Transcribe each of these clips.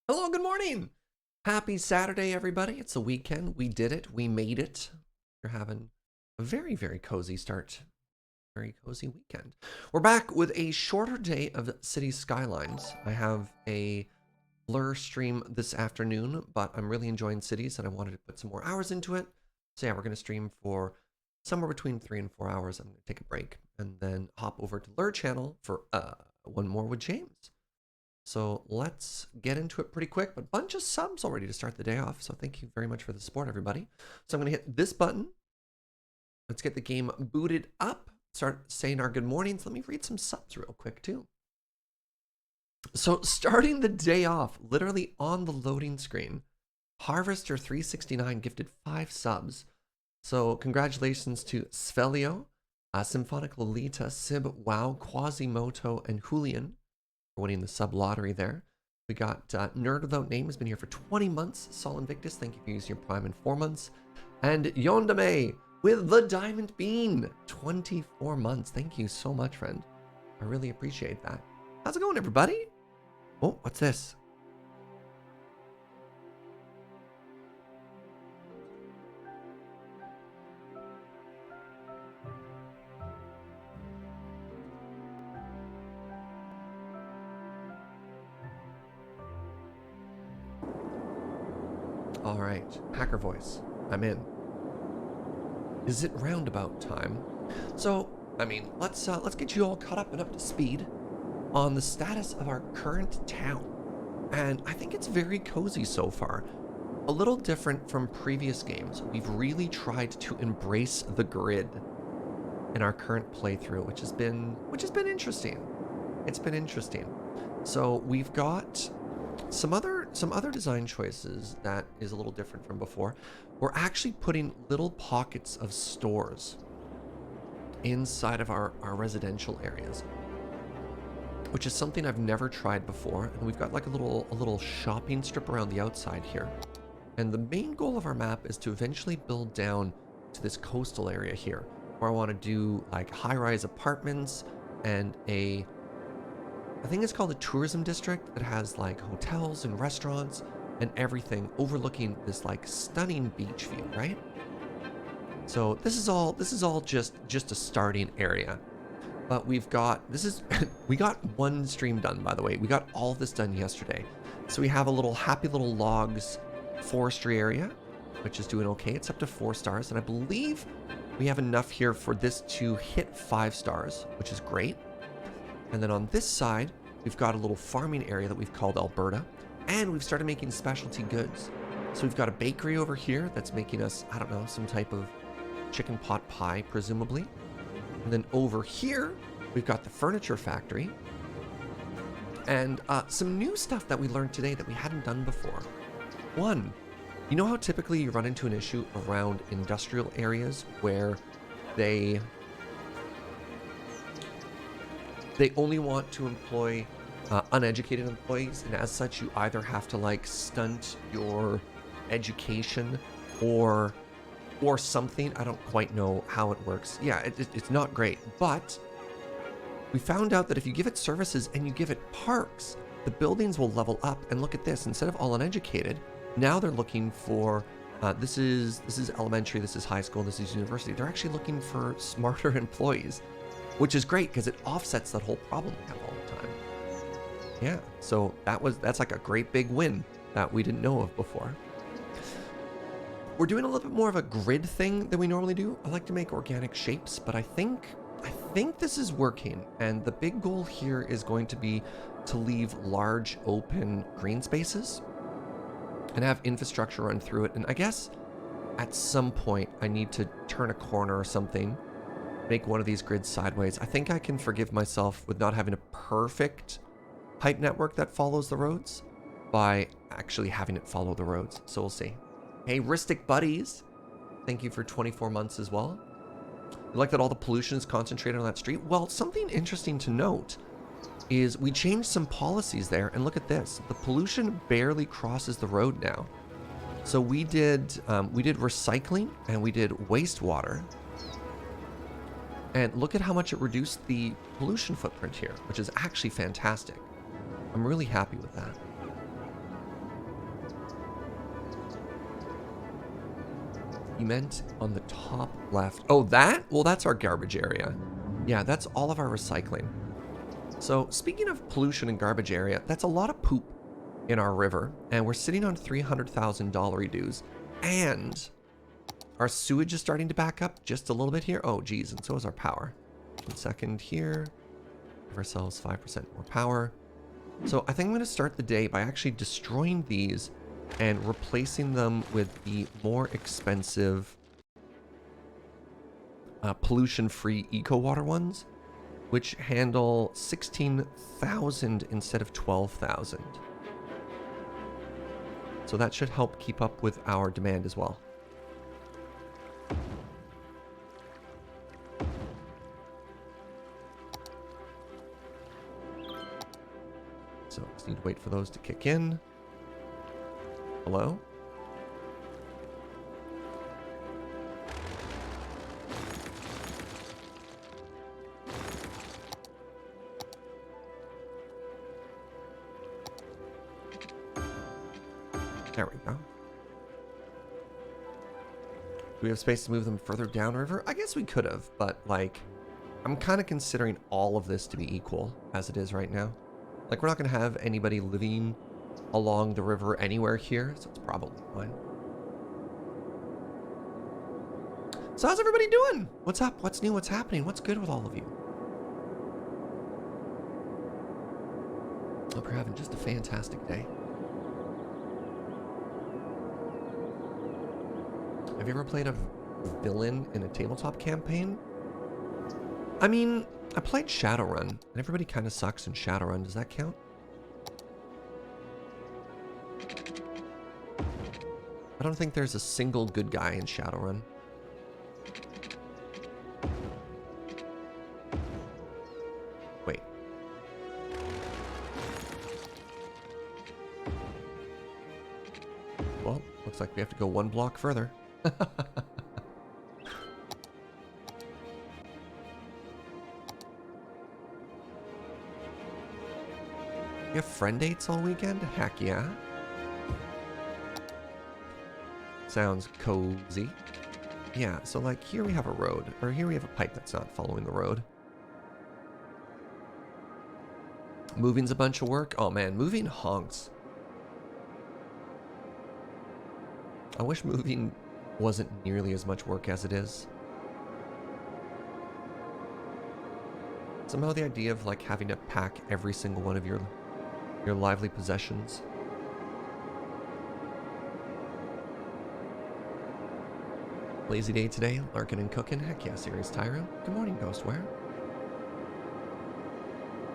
Hello, good morning. Happy Saturday, everybody. It's the weekend. We did it. We made it. You're having a very, very cozy start. Very cozy weekend. We're back with a shorter day of City Skylines. I have a blur stream this afternoon, but I'm really enjoying Cities and I wanted to put some more hours into it. So yeah, we're going to stream for somewhere between 3 and 4 hours. I'm going to take a break and then hop over to Lure channel for one more with James. So let's get into it pretty quick, but a bunch of subs already to start the day off. So thank you very much for the support, everybody. So I'm going to hit this button. Let's get the game booted up. Start saying our good mornings. Let me read some subs real quick too. So starting the day off, literally on the loading screen, Harvester369 gifted 5 subs. So congratulations to Svelio, Symphonic Lolita, Sib, Wow, Quasimoto, and Julian winning the sub lottery there. We got Nerd Without Name has been here for 20 months. Sol Invictus, thank you for using your Prime in 4 months. And Yondame with the Diamond Bean, 24 months. Thank you so much, friend. I really appreciate that. How's it going, everybody? Oh, what's this? All right, hacker voice. I'm in. Is it roundabout time? So, I mean, let's get you all caught up and up to speed on the status of our current town. And I think it's very cozy so far. A little different from previous games. We've really tried to embrace the grid in our current playthrough, which has been interesting. It's been interesting. So we've got some other design choices that is a little different from before. We're actually putting little pockets of stores inside of our residential areas, which is something I've never tried before. And we've got like a little shopping strip around the outside here. And the main goal of our map is to eventually build down to this coastal area here, where I want to do like high-rise apartments and I think it's called a tourism district that has like hotels and restaurants and everything overlooking this like stunning beach view, right? So this is all just a starting area. But we've got, we got one stream done, by the way. We got all of this done yesterday. So we have a little happy little logs forestry area, which is doing okay. It's up to 4 stars. And I believe we have enough here for this to hit 5 stars, which is great. And then on this side, we've got a little farming area that we've called Alberta. And we've started making specialty goods. So we've got a bakery over here that's making us, I don't know, some type of chicken pot pie, presumably. And then over here, we've got the furniture factory. And some new stuff that we learned today that we hadn't done before. One, you know how typically you run into an issue around industrial areas where they only want to employ uneducated employees, and as such you either have to like stunt your education or something. I don't quite know how it works. Yeah, it's not great, but we found out that if you give it services and you give it parks, the buildings will level up. And look at this, instead of all uneducated, now they're looking for this is elementary, this is high school, this is university. They're actually looking for smarter employees, which is great because it offsets that whole problem we have all the time. Yeah, so that's like a great big win that we didn't know of before. We're doing a little bit more of a grid thing than we normally do. I like to make organic shapes, but I think this is working. And the big goal here is going to be to leave large open green spaces and have infrastructure run through it. And I guess at some point I need to turn a corner or something, make one of these grids sideways. I think I can forgive myself with not having a perfect pipe network that follows the roads by actually having it follow the roads. So we'll see. Hey, Ristic Buddies, thank you for 24 months as well. You like that all the pollution is concentrated on that street? Well, something interesting to note is we changed some policies there, and look at this. The pollution barely crosses the road now. So we did recycling and we did wastewater. And look at how much it reduced the pollution footprint here, which is actually fantastic. I'm really happy with that. You meant on the top left. Oh, that? Well, that's our garbage area. Yeah, that's all of our recycling. So speaking of pollution and garbage area, that's a lot of poop in our river. And we're sitting on $300,000 dues. And our sewage is starting to back up just a little bit here. Oh, geez, and so is our power. 1 second here. Give ourselves 5% more power. So I think I'm going to start the day by actually destroying these and replacing them with the more expensive pollution-free eco-water ones, which handle 16,000 instead of 12,000. So that should help keep up with our demand as well. So just need to wait for those to kick in. Hello? There we go. Do we have space to move them further downriver? I guess we could have, but like, I'm kind of considering all of this to be equal as it is right now. Like, we're not going to have anybody living along the river anywhere here, so it's probably fine. So how's everybody doing? What's up? What's new? What's happening? What's good with all of you? Hope you're having just a fantastic day. Have you ever played a villain in a tabletop campaign? I mean, I played Shadowrun, and everybody kind of sucks in Shadowrun. Does that count? I don't think there's a single good guy in Shadowrun. Wait. Well, looks like we have to go 1 block further. You have friend dates all weekend? Heck yeah. Sounds cozy. Yeah, so like here we have a road, or here we have a pipe that's not following the road. Moving's a bunch of work. Oh man, moving honks. I wish moving wasn't nearly as much work as it is. Somehow the idea of like having to pack every single one of your lively possessions. Lazy day today, lurking and cooking. Heck yeah, serious Tyro. Good morning, Ghostware.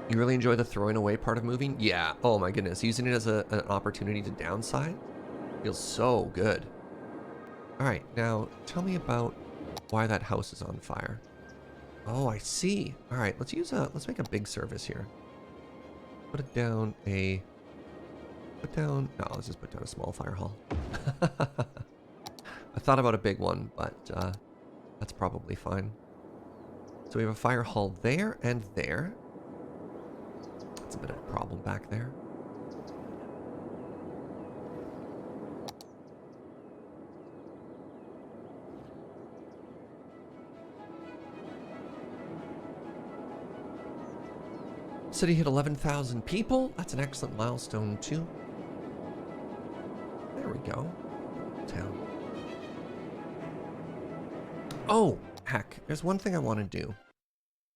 You really enjoy the throwing away part of moving? Yeah. Oh my goodness, using it as an opportunity to downside feels so good. All right, now tell me about why that house is on fire. Oh, I see. All right, let's make a big service here. Put down, no, let's just put down a small fire hall. I thought about a big one, but that's probably fine. So we have a fire hall there and there. That's a bit of a problem back there. City hit 11,000 people. That's an excellent milestone too. There we go. Town. Oh, heck. There's one thing I want to do.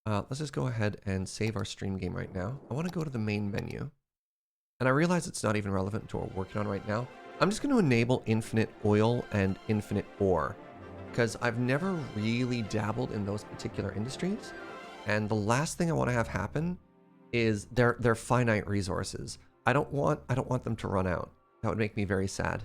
Let's just go ahead and save our stream game right now. I want to go to the main menu. And I realize it's not even relevant to what we're working on right now. I'm just going to enable infinite oil and infinite ore, because I've never really dabbled in those particular industries. And the last thing I want to have happen is they're finite resources. I don't want them to run out. That would make me very sad.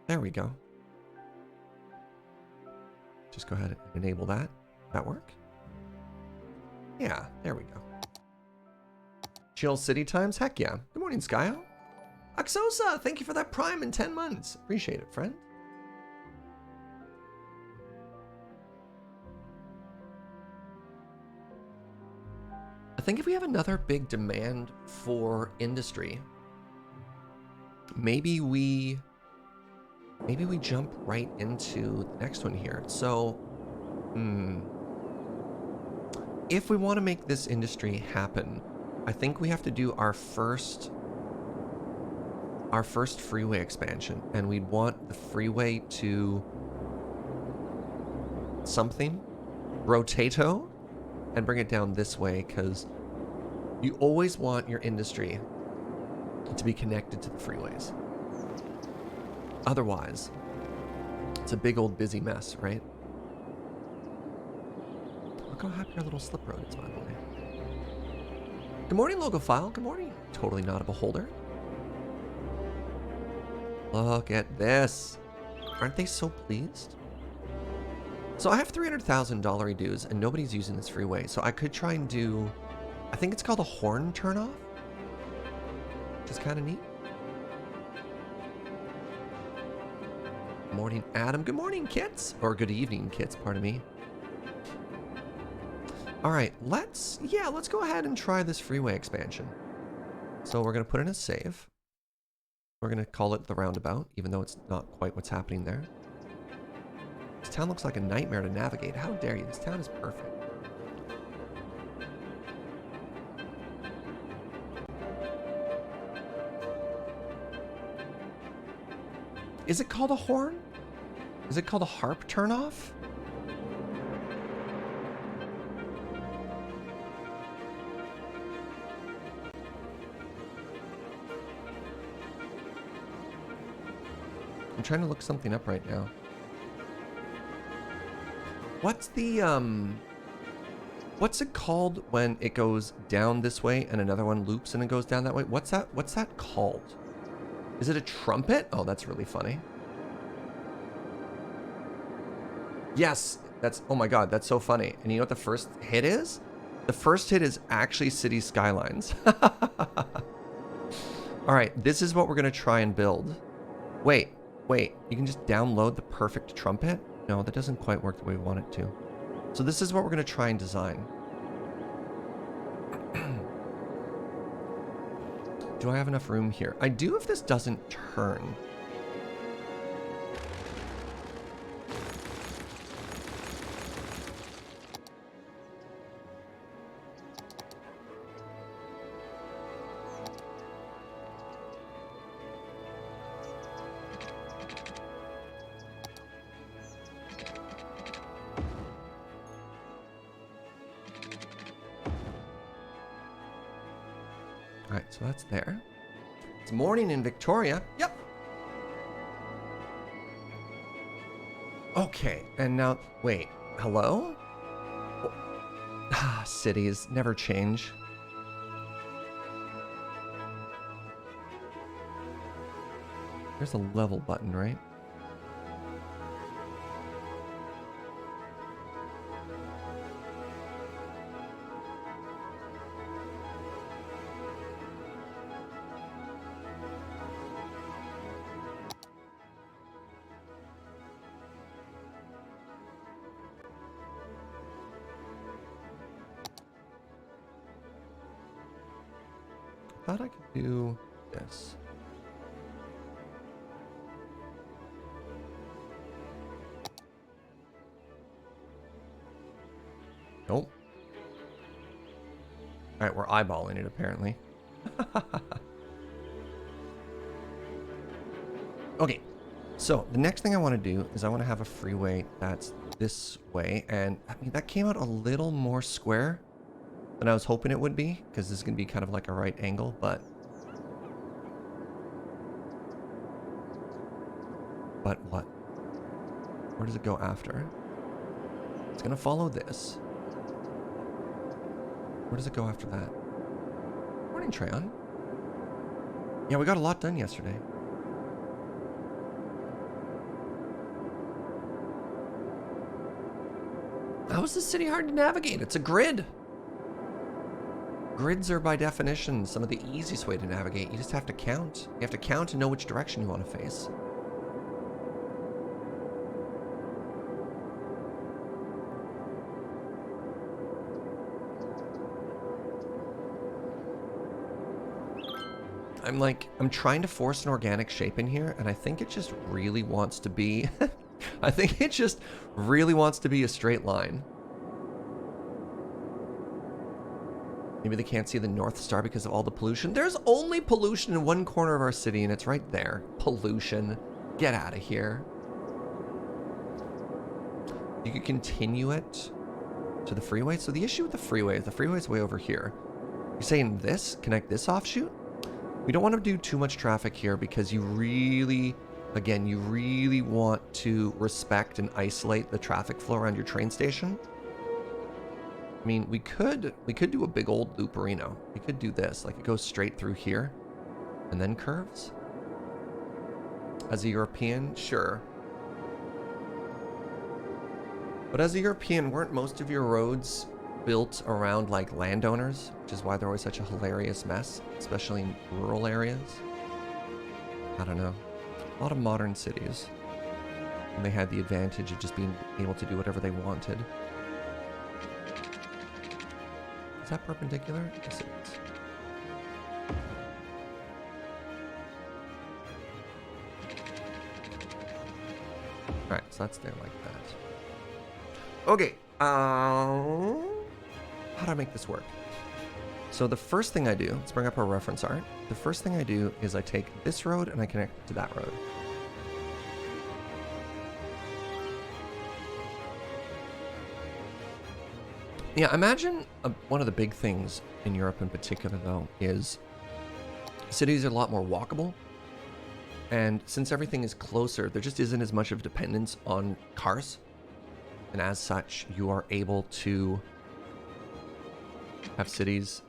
There we go. Just go ahead and enable that. That work? Yeah, there we go. Chill city times? Heck yeah. Good morning, Skyo. Axosa, thank you for that prime in 10 months. Appreciate it, friend. think if we have another big demand for industry, maybe we jump right into the next one here. So, if we want to make this industry happen, I think we have to do our first freeway expansion, and we'd want the freeway to something rotato and bring it down this way, because you always want your industry to be connected to the freeways. Otherwise, it's a big old busy mess, right? Look how happy our little slip road is, by the way. Good morning, Logophile. Good morning. Totally not a beholder. Look at this. Aren't they so pleased? So I have $300,000 dues, and nobody's using this freeway. So I could try and do, I think it's called a horn turnoff, which is kind of neat. Good morning, Adam. Good morning, Kits. Or good evening, Kits, pardon me. All right, let's go ahead and try this freeway expansion. So we're going to put in a save. We're going to call it the Roundabout, even though it's not quite what's happening there. This town looks like a nightmare to navigate. How dare you? This town is perfect. Is it called a horn? Is it called a harp turnoff? I'm trying to look something up right now. What's the, what's it called when it goes down this way and another one loops and it goes down that way? What's that called? Is it a trumpet? Oh, that's really funny. Yes, oh my God, that's so funny. And you know what the first hit is? The first hit is actually City Skylines. All right, this is what we're gonna try and build. Wait, you can just download the perfect trumpet? No, that doesn't quite work the way we want it to. So this is what we're gonna try and design. Do I have enough room here? I do if this doesn't turn. All right, so that's there. It's morning in Victoria. Yep. Okay, and now, wait, hello? Cities never change. There's a level button, right? Thought I could do this. Nope. All right, we're eyeballing it apparently. Okay, so the next thing I want to do is I want to have a freeway that's this way, and I mean that came out a little more square than I was hoping it would be, because this is going to be kind of like a right angle, but what? Where does it go after? It's going to follow this. Where does it go after that? Morning, Treyon. Yeah, we got a lot done yesterday. How is this city hard to navigate? It's a grid. Grids are by definition some of the easiest way to navigate. You just have to count. You have to count and know which direction you want to face. I'm trying to force an organic shape in here, and I think it just really wants to be, I think it just really wants to be a straight line. Maybe they can't see the North Star because of all the pollution. There's only pollution in one corner of our city, and it's right there. Pollution. Get out of here. You could continue it to the freeway. So the issue with the freeway is way over here. You're saying this, connect this offshoot? We don't want to do too much traffic here because you really, again, you really want to respect and isolate the traffic flow around your train station. I mean, we could do a big old looperino. We could do this, like it goes straight through here and then curves. As a European, sure. But as a European, weren't most of your roads built around like landowners, which is why they're always such a hilarious mess, especially in rural areas? I don't know. A lot of modern cities, and they had the advantage of just being able to do whatever they wanted. Is that perpendicular? Yes, it is. Alright, so that's there like that. Okay, how do I make this work? So the first thing I do, let's bring up our reference art. The first thing I do is I take this road and I connect it to that road. Yeah, imagine one of the big things in Europe in particular, though, is cities are a lot more walkable. And since everything is closer, there just isn't as much of dependence on cars. And as such, you are able to have cities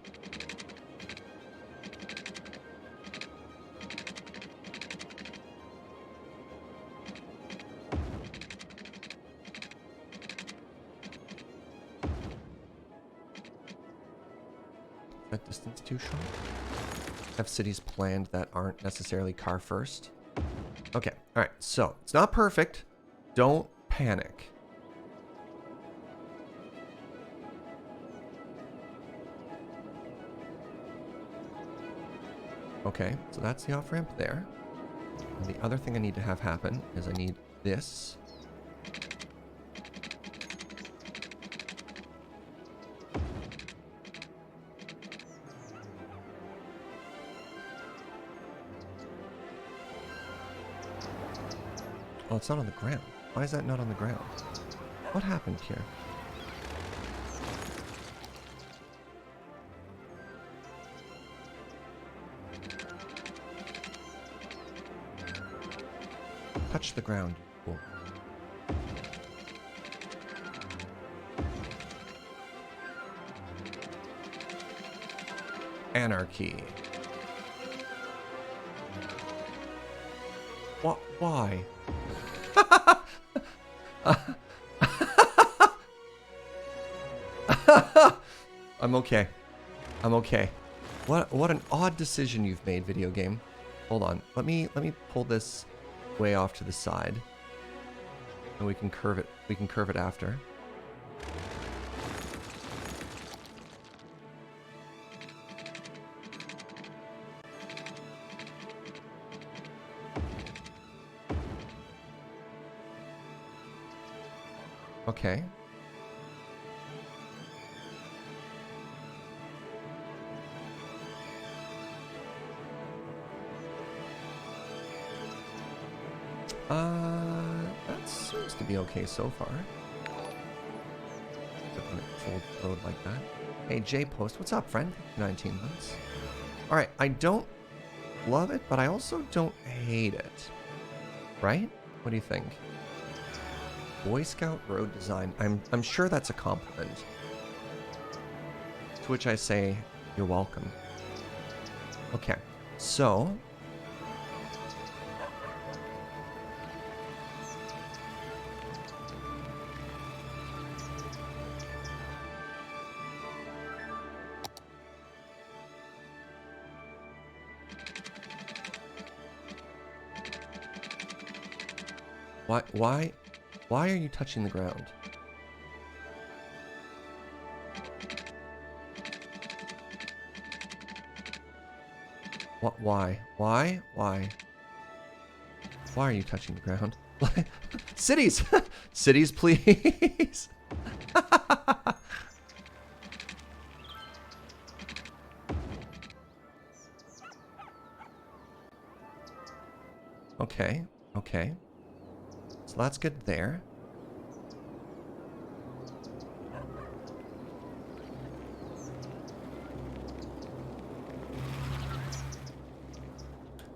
that distance too short? Have cities planned that aren't necessarily car first. Okay, all right, so it's not perfect. Don't panic. Okay, so that's the off-ramp there. And the other thing I need to have happen is I need this. Oh, it's not on the ground. Why is that not on the ground? What happened here? Touch the ground. Cool. Anarchy. What? Why? I'm okay. I'm okay. What an odd decision you've made, video game. Hold on. Let me pull this way off to the side. And we can curve it. We can curve it after. Okay. That seems to be okay so far. Looking at full road like that. Hey, J-Post, what's up, friend? 19 months. Alright, I don't love it, but I also don't hate it. Right? What do you think? Boy Scout road design. I'm sure that's a compliment. To which I say, you're welcome. Okay, so why are you touching the ground? What? Why? Why? Why? Why are you touching the ground? Cities! Cities, please! Okay, okay. So that's good there.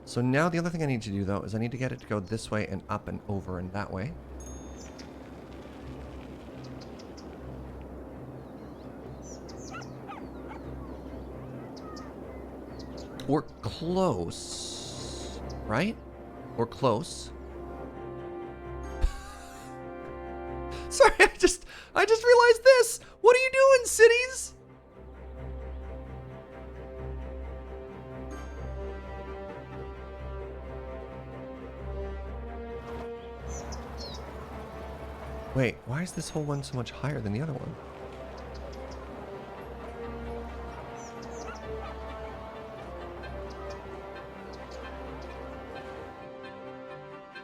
So now the other thing I need to do, though, is I need to get it to go this way and up and over and that way. We're close, right? We're close. Sorry, I just realized this. What are you doing, cities? Wait, why is this whole one so much higher than the other one?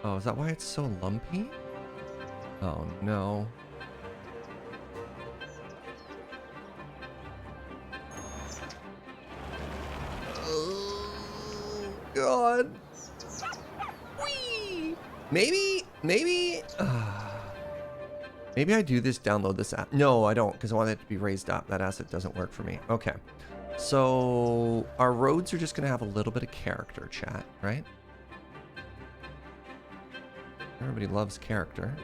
Oh, is that why it's so lumpy? Oh, no. Oh, God. Whee! Maybe... Maybe I do this, download this app. No, I don't, because I want it to be raised up. That asset doesn't work for me. Okay. So, our roads are just going to have a little bit of character, chat, right? Everybody loves character.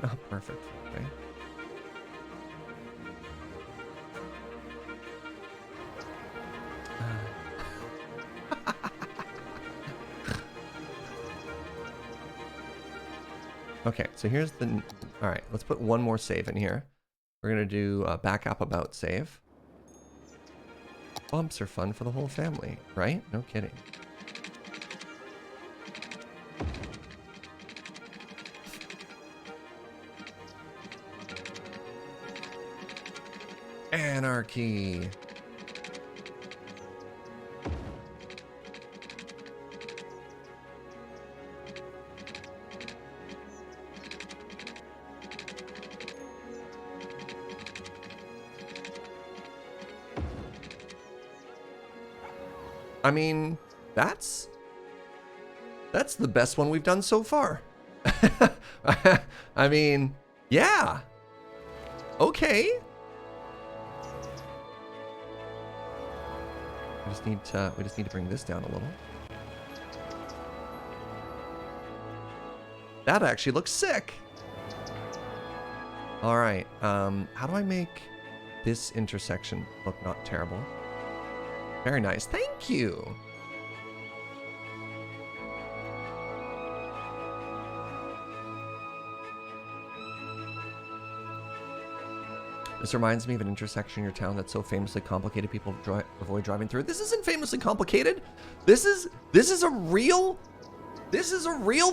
Oh, perfect. Okay. Okay, so here's the... All right, let's put one more save in here. We're going to do a backup about save. Bumps are fun for the whole family, right? No kidding. Anarchy. I mean, that's the best one we've done so far. I mean, yeah. Okay. We just need to bring this down a little. That actually looks sick. All right. How do I make this intersection look not terrible? Very nice. Thank you. This reminds me of an intersection in your town that's so famously complicated people avoid driving through it. This isn't famously complicated. This is a real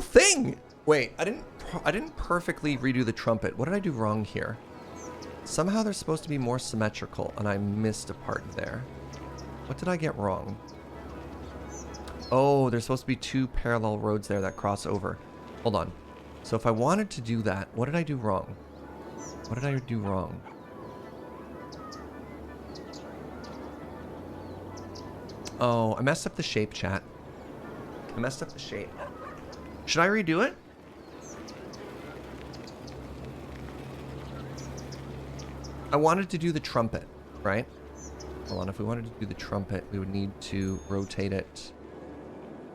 thing. Wait, I didn't perfectly redo the trumpet. What did I do wrong here? Somehow they're supposed to be more symmetrical, and I missed a part there. What did I get wrong? Oh, there's supposed to be two parallel roads there that cross over. Hold on. So if I wanted to do that, what did I do wrong? What did I do wrong? Oh, I messed up the shape, chat. I messed up the shape. Should I redo it? I wanted to do the trumpet, right? Hold on, if we wanted to do the trumpet, we would need to rotate it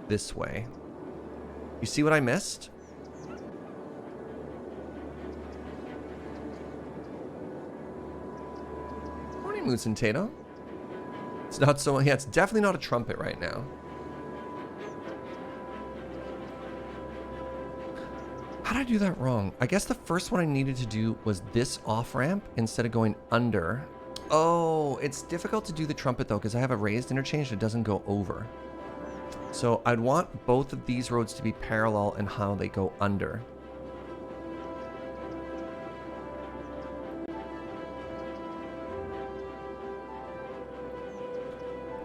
this way. You see what I missed? Morning, Moose and Tato. It's not so... Yeah, it's definitely not a trumpet right now. How did I do that wrong? I guess the first one I needed to do was this off-ramp instead of going under. Oh, it's difficult to do the trumpet, though, because I have a raised interchange that doesn't go over. So I'd want both of these roads to be parallel in how they go under.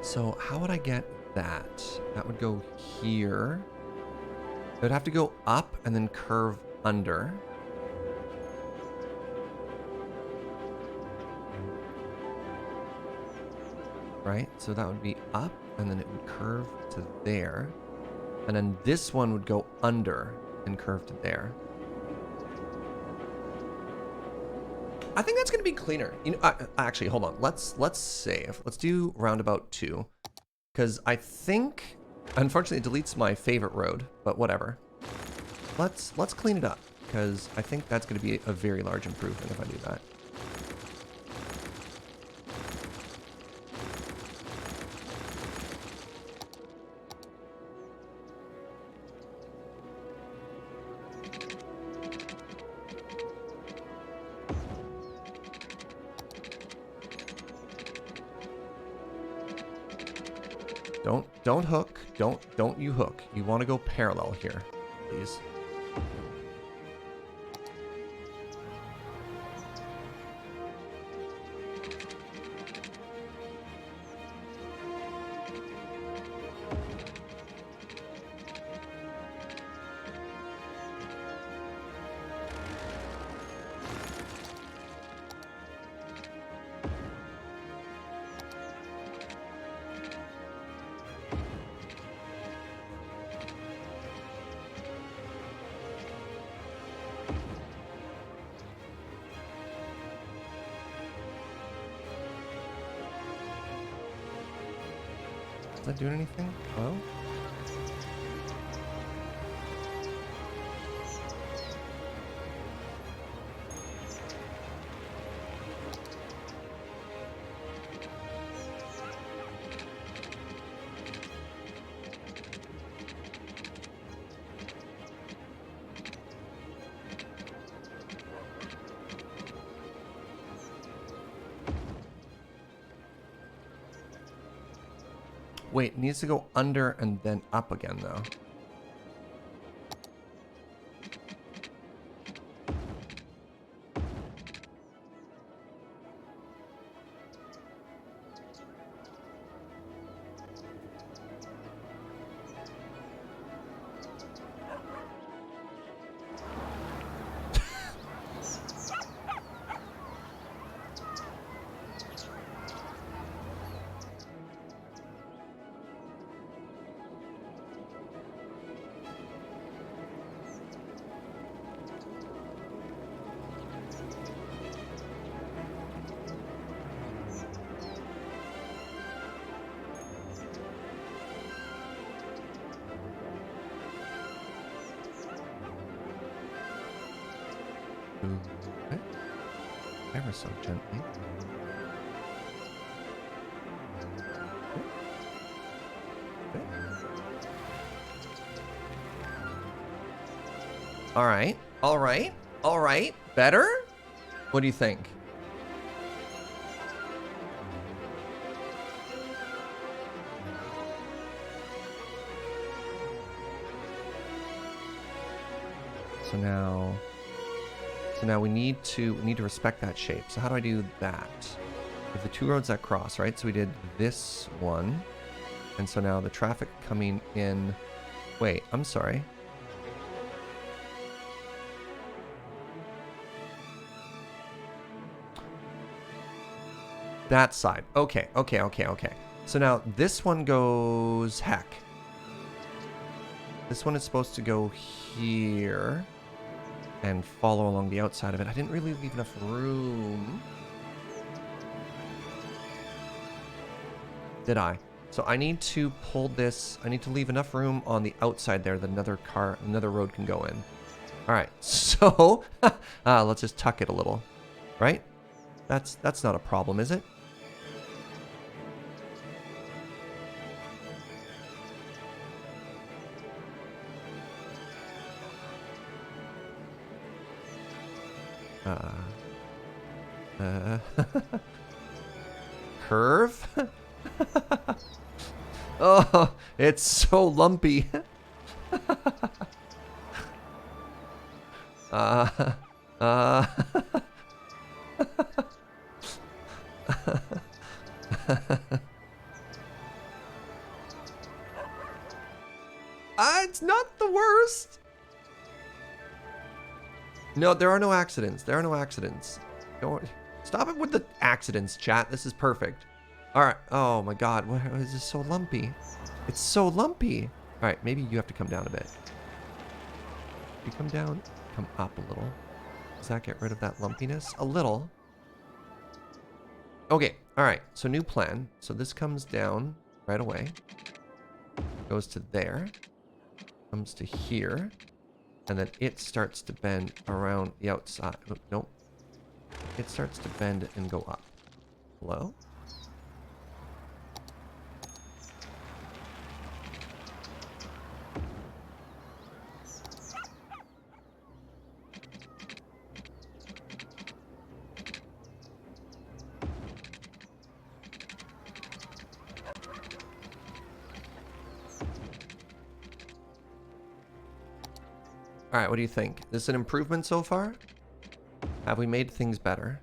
So how would I get that? That would go here. It would have to go up and then curve under. Right? So that would be up and then it would curve to there. And then this one would go under and curve to there. I think that's going to be cleaner. You know, actually, hold on. Let's save. Let's do Roundabout 2. Because I think, unfortunately, it deletes my favorite road, but whatever. Let's clean it up, because I think that's going to be a very large improvement if I do that. Don't hook. Don't you hook. You want to go parallel here, please. Is that doing anything? Hello? Wait, it needs to go under and then up again, though. Okay. Ever so gently. Okay. All right. All right. All right. Better? What do you think? So now we need to respect that shape. So how do I do that? We have the two roads that cross, right? So we did this one. And so now the traffic coming in. Wait, I'm sorry. That side. Okay. So now this one goes heck. This one is supposed to go here and follow along the outside of it. I didn't really leave enough room. Did I? So I need to pull this. I need to leave enough room on the outside there that another road can go in. All right. So let's just tuck it a little, right? That's not a problem, is it? Curve? Oh, it's so lumpy. No, there are no accidents. There are no accidents. Don't stop it with the accidents, chat. This is perfect. All right. Oh my God. What is this so lumpy? It's so lumpy. All right. Maybe you have to come down a bit. You come down, come up a little. Does that get rid of that lumpiness? A little. Okay. All right. So new plan. So this comes down right away. Goes to there. Comes to here. And then it starts to bend around the outside. Oh, nope. It starts to bend and go up. Hello? All right, what do you think? Is this an improvement so far? Have we made things better?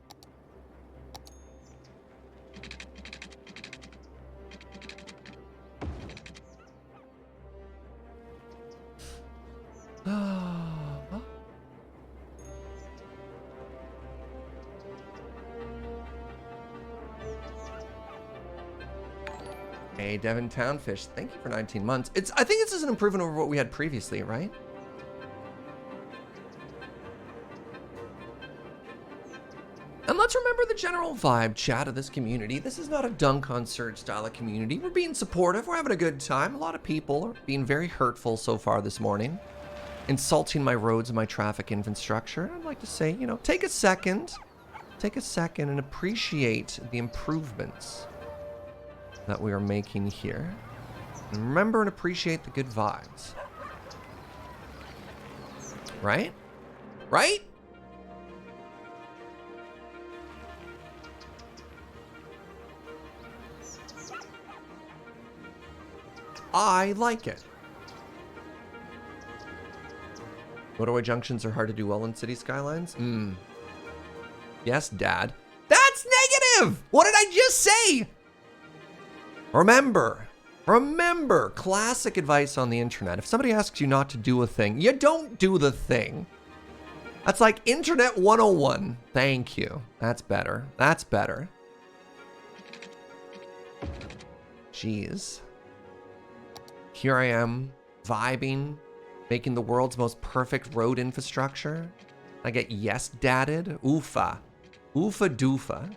Hey, Devin Townfish, thank you for 19 months. I think this is an improvement over what we had previously, right? And let's remember the general vibe, chat, of this community. This is not a dunk on Serge style of community. We're being supportive. We're having a good time. A lot of people are being very hurtful so far this morning, insulting my roads and my traffic infrastructure. I'd like to say, you know, take a second and appreciate the improvements that we are making here. And remember and appreciate the good vibes. Right? Right? I like it. Motorway junctions are hard to do well in city skylines. Yes, Dad. That's negative! What did I just say? Remember, classic advice on the internet. If somebody asks you not to do a thing, you don't do the thing. That's like Internet 101. Thank you. That's better. That's better. Jeez. Here I am, vibing, making the world's most perfect road infrastructure. I get yes dadded. Oofa. Oofa doofa.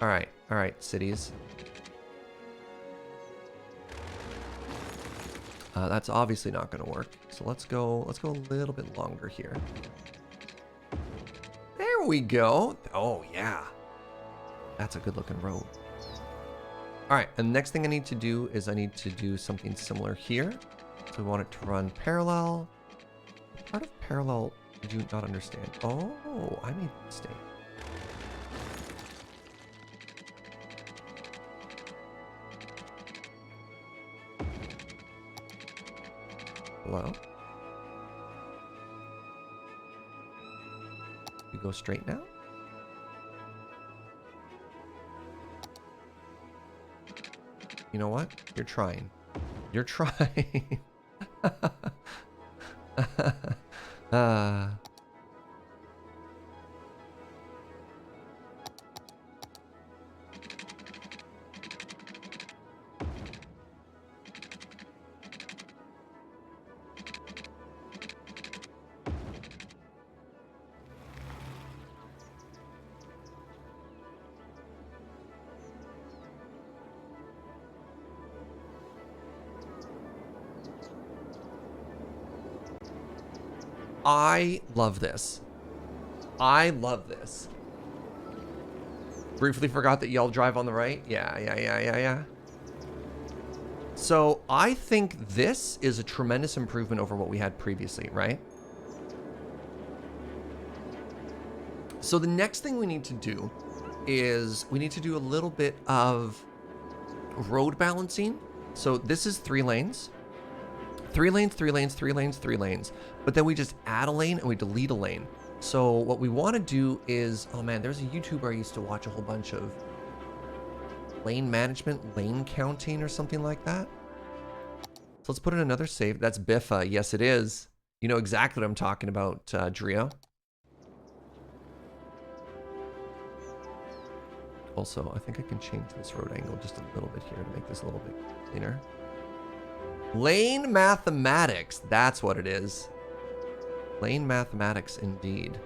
All right, cities. That's obviously not gonna work. So let's go a little bit longer here. There we go. Oh yeah. That's a good looking road. All right, and the next thing I need to do is I need to do something similar here. So we want it to run parallel. Part of parallel, I do not understand. Oh, I made a mistake. Hello? You go straight now? You know what? You're trying. You're trying. I love this. I love this. Briefly forgot that y'all drive on the right. Yeah. So I think this is a tremendous improvement over what we had previously, right? So the next thing we need to do is we need to do a little bit of road balancing. So this is 3 lanes. 3 lanes, 3 lanes, 3 lanes, 3 lanes. But then we just add a lane and we delete a lane. So what we want to do is, oh man, there's a YouTuber I used to watch a whole bunch of. Lane management, lane counting or something like that. So let's put in another save. That's Biffa. Yes, it is. You know exactly what I'm talking about, Drio. Also, I think I can change this road angle just a little bit here to make this a little bit cleaner. Lane mathematics, that's what it is. Lane mathematics indeed.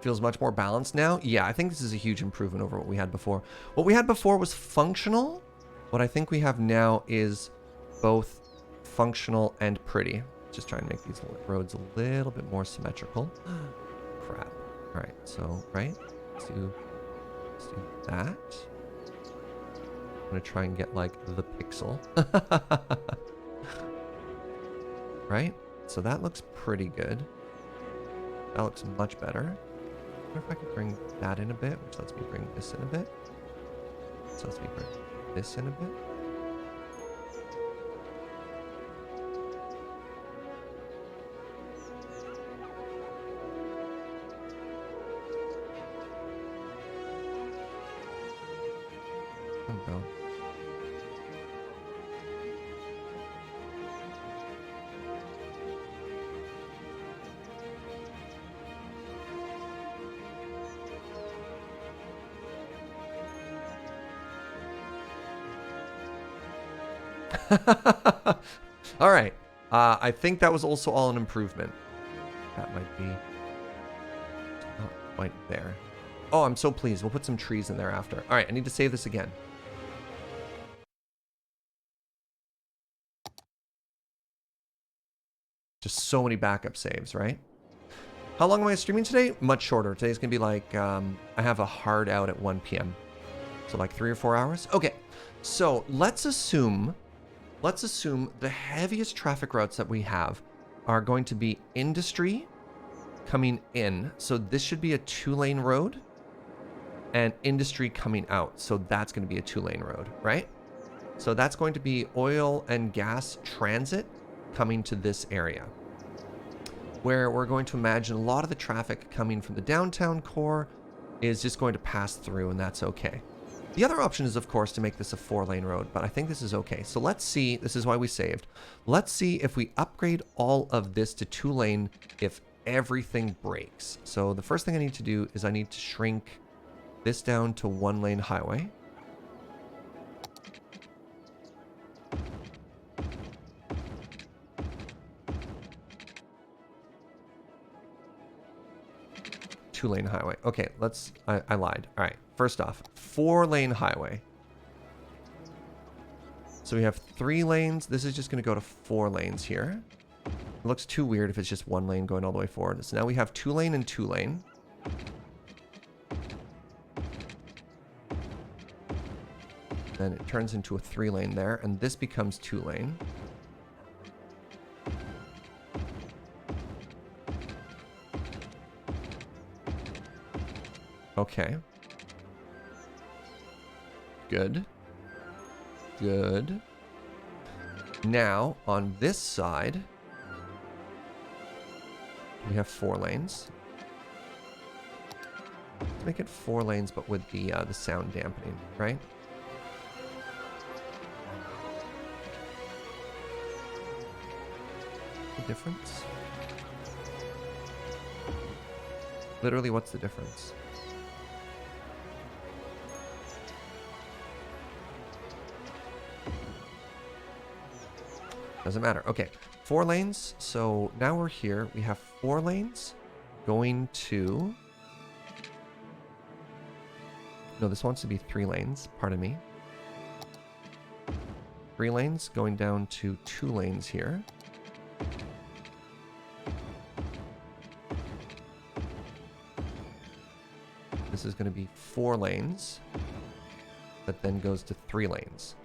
Feels much more balanced now. Yeah, I think this is a huge improvement over what we had before. What we had before was functional. What I think we have now is both functional and pretty. Just trying to make these roads a little bit more symmetrical. Crap. All right, so, right? Let's do that. I'm gonna try and get like the pixel. Right? So that looks pretty good. That looks much better. I wonder if I could bring that in a bit, which lets me bring this in a bit. So lets me bring this in a bit. There we go. All right. I think that was also all an improvement. That might be not quite there. Oh, I'm so pleased. We'll put some trees in there after. All right, I need to save this again. Just so many backup saves, right? How long am I streaming today? Much shorter. Today's going to be like, I have a hard out at 1 p.m. So like 3 or 4 hours. Okay, so let's assume the heaviest traffic routes that we have are going to be industry coming in. So this should be a 2-lane road, and industry coming out. So that's going to be a 2-lane road, right? So that's going to be oil and gas transit coming to this area, where we're going to imagine a lot of the traffic coming from the downtown core is just going to pass through, and that's okay. The other option is, of course, to make this a 4-lane road, but I think this is okay. So let's see. This is why we saved. Let's see if we upgrade all of this to 2-lane if everything breaks. So the first thing I need to do is I need to shrink this down to 1-lane highway. Two-lane highway. Okay, I lied. All right, first off, 4-lane highway. So we have 3 lanes. This is just going to go to 4 lanes here. It looks too weird if it's just 1 lane going all the way forward. So now we have 2-lane and 2-lane. Then it turns into a 3-lane there, and this becomes 2-lane. Okay. Good. Good. Now, on this side, we have 4 lanes. Let's make it 4 lanes, but with the sound dampening, right? The difference? Literally, what's the difference? Doesn't matter. Okay, 4 lanes. So now we're here. We have 4 lanes going to... No, this wants to be 3 lanes. Pardon me. 3 lanes going down to 2 lanes here. This is going to be 4 lanes. That then goes to 3 lanes.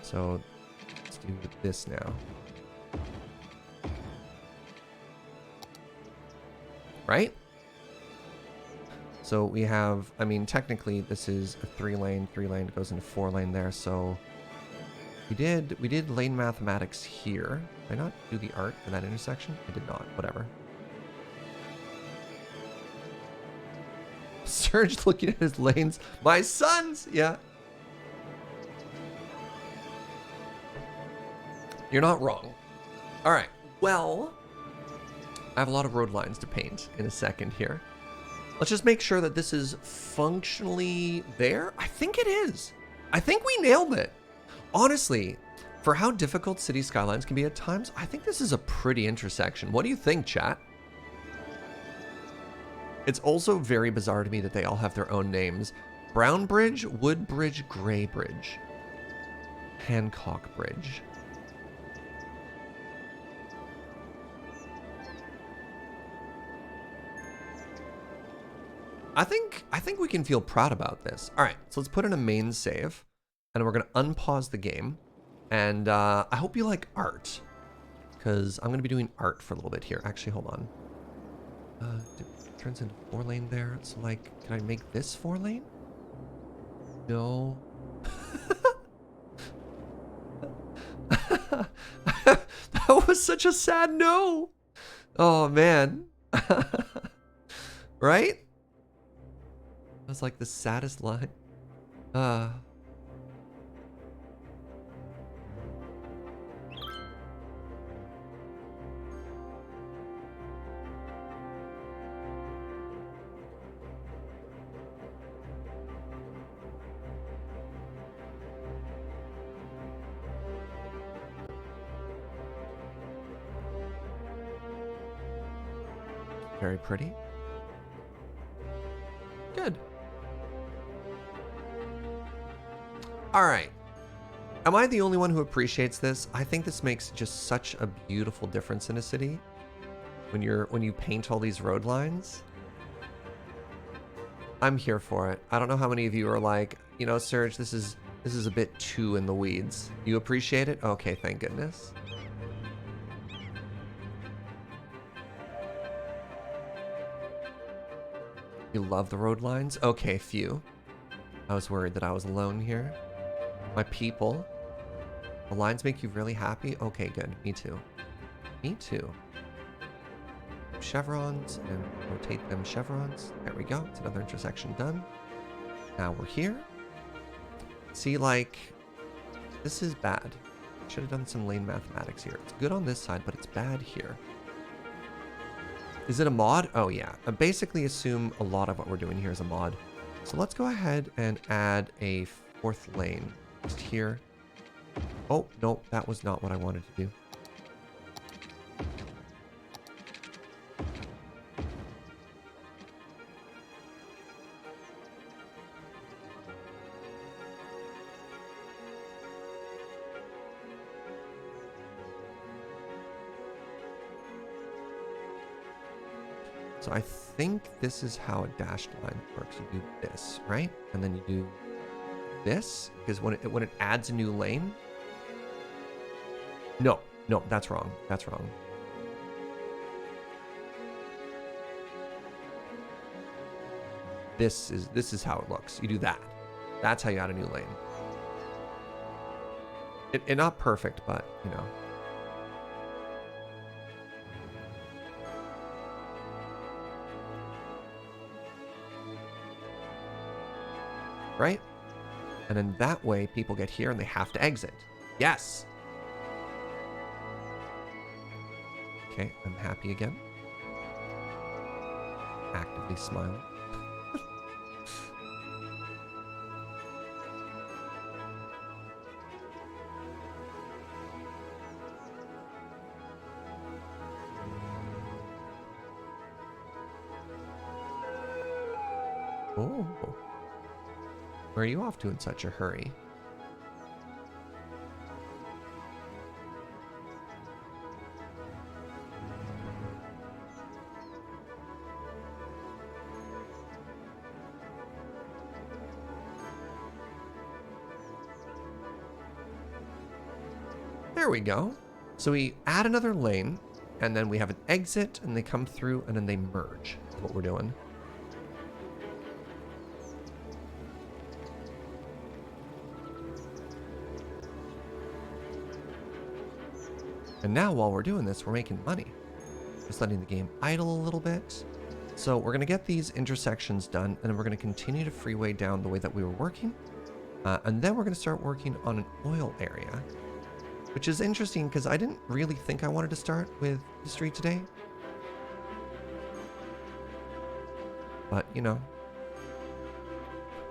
So... do this now. Right? So we have, I mean, technically this is a 3-lane, 3-lane, it goes into 4-lane there, so we did lane mathematics here. Did I not do the art for that intersection? I did not, whatever. Serge looking at his lanes. My sons! Yeah. You're not wrong. All right. Well, I have a lot of road lines to paint in a second here. Let's just make sure that this is functionally there. I think it is. I think we nailed it. Honestly, for how difficult city skylines can be at times, I think this is a pretty intersection. What do you think, chat? It's also very bizarre to me that they all have their own names. Brown Bridge, Wood Bridge, Gray Bridge, Hancock Bridge. I think we can feel proud about this. All right, so let's put in a main save, and we're gonna unpause the game. And I hope you like art, because I'm gonna be doing art for a little bit here. Actually, hold on. It turns into 4-lane there. So like, can I make this 4-lane? No. That was such a sad no. Oh man. Right? That's like the saddest line. Very pretty. Good. All right. Am I the only one who appreciates this? I think this makes just such a beautiful difference in a city when you paint all these road lines. I'm here for it. I don't know how many of you are like, you know, Serge, this is a bit too in the weeds. You appreciate it? Okay, thank goodness. You love the road lines? Okay, few. I was worried that I was alone here. My people. The lines make you really happy? Okay, good. Me too. Me too. Chevrons and rotate them chevrons. There we go. It's another intersection done. Now we're here. See, like, this is bad. Should have done some lane mathematics here. It's good on this side, but it's bad here. Is it a mod? Oh yeah. I basically assume a lot of what we're doing here is a mod. So let's go ahead and add a 4th lane just here. Oh, no, that was not what I wanted to do. So I think this is how a dashed line works. You do this, right? And then you do this, because when it adds a new lane. No, that's wrong. That's wrong. This is how it looks. You do that. That's how you add a new lane. It not perfect, but you know. Right? And then that way people get here and they have to exit. Yes. Okay, I'm happy again. Actively smiling. Oh. Where are you off to in such a hurry? There we go. So we add another lane, and then we have an exit, and they come through, and then they merge. That's what we're doing. And now while we're doing this, we're making money. Just letting the game idle a little bit. So we're going to get these intersections done, and then we're going to continue to freeway down the way that we were working. And then we're going to start working on an oil area, which is interesting because I didn't really think I wanted to start with history today. But, you know,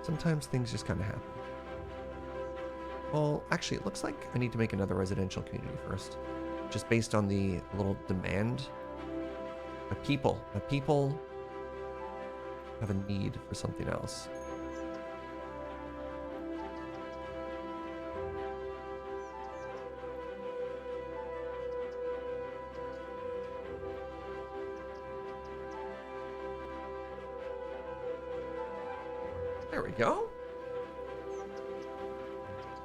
sometimes things just kind of happen. Well, actually, it looks like I need to make another residential community first, just based on the little demand. The people have a need for something else. There we go.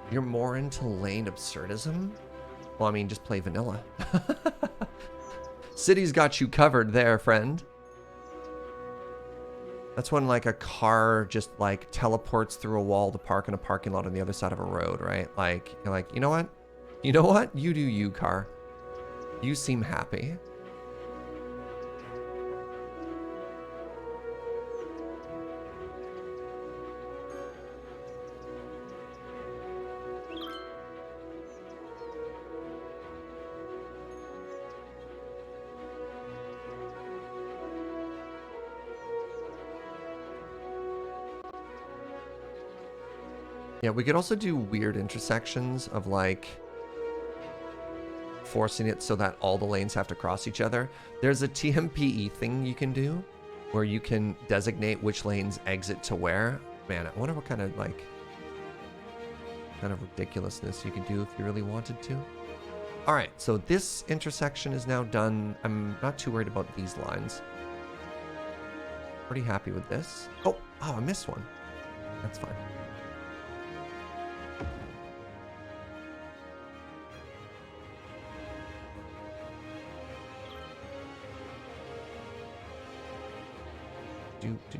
You're more into lane absurdism? Well, I mean, just play vanilla. City's got you covered there, friend. That's when, like, a car just, like, teleports through a wall to park in a parking lot on the other side of a road, right? Like, you're like, you know what? You know what? You do you, car. You seem happy. Yeah, we could also do weird intersections of, like, forcing it so that all the lanes have to cross each other. There's a TMPE thing you can do where you can designate which lanes exit to where. Man, I wonder what kind of, like, ridiculousness you could do if you really wanted to. All right, so this intersection is now done. I'm not too worried about these lines. Pretty happy with this. Oh, I missed one. That's fine.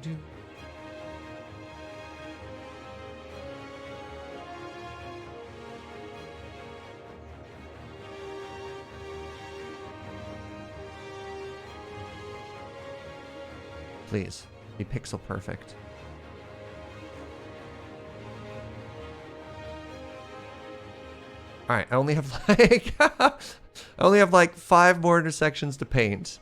Do. Please, be pixel perfect. All right, I only have like 5 more intersections to paint.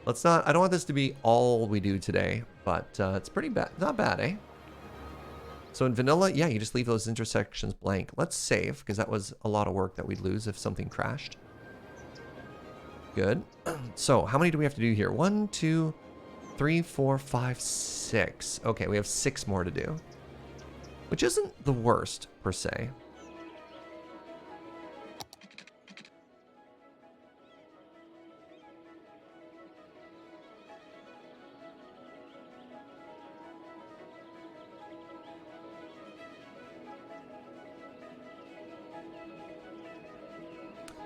Let's not. I don't want this to be all we do today, but it's pretty bad. Not bad, eh? So in vanilla, yeah, you just leave those intersections blank. Let's save, because that was a lot of work that we'd lose if something crashed. Good. So how many do we have to do here? 1, 2, 3, 4, 5, 6. Okay, we have 6 more to do, which isn't the worst per se.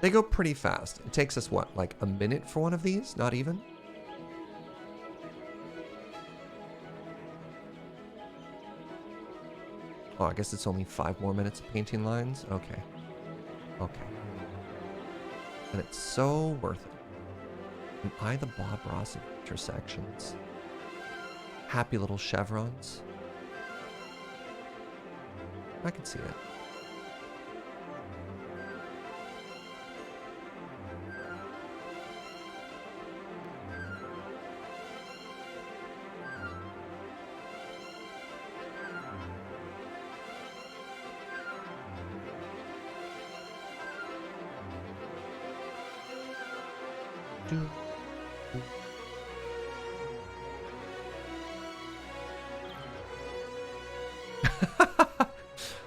They go pretty fast. It takes us, what, like a minute for one of these? Not even? Oh, I guess it's only 5 more minutes of painting lines? Okay. Okay. And it's so worth it. Am I the Bob Ross of intersections? Happy little chevrons. I can see it.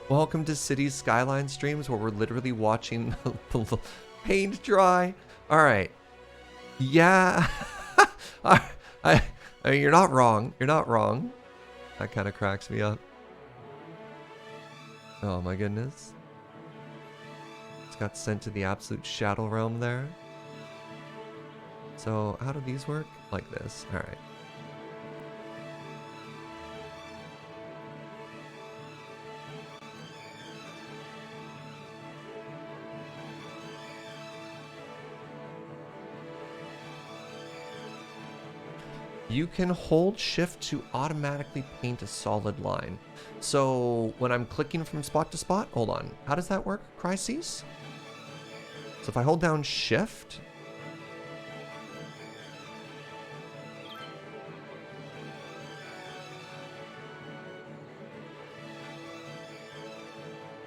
Welcome to Cities Skylines streams where we're literally watching paint dry. All right. Yeah. I mean, you're not wrong. You're not wrong. That kind of cracks me up. Oh my goodness. It's got sent to the absolute shadow realm there. So how do these work? Like this. All right. You can hold shift to automatically paint a solid line. So when I'm clicking from spot to spot, hold on. How does that work, Crises? So if I hold down shift,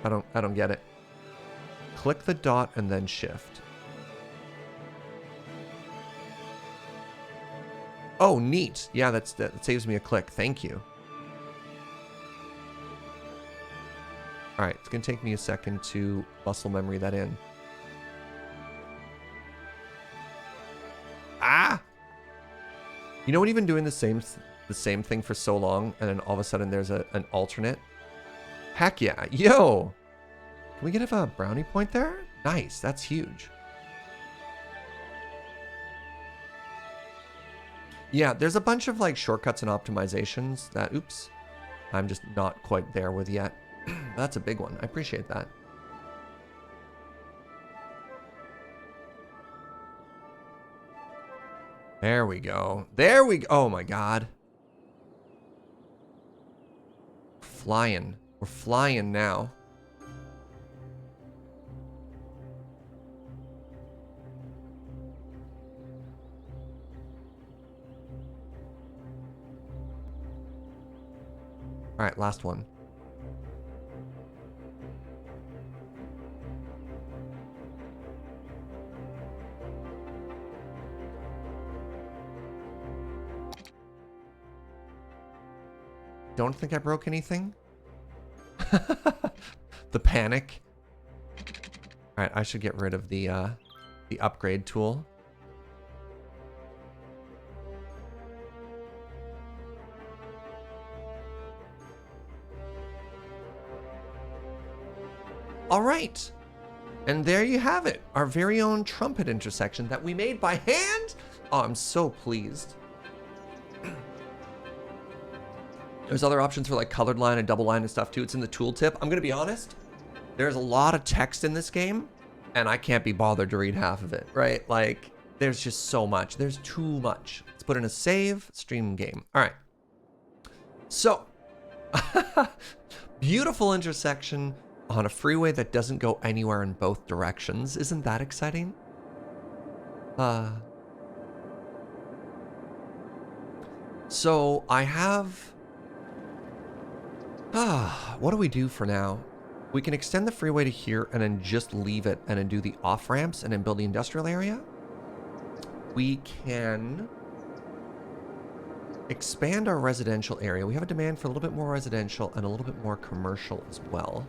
I don't get it. Click the dot and then shift. Oh, neat. Yeah, that saves me a click. Thank you. All right, it's going to take me a second to muscle memory that in. Ah! You know when you've been doing the same thing for so long, and then all of a sudden there's an alternate? Heck yeah. Yo! Can we get a brownie point there? Nice. That's huge. Yeah, there's a bunch of like shortcuts and optimizations that, oops, I'm just not quite there with yet. That's a big one. I appreciate that. There we go. There we go. Oh my God. Flying. We're flying now. All right, last one. Don't think I broke anything. The panic. All right, I should get rid of the upgrade tool. All right. And there you have it. Our very own trumpet intersection that we made by hand. Oh, I'm so pleased. There's other options for like colored line and double line and stuff too. It's in the tooltip. I'm going to be honest. There's a lot of text in this game and I can't be bothered to read half of it, right? Like there's just so much. There's too much. Let's put in a save, stream game. All right. So, beautiful intersection on a freeway that doesn't go anywhere in both directions. Isn't that exciting? So I have... what do we do for now? We can extend the freeway to here and then just leave it and then do the off ramps and then build the industrial area. We can expand our residential area. We have a demand for a little bit more residential and a little bit more commercial as well.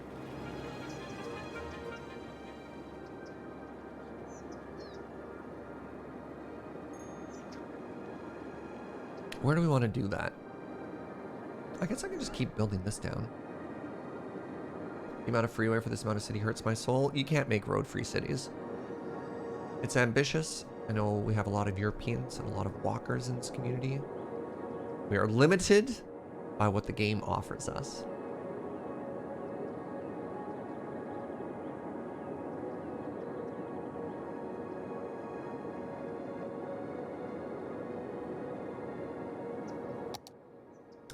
Where do we want to do that? I guess I can just keep building this down. The amount of freeway for this amount of city hurts my soul. You can't make road-free cities. It's ambitious. I know we have a lot of Europeans and a lot of walkers in this community. We are limited by what the game offers us.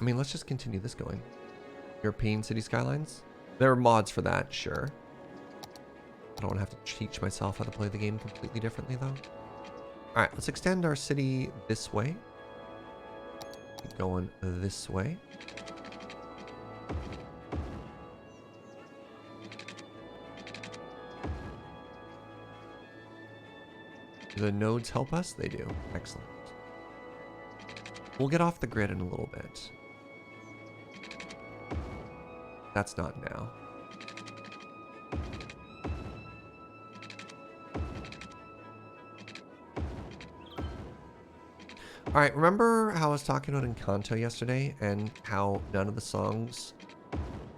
I mean, let's just continue this going. European city skylines? There are mods for that, sure. I don't want to have to teach myself how to play the game completely differently, though. All right, let's extend our city this way. Keep going this way. Do the nodes help us? They do. Excellent. We'll get off the grid in a little bit. That's not now. All right, remember how I was talking about Encanto yesterday and how none of the songs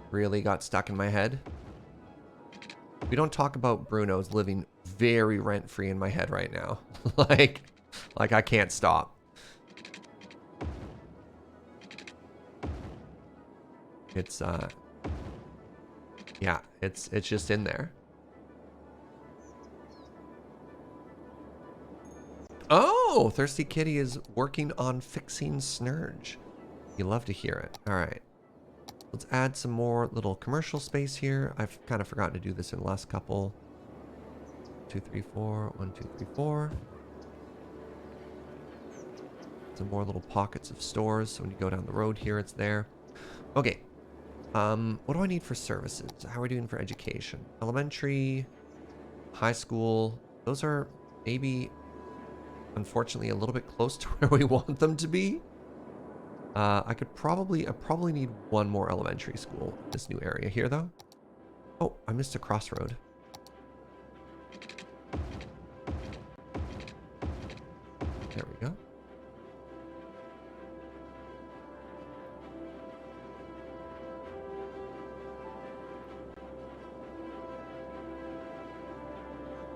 really got stuck in my head? We don't talk about Bruno's living very rent-free in my head right now. like I can't stop. It's yeah, it's just in there. Oh, Oh, Thirsty Kitty is working on fixing Snurge. You love to hear it. All right. Let's add some more little commercial space here. I've kind of forgotten to do this in the last couple. 2, 3, 4. 1, 2, 3, 4. Some more little pockets of stores. So when you go down the road here, it's there. Okay. What do I need for services? How are we doing for education? Elementary, high school. Those are maybe, unfortunately, a little bit close to where we want them to be. I probably need one more elementary school in this new area here, though. Oh, I missed a crossroad. There we go.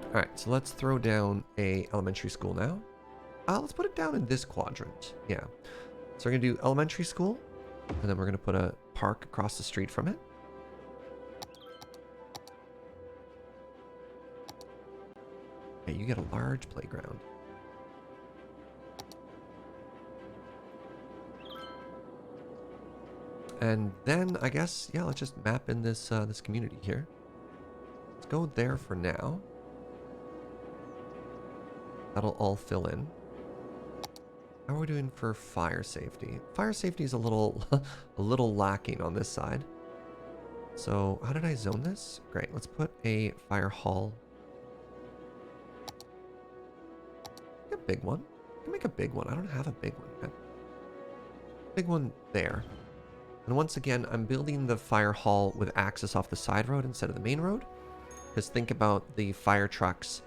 All right, so let's throw down a elementary school now. Let's put it down in this quadrant. Yeah. So we're going to do elementary school, and then we're going to put a park across the street from it. Okay, you get a large playground. And then I guess, yeah, let's just map in this this community here. Let's go there for now. That'll all fill in. How are we doing for fire safety? Fire safety is a little a little lacking on this side. So how did I zone this? Great, let's put a fire hall. Make a big one. I can make a big one. I don't have a big one yet. Big one there. And once again, I'm building the fire hall with access off the side road instead of the main road. Because think about the fire trucks.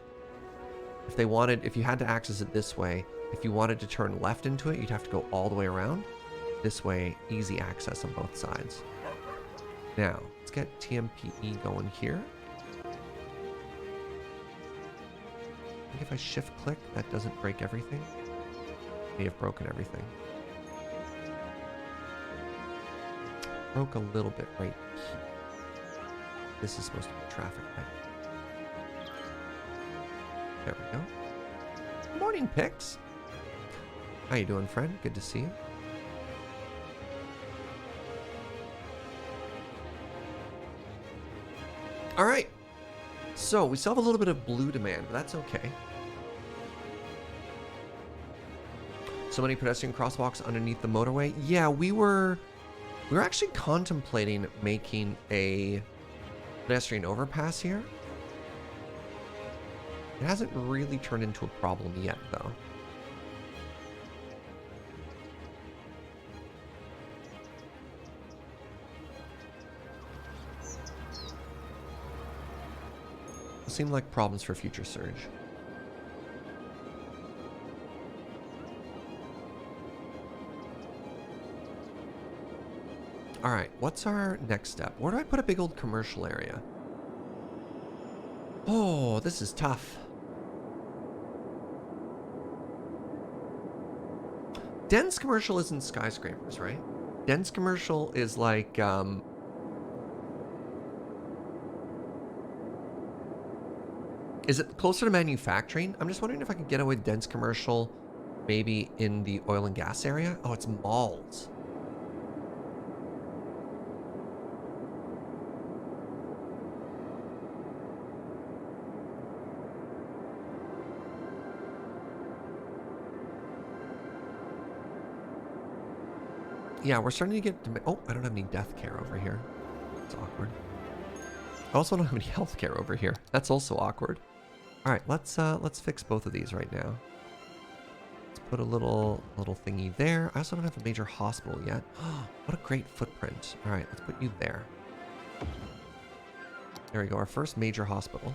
If you had to access it this way, if you wanted to turn left into it, you'd have to go all the way around. This way, easy access on both sides. Now, let's get TMPE going here. I think if I shift click, that doesn't break everything. May have broken everything. Broke a little bit right here. This is supposed to be traffic light. There we go. Good morning, Pix. How you doing, friend? Good to see you. All right. So we still have a little bit of blue demand, but that's okay. So many pedestrian crosswalks underneath the motorway. Yeah, we were actually contemplating making a pedestrian overpass here. It hasn't really turned into a problem yet, though. Will seem like problems for future Serge. All right, what's our next step? Where do I put a big old commercial area? Oh, this is tough. Dense commercial isn't skyscrapers, right? Dense commercial is like, is it closer to manufacturing? I'm just wondering if I can get away with dense commercial maybe in the oil and gas area. Oh, it's malls. Yeah, we're starting to get... Oh, I don't have any death care over here. That's awkward. I also don't have any health care over here. That's also awkward. All right, let's fix both of these right now. Let's put a little thingy there. I also don't have a major hospital yet. Oh, what a great footprint. All right, let's put you there. There we go, our first major hospital.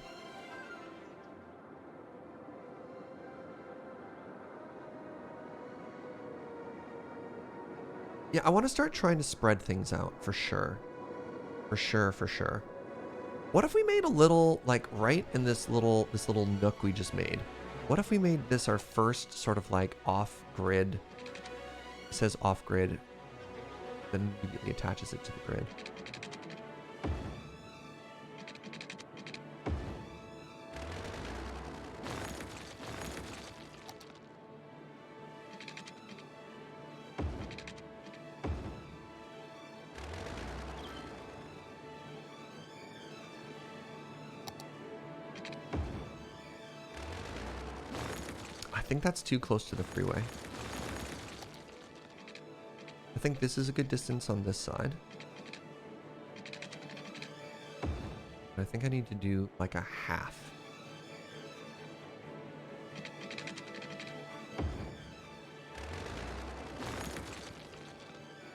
Yeah, I want to start trying to spread things out for sure. For sure. What if we made a little, like, right in this little nook we just made? What if we made this our first sort of like off-grid? It says off-grid, then immediately attaches it to the grid. think that's too close to the freeway. I think this is a good distance on this side. I think I need to do like a half.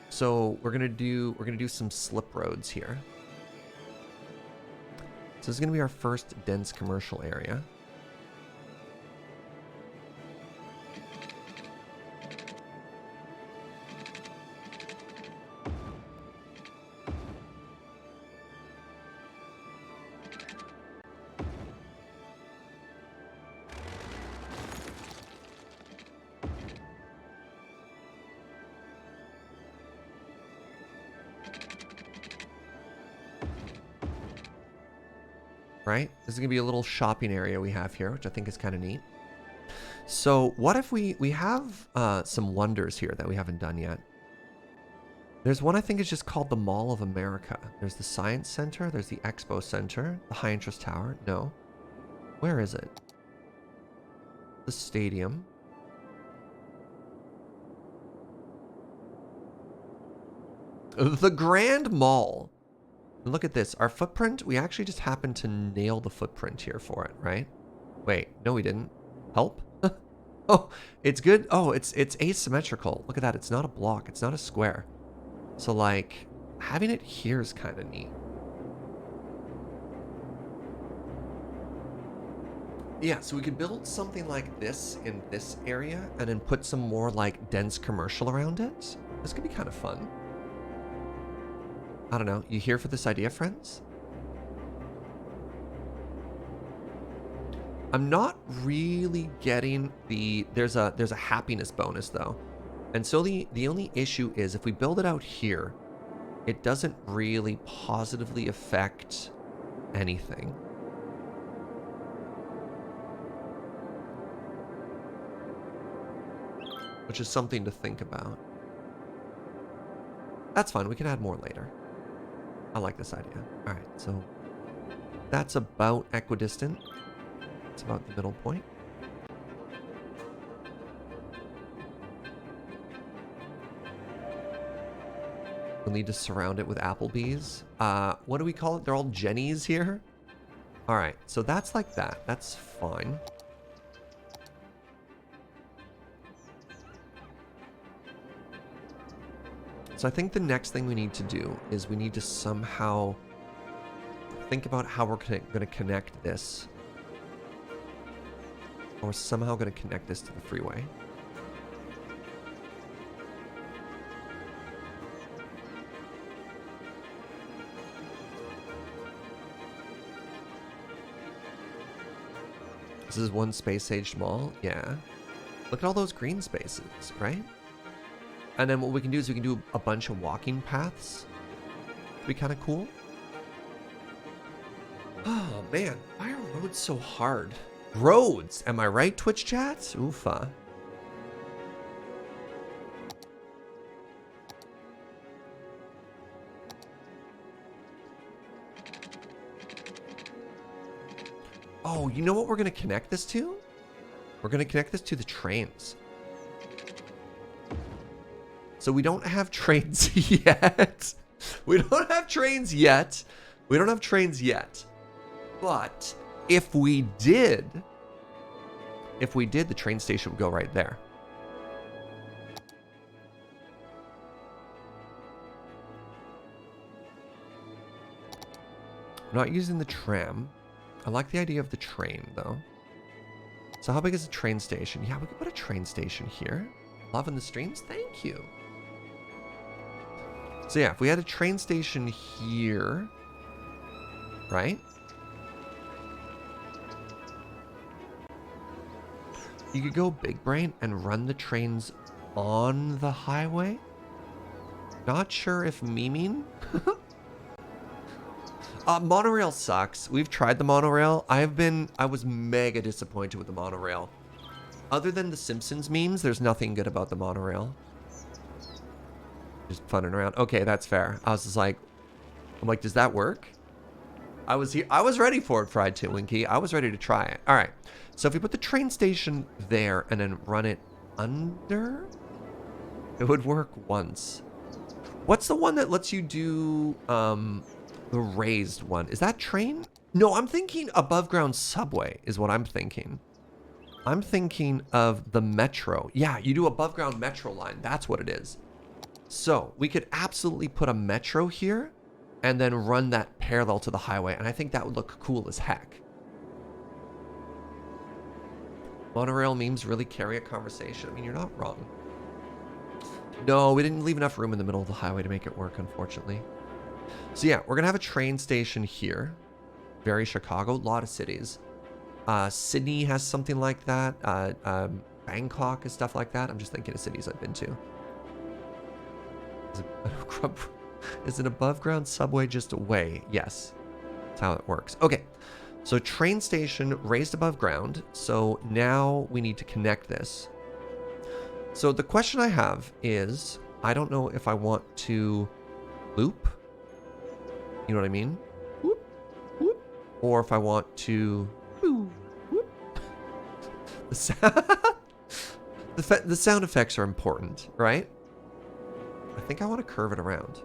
So we're gonna do some slip roads here. So this is gonna be our first dense commercial area. Right? This is gonna be a little shopping area we have here, which I think is kind of neat. So what if we have some wonders here that we haven't done yet? There's one I think is just called the Mall of America. There's the Science Center, there's the Expo Center, the High Interest Tower. No. Where is it? The stadium. The Grand Mall. Look at this. Our footprint, we actually just happened to nail the footprint here for it, right? Wait, no we didn't. Help? Oh, it's good. Oh, it's asymmetrical. Look at that. It's not a block. It's not a square. So like, having it here is kind of neat. Yeah, so we could build something like this in this area and then put some more like dense commercial around it. This could be kind of fun. I don't know. You here for this idea, friends? I'm not really getting the... There's a happiness bonus, though. And so the only issue is if we build it out here, it doesn't really positively affect anything. Which is something to think about. That's fine. We can add more later. I like this idea. All right, so that's about equidistant. It's about the middle point. We'll need to surround it with Applebee's. What do we call it? They're all Jennies here. All right, so that's like that. That's fine. So I think the next thing we need to do is we need to somehow think about how we're going to connect this. Or somehow going to connect this to the freeway. This is one space-age mall? Yeah. Look at all those green spaces, right? And then what we can do is we can do a bunch of walking paths. It'd be kind of cool. Oh, man. Why are roads so hard? Roads! Am I right, Twitch chat? Oofa. Oh, you know what we're going to connect this to? We're going to connect this to the trains. So we don't have trains yet. We don't have trains yet. We don't have trains yet. But if we did, the train station would go right there. I'm not using the tram. I like the idea of the train, though. So how big is the train station? Yeah, we could put a train station here. Loving the streams? Thank you. So yeah, if we had a train station here, right? You could go big brain and run the trains on the highway. Not sure if memeing. Monorail sucks. We've tried the monorail. I was mega disappointed with the monorail. Other than the Simpsons memes, there's nothing good about the monorail. Just funning around. Okay, that's fair. I was just like, I'm like, does that work? I was here. I was ready for it, Fried Winky. I was ready to try it. All right. So if we put the train station there and then run it under, it would work once. What's the one that lets you do the raised one? Is that train? No, I'm thinking above ground subway is what I'm thinking. I'm thinking of the metro. Yeah, you do above ground metro line. That's what it is. So we could absolutely put a metro here and then run that parallel to the highway. And I think that would look cool as heck. Monorail memes really carry a conversation. I mean, you're not wrong. No, we didn't leave enough room in the middle of the highway to make it work, unfortunately. So yeah, we're gonna have a train station here. Very Chicago, a lot of cities. Sydney has something like that. Bangkok is stuff like that. I'm just thinking of cities I've been to. Is an above ground subway just away? Yes, that's how it works. Okay, so train station raised above ground. So now we need to connect this. So the question I have is, I don't know if I want to loop, you know what I mean? Whoop, whoop. Or if I want to, whoop, whoop. The sound effects are important, right? I think I want to curve it around.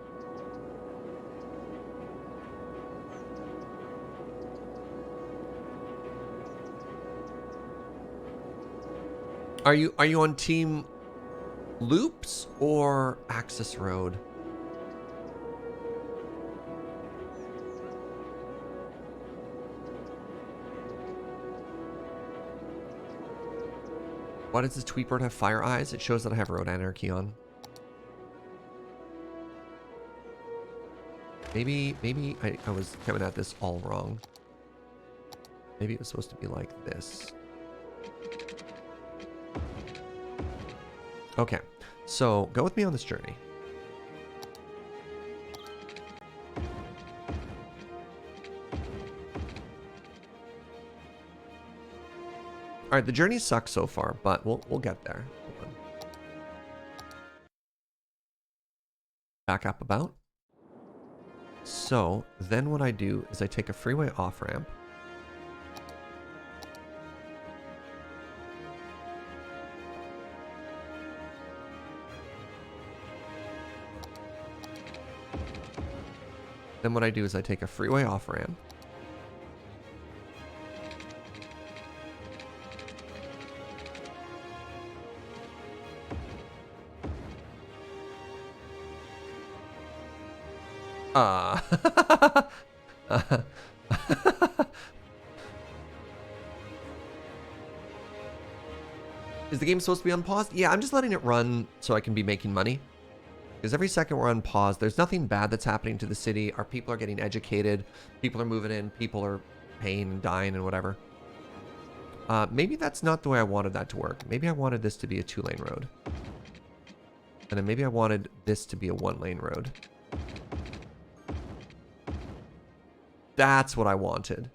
Are you on team loops or access road? Why does this tweetbird have fire eyes? It shows that I have road anarchy on. Maybe I was coming at this all wrong. Maybe it was supposed to be like this. Okay, so go with me on this journey. All right, the journey sucks so far, but we'll get there. Hold on. Back up about. So then what I do is I take a freeway off ramp. Then what I do is I take a freeway off ramp. Is the game supposed to be unpaused? Yeah, I'm just letting it run so I can be making money. Because every second we're on pause, there's nothing bad that's happening to the city. Our people are getting educated. People are moving in. People are paying and dying and whatever. Maybe that's not the way I wanted that to work. Maybe I wanted this to be a 2-lane road. And then maybe I wanted this to be a 1-lane road. That's what I wanted.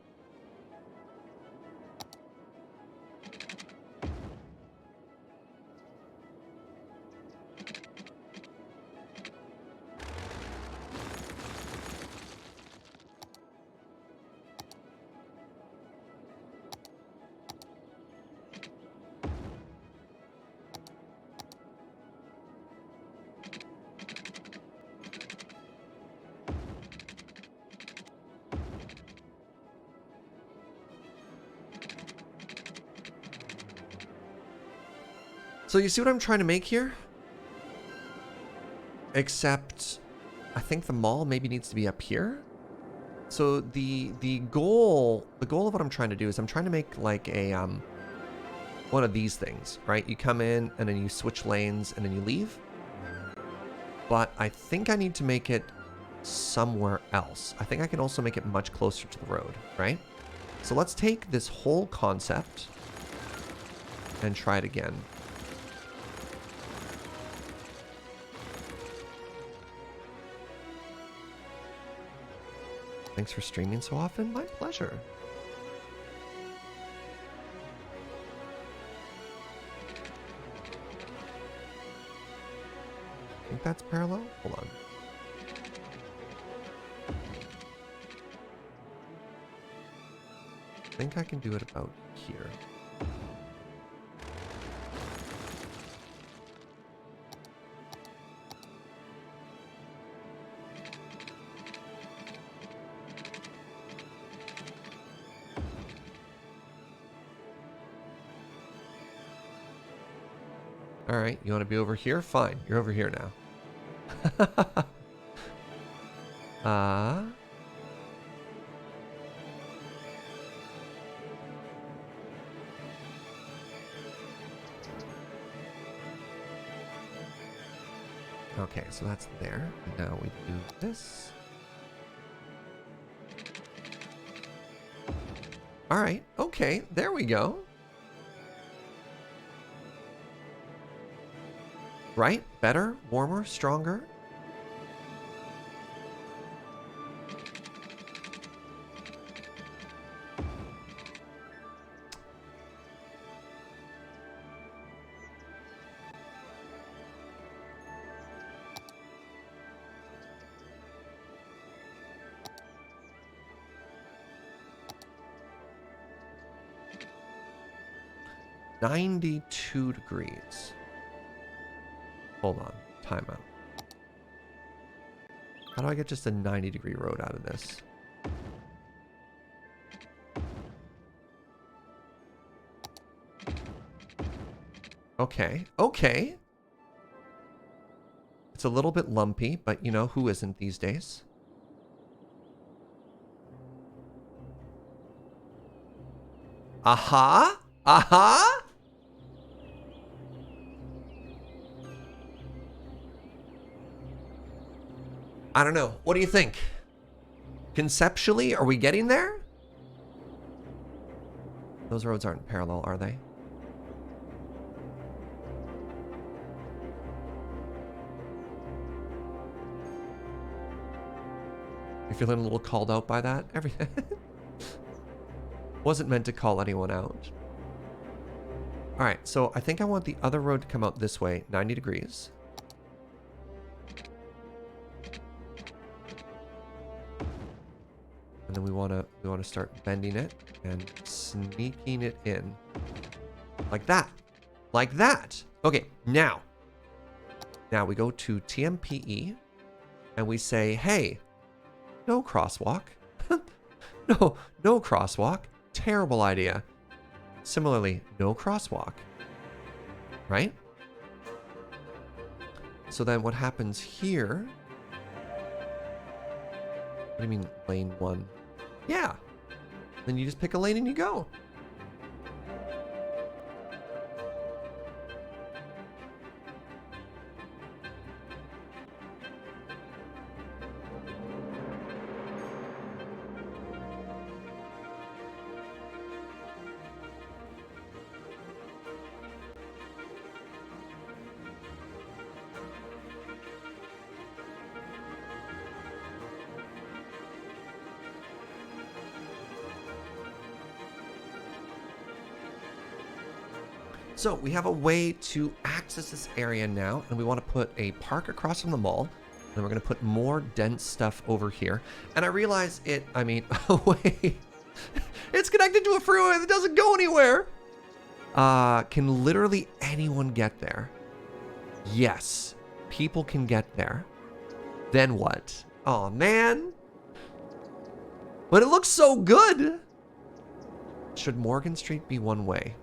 So you see what I'm trying to make here? Except I think the mall maybe needs to be up here. So the goal of what I'm trying to do is I'm trying to make like a one of these things, right? You come in and then you switch lanes and then you leave. But I think I need to make it somewhere else. I think I can also make it much closer to the road, right? So let's take this whole concept and try it again. Thanks for streaming so often. My pleasure. I think that's parallel. Hold on. think I can do it about here. All right, you want to be over here? Fine, you're over here now. Okay, so that's there. Now we do this. All right, okay, there we go. Right? Better, warmer, stronger. $92 degrees. Hold on, timeout. How do I get just a 90-degree road out of this? Okay, okay. It's a little bit lumpy, but you know, who isn't these days? Aha! Aha! I don't know. What do you think? Conceptually, are we getting there? Those roads aren't parallel, are they? You're feeling a little called out by that? Wasn't meant to call anyone out. All right, so I think I want the other road to come out this way, 90 degrees. And then we want to start bending it and sneaking it in. Like that. Like that. Okay, now we go to TMPE and we say, hey, no crosswalk. No crosswalk. Terrible idea. Similarly, no crosswalk. Right? So then what happens here? What do you mean lane 1? Yeah. Then you just pick a lane and you go. So we have a way to access this area now, and we want to put a park across from the mall, and we're going to put more dense stuff over here. And I realize wait, it's connected to a freeway that doesn't go anywhere. Can literally anyone get there? Yes, people can get there. Then what? Oh man. But it looks so good. Should Morgan Street be one way?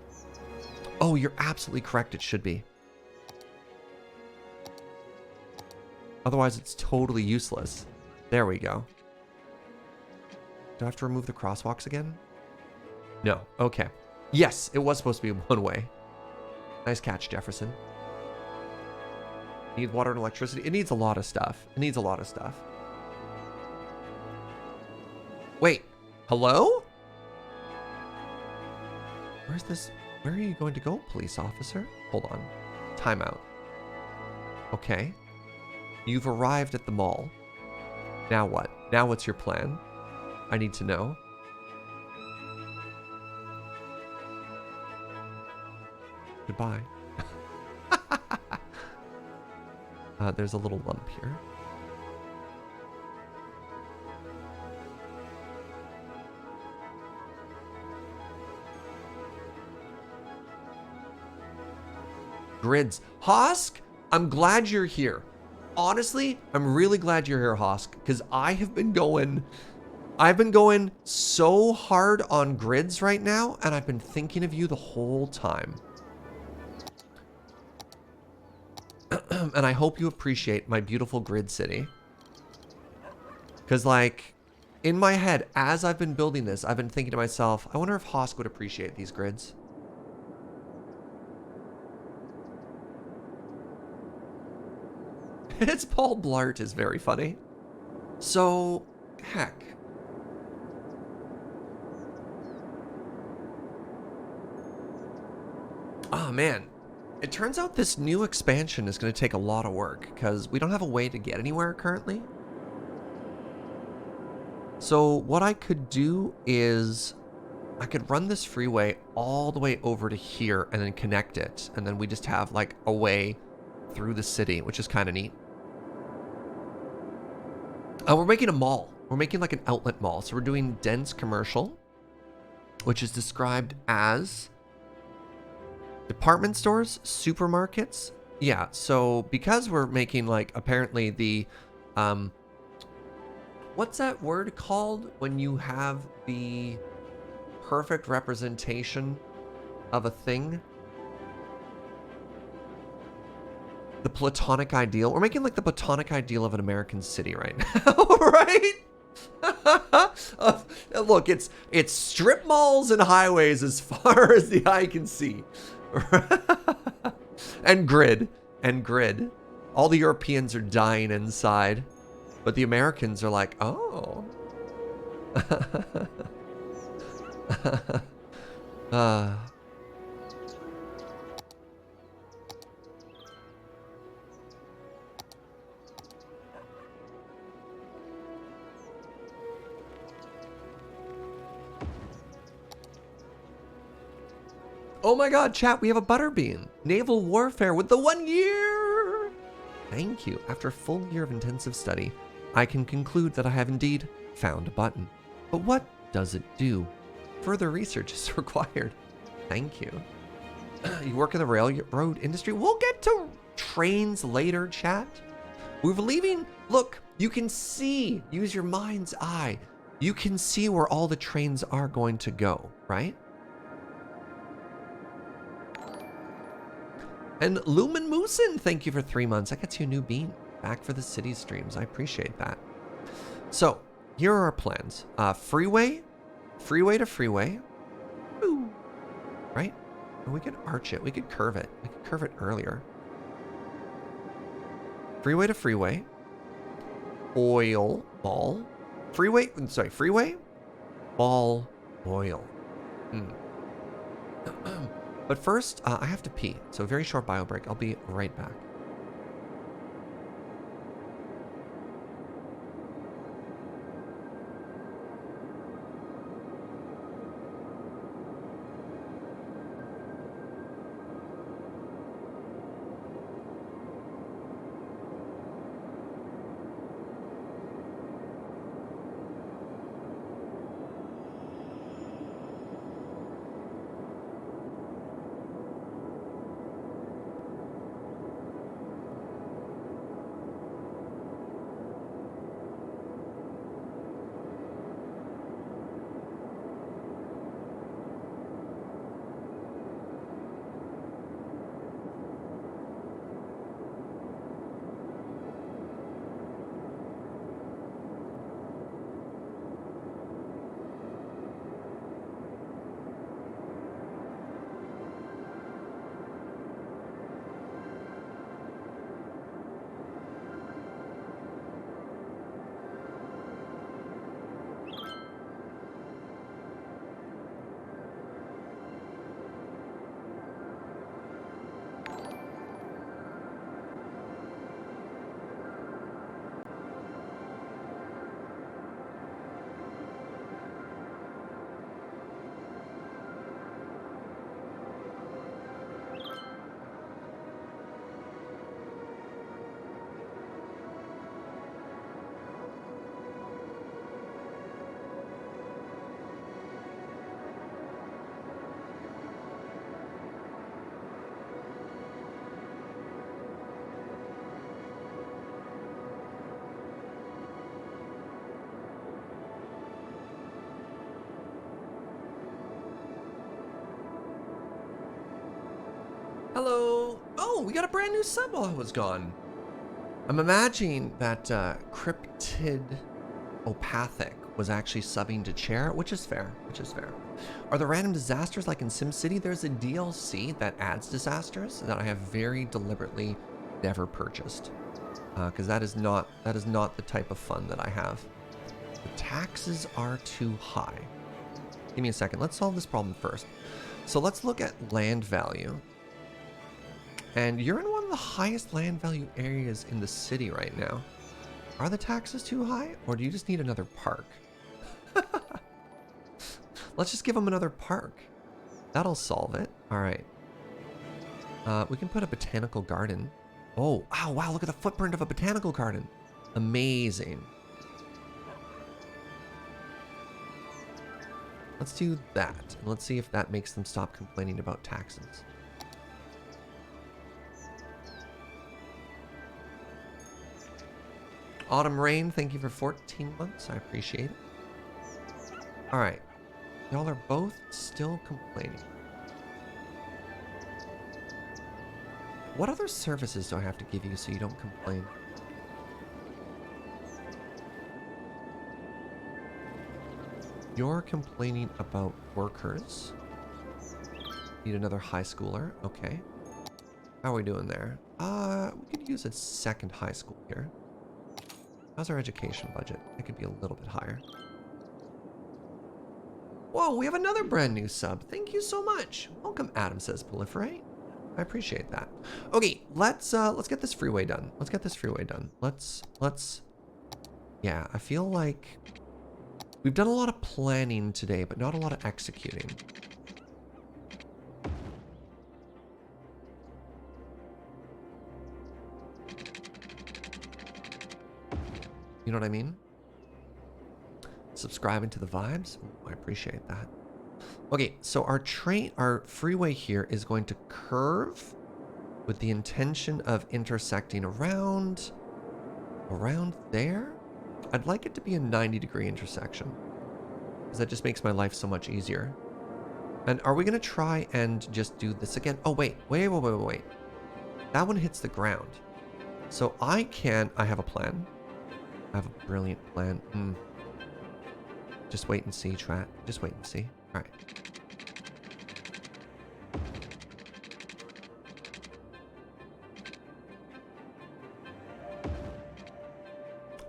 Oh, you're absolutely correct. It should be. Otherwise, it's totally useless. There we go. Do I have to remove the crosswalks again? No. Okay. Yes, it was supposed to be one way. Nice catch, Jefferson. Need water and electricity. It needs a lot of stuff. It needs a lot of stuff. Wait. Hello? Where's this? Where are you going to go, police officer? Hold on. Timeout. Okay. You've arrived at the mall. Now what? Now what's your plan? I need to know. Goodbye. There's a little lump here. Grids. Hosk, I'm glad you're here. Honestly, I'm really glad you're here, Hosk, because I've been going so hard on grids right now, and I've been thinking of you the whole time. And I hope you appreciate my beautiful grid city. Because, like, in my head, as I've been building this, I've been thinking to myself, I wonder if Hosk would appreciate these grids. It's Paul Blart is very funny. So, heck. Oh, man. It turns out this new expansion is going to take a lot of work because we don't have a way to get anywhere currently. So what I could do is I could run this freeway all the way over to here and then connect it. And then we just have like a way through the city, which is kind of neat. We're making a mall. We're making like an outlet mall. So we're doing dense commercial, which is described as department stores, supermarkets. Yeah, so because we're making like apparently the, what's that word called when you have the perfect representation of a thing? The platonic ideal. We're making like the platonic ideal of an American city right now, right? Look, it's strip malls and highways as far as the eye can see. and grid. All the Europeans are dying inside, but the Americans are like, oh. Oh my god, chat, we have a butterbean. Naval warfare with the 1 year. Thank you. After a full year of intensive study, I can conclude that I have indeed found a button. But what does it do? Further research is required. Thank you. You work in the railroad industry? We'll get to trains later, chat. We're leaving. Look, you can see. Use your mind's eye. You can see where all the trains are going to go, right? And Lumen Moosin, thank you for 3 months. That gets you a new bean. Back for the city streams. I appreciate that. So, here are our plans. Freeway to freeway. Ooh. Right? And we could arch it. We could curve it. We could curve it earlier. Freeway to freeway. Oil. Ball. Freeway. Ball. Oil. But first, I have to pee. So a very short bio break. I'll be right back. Hello. Oh, we got a brand new sub while I was gone. I'm imagining that Cryptid Opathic was actually subbing to Chair, which is fair, Are there random disasters like in SimCity? There's a DLC that adds disasters that I have very deliberately never purchased. Because that is not the type of fun that I have. The taxes are too high. Give me a second. Let's solve this problem first. So let's look at land value. And you're in one of the highest land value areas in the city right now. Are the taxes too high, or do you just need another park? Let's just give them another park. That'll solve it. All right. We can put a botanical garden. Oh, wow, look at the footprint of a botanical garden. Amazing. Let's do that. And let's see if that makes them stop complaining about taxes. Autumn Rain, thank you for 14 months. I appreciate it. All right. Y'all are both still complaining. What other services do I have to give you so you don't complain? You're complaining about workers. Need another high schooler. Okay. How are we doing there? We could use a second high school here. How's our education budget? It could be a little bit higher. Whoa, we have another brand new sub. Thank you so much. Welcome, Adam says proliferate. I appreciate that. Okay, let's get this freeway done. Yeah, I feel like we've done a lot of planning today, but not a lot of executing. You know what I mean? Subscribing to the vibes. Ooh, I appreciate that. Okay, so our freeway here is going to curve with the intention of intersecting around there. I'd like it to be a 90-degree intersection, because that just makes my life so much easier. And are we gonna try and just do this again? Oh, wait. That one hits the ground. So I have a plan. I have a brilliant plan. Just wait and see, Trat. Just wait and see. All right.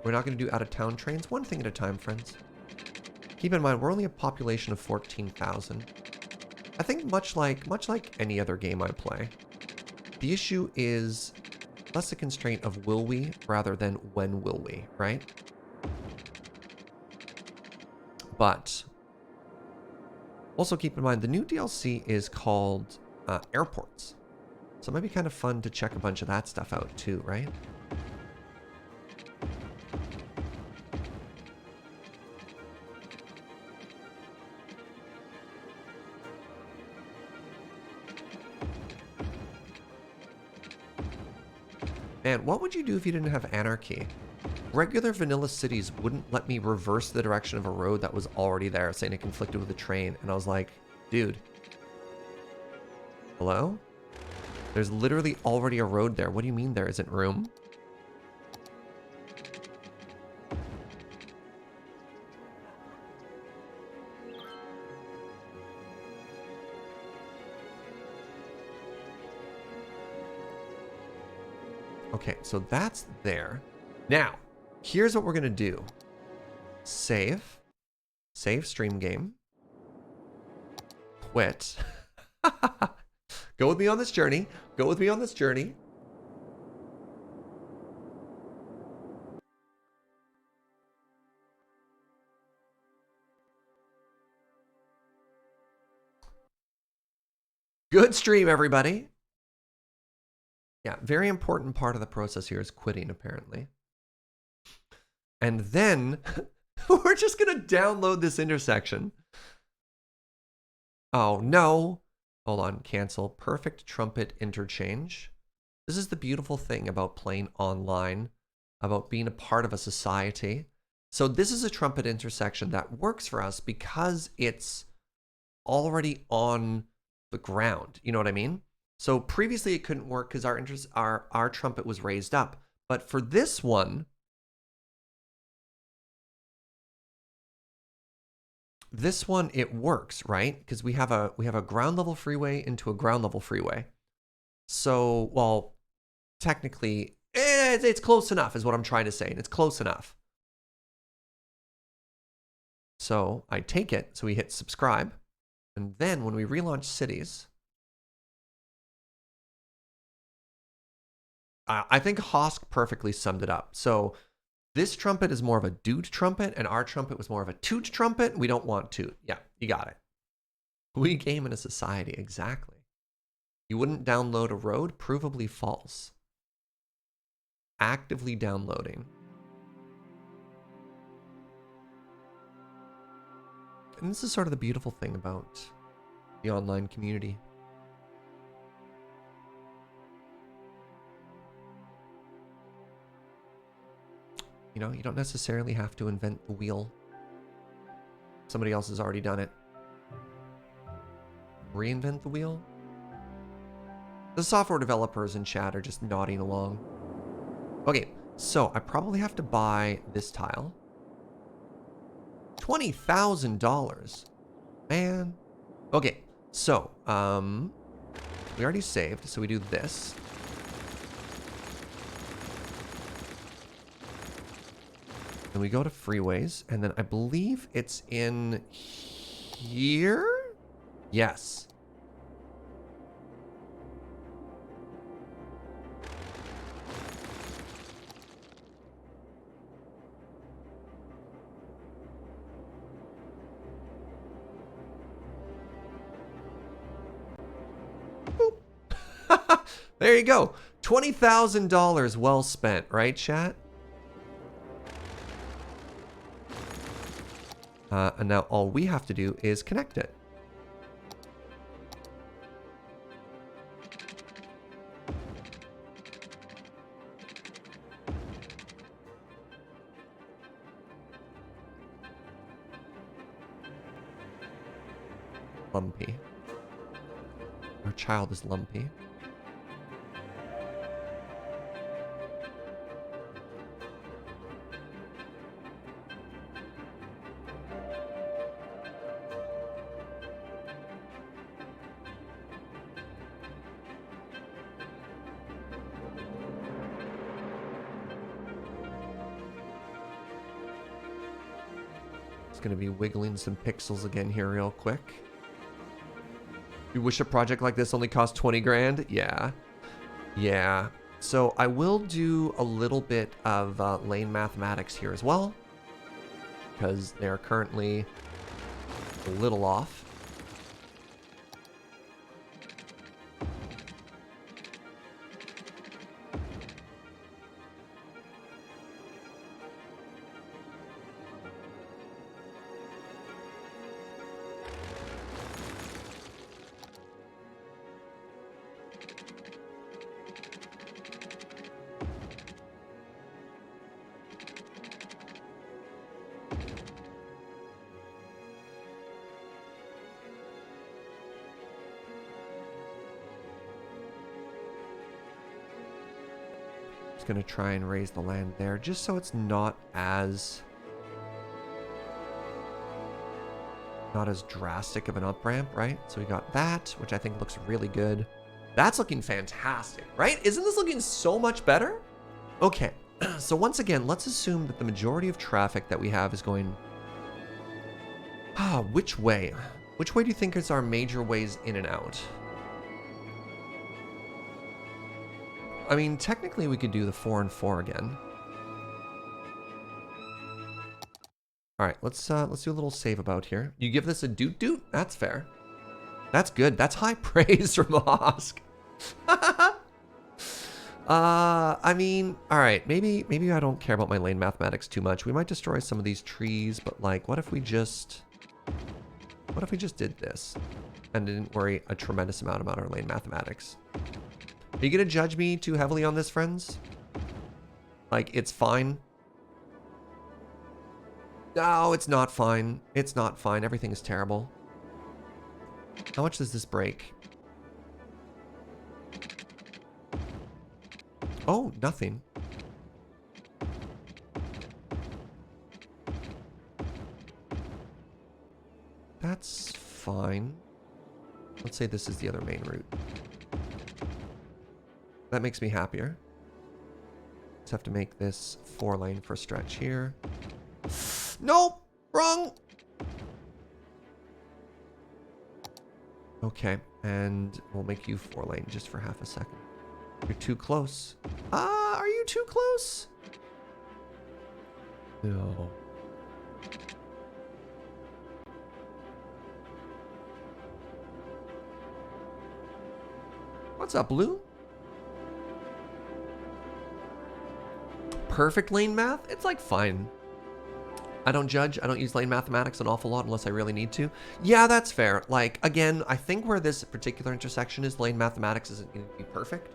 We're not going to do out-of-town trains. One thing at a time, friends. Keep in mind, we're only a population of 14,000. I think much like any other game I play, the issue is less a constraint of will we rather than when will we, right? But also keep in mind, the new DLC is called Airports. So it might be kind of fun to check a bunch of that stuff out too, right? Man, what would you do if you didn't have Anarchy? Regular vanilla cities wouldn't let me reverse the direction of a road that was already there, saying it conflicted with a train. And I was like, dude. Hello? There's literally already a road there. What do you mean there isn't room? Okay, so that's there. Now, here's what we're gonna do. Save. Save stream game. Quit. Go with me on this journey. Go with me on this journey. Good stream, everybody. Yeah, very important part of the process here is quitting, apparently. And then we're just going to download this intersection. Oh, no. Hold on, cancel. Perfect Trumpet Interchange. This is the beautiful thing about playing online, about being a part of a society. So this is a Trumpet intersection that works for us because it's already on the ground. You know what I mean? So previously it couldn't work because our trumpet was raised up. But for this one, it works, right? Because we have a ground level freeway into a ground level freeway. So, well, technically, it's close enough is what I'm trying to say. And it's close enough. So I take it. So we hit subscribe. And then when we relaunch cities, I think Hosk perfectly summed it up. So this trumpet is more of a doot trumpet, and our trumpet was more of a toot trumpet. We don't want toot. Yeah, you got it. We game in a society, exactly. You wouldn't download a road? Provably false. Actively downloading. And this is sort of the beautiful thing about the online community. You know, you don't necessarily have to invent the wheel. Somebody else has already done it. Reinvent the wheel? The software developers in chat are just nodding along. Okay, so I probably have to buy this tile. $20,000. Man. Okay, so, we already saved, so we do this. Then we go to freeways, and then I believe it's in here? Yes. There you go. $20,000 well spent, right, chat? And now all we have to do is connect it. Lumpy. Our child is lumpy. It's going to be wiggling some pixels again here real quick. You wish a project like this only cost 20 grand? Yeah. Yeah. So I will do a little bit of lane mathematics here as well, because they're currently a little off. Going to try and raise the land there just so it's not as drastic of an up ramp, right? So we got that, which I think looks really good. That's looking fantastic, right? Isn't this looking so much better? Okay, so once again, let's assume that the majority of traffic that we have is going which way? Which way do you think is our major ways in and out? I mean, technically we could do the 4 and 4 again. All right, let's do a little save about here. You give this a doot doot? That's fair. That's good. That's high praise from Mosk. I mean, all right, maybe I don't care about my lane mathematics too much. We might destroy some of these trees, but like, what if we just did this and didn't worry a tremendous amount about our lane mathematics? Are you gonna judge me too heavily on this, friends? Like, it's fine. No, it's not fine. It's not fine. Everything is terrible. How much does this break? Oh, nothing. That's fine. Let's say this is the other main route. That makes me happier. Just have to make this 4-lane for a stretch here. Nope! Wrong! Okay, and we'll make you 4-lane just for half a second. You're too close. Are you too close? No. What's up, Blue? Perfect lane math? It's like fine. I don't judge. I don't use lane mathematics an awful lot unless I really need to. Yeah, that's fair. Like, again, I think where this particular intersection is, lane mathematics isn't going to be perfect.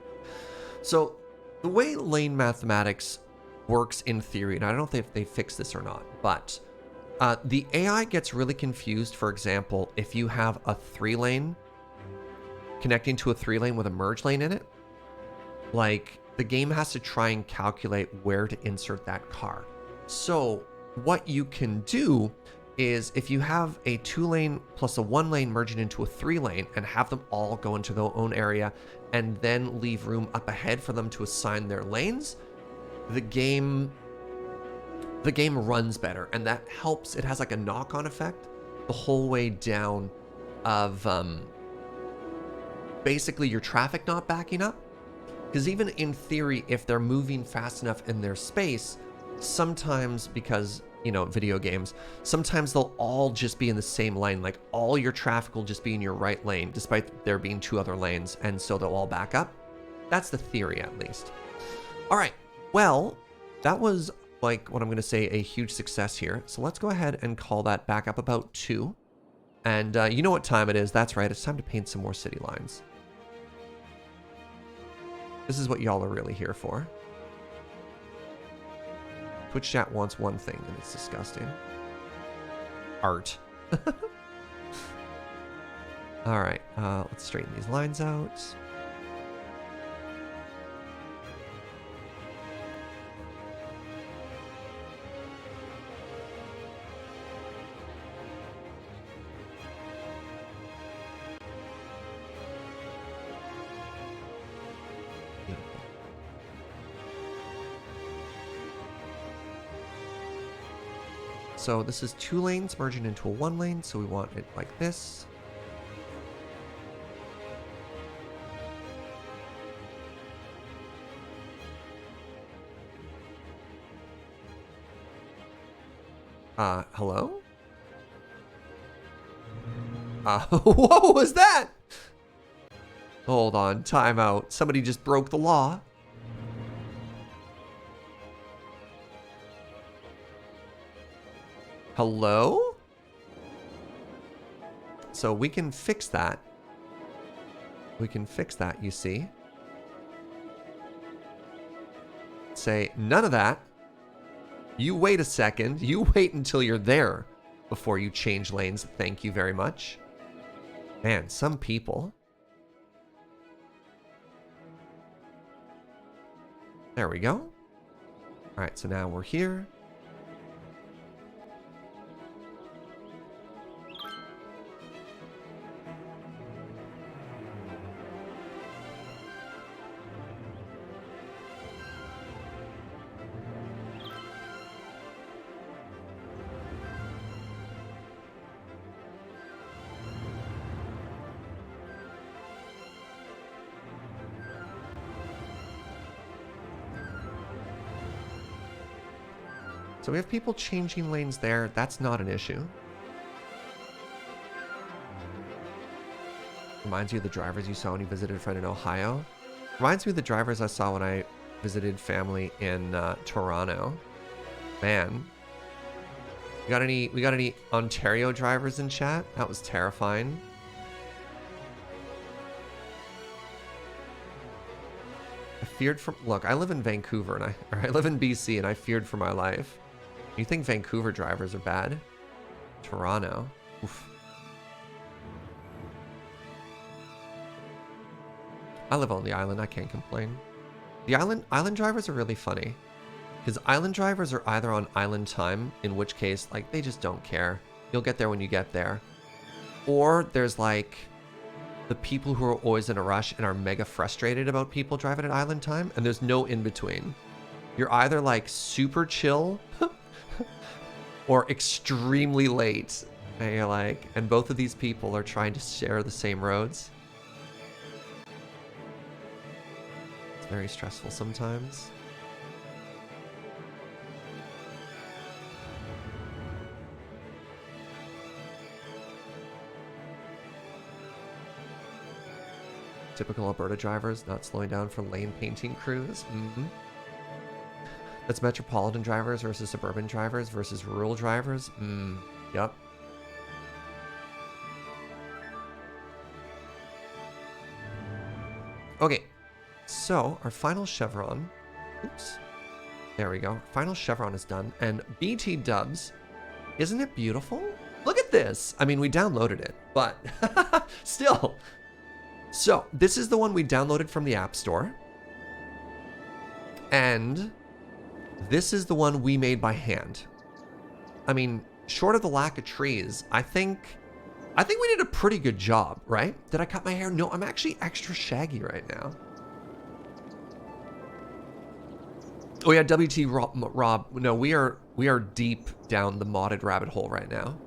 So the way lane mathematics works in theory, and I don't know if they fixed this or not, but the AI gets really confused, for example, if you have a 3-lane connecting to a 3-lane with a merge lane in it. Like, the game has to try and calculate where to insert that car. So what you can do is if you have a 2-lane plus a 1-lane merging into a 3-lane and have them all go into their own area and then leave room up ahead for them to assign their lanes, the game runs better, and that helps. It has like a knock-on effect the whole way down of basically your traffic not backing up. Because even in theory, if they're moving fast enough in their space, sometimes, because, you know, video games, sometimes they'll all just be in the same lane. Like, all your traffic will just be in your right lane, despite there being 2 other lanes, and so they'll all back up. That's the theory, at least. All right, well, that was, like, what I'm going to say, a huge success here. So let's go ahead and call that back up about 2. And you know what time it is. That's right, it's time to paint some more city lines. This is what y'all are really here for. Twitch chat wants one thing, and it's disgusting. Art. All right, let's straighten these lines out. So this is 2 lanes merging into a 1 lane, so we want it like this. Hello? What was that? Hold on, timeout. Somebody just broke the law. Hello? So we can fix that. We can fix that, you see. Say, none of that. You wait a second. You wait until you're there before you change lanes. Thank you very much. Man, some people. There we go. All right, so now we're here. So we have people changing lanes there. That's not an issue. Reminds you of the drivers you saw when you visited a friend in Ohio. Reminds me of the drivers I saw when I visited family in Toronto. Man. We got any Ontario drivers in chat? That was terrifying. I feared for... Look, I live in Vancouver, and I live in BC, and I feared for my life. You think Vancouver drivers are bad? Toronto. Oof. I live on the island. I can't complain. The island drivers are really funny. Because island drivers are either on island time, in which case, like, they just don't care. You'll get there when you get there. Or there's, like, the people who are always in a rush and are mega frustrated about people driving at island time, and there's no in-between. You're either, like, super chill or extremely late. And you're like, and both of these people are trying to share the same roads. It's very stressful sometimes. Typical Alberta drivers not slowing down for lane painting crews. That's metropolitan drivers versus suburban drivers versus rural drivers. Yep. Okay, so our final chevron. Oops. There we go. Final chevron is done. And BT dubs. Isn't it beautiful? Look at this. I mean, we downloaded it, but still. So, this is the one we downloaded from the App Store. And this is the one we made by hand. I mean, short of the lack of trees, I think we did a pretty good job, right? Did I cut my hair? No, I'm actually extra shaggy right now. Oh yeah, WT Rob. No, we are deep down the modded rabbit hole right now.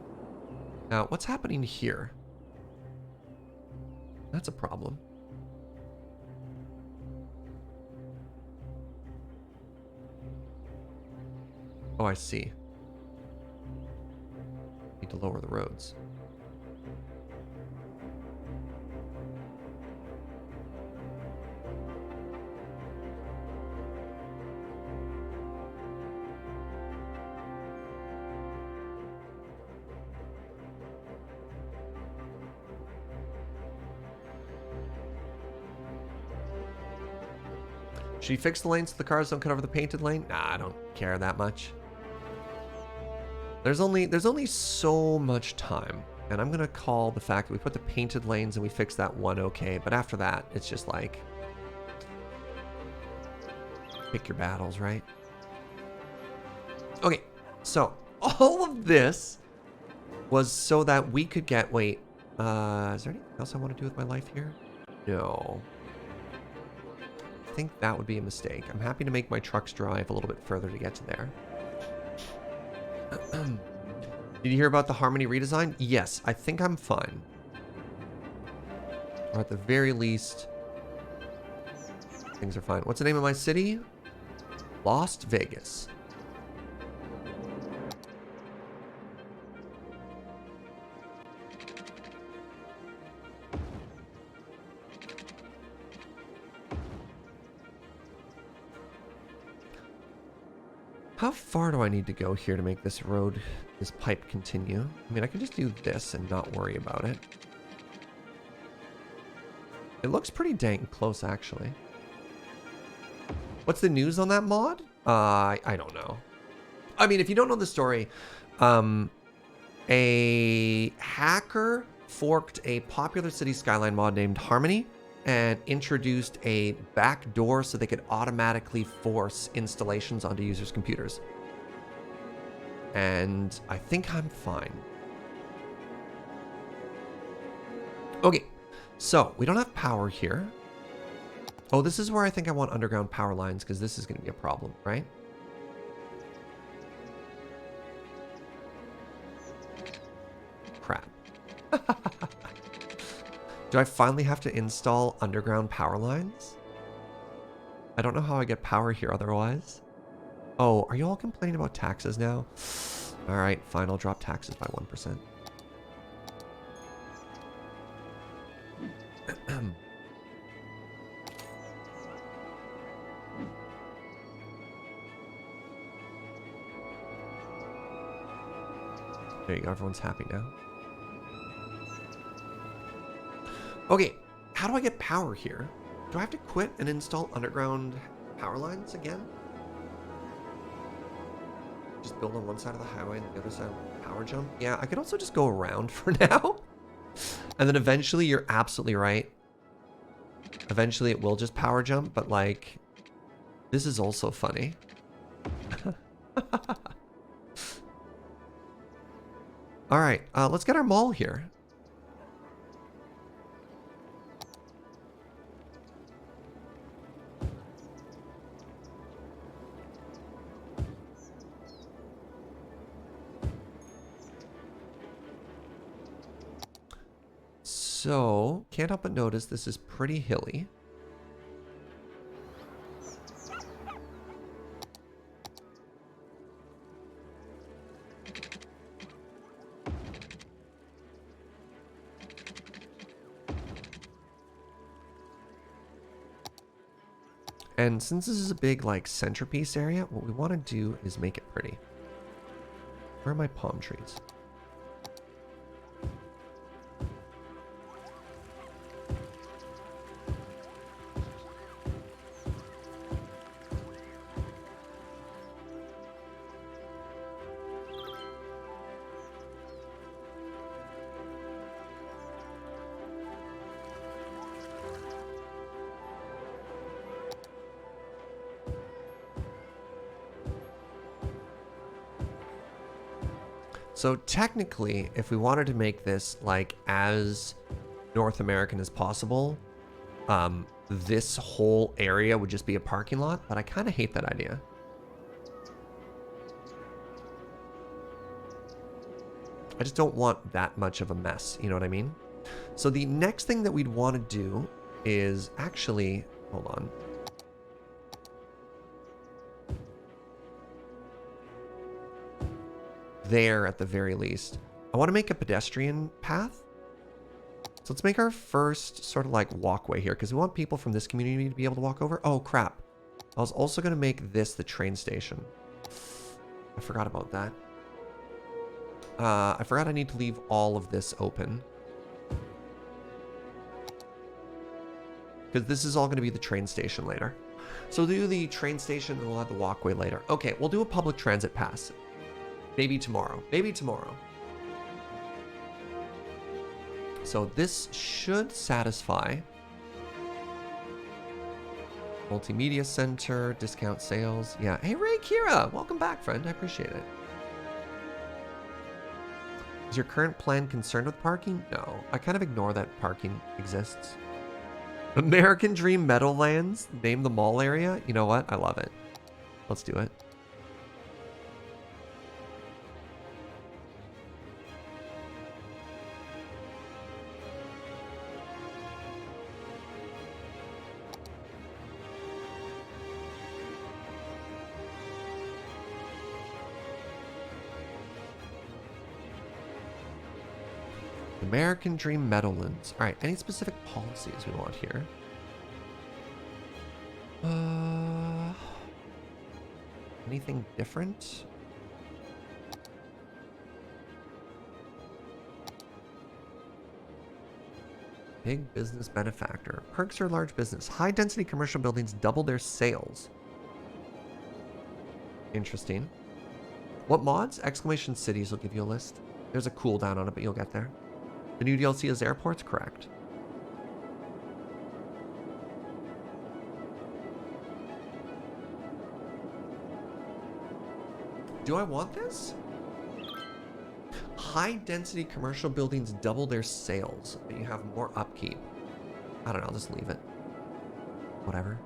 Now, what's happening here? That's a problem. Oh, I see. Need to lower the roads. Should you fix the lanes so the cars don't cut over the painted lane? Nah, I don't care that much. There's only so much time, and I'm gonna call the fact that we put the painted lanes and we fix that one okay, but after that, it's just like, pick your battles, right? Okay, so all of this was so that we could get, wait, is there anything else I want to do with my life here? No. I think that would be a mistake. I'm happy to make my trucks drive a little bit further to get to there. Did you hear about the Harmony redesign? Yes, I think I'm fine. Or at the very least, things are fine. What's the name of my city? Las Vegas. How far do I need to go here to make this road, this pipe continue? I mean, I can just do this and not worry about it. It looks pretty dang close, actually. What's the news on that mod? I don't know. I mean, if you don't know the story, a hacker forked a popular city skyline mod named Harmony and introduced a back door so they could automatically force installations onto users' computers. And I think I'm fine. Okay, so we don't have power here. Oh, this is where I think I want underground power lines because this is going to be a problem, right? Crap. Do I finally have to install underground power lines? I don't know how I get power here otherwise. Oh, are you all complaining about taxes now? All right, fine, I'll drop taxes by 1%. There you go, everyone's happy now. Okay, how do I get power here? Do I have to quit and install underground power lines again? Just build on one side of the highway and the other side power jump? Yeah, I could also just go around for now. And then eventually, you're absolutely right. Eventually it will just power jump, but like, This is also funny. All right, let's get our mall here. So, can't help but notice this is pretty hilly. And since this is a big, like, centerpiece area, what we want to do is make it pretty. Where are my palm trees? So technically, if we wanted to make this like as North American as possible, this whole area would just be a parking lot, but I kind of hate that idea. I just don't want that much of a mess, you know what I mean? So the next thing that we'd want to do is actually, hold on. There at the very least. I want to make a pedestrian path. So let's make our first sort of like walkway here because we want people from this community to be able to walk over. Oh crap. I was also going to make this the train station. I forgot about that. I forgot I need to leave all of this open. Because this is all going to be the train station later. So we'll do the train station and we'll have the walkway later. Okay, we'll do a public transit pass. Maybe tomorrow. Maybe tomorrow. So this should satisfy. Multimedia center, discount sales. Yeah. Hey, Ray Kira. Welcome back, friend. I appreciate it. Is your current plan concerned with parking? No. I kind of ignore that parking exists. American Dream Meadowlands. Name the mall area. You know what? I love it. Let's do it. American Dream Meadowlands. All right, any specific policies we want here? Anything different? Big business benefactor. Perks are large business. High density commercial buildings double their sales. Interesting. What mods? Exclamation cities will give you a list. There's a cooldown on it, but you'll get there. The new DLC is airports? Correct. Do I want this? High density commercial buildings double their sales, but you have more upkeep. I don't know, I'll just leave it. Whatever.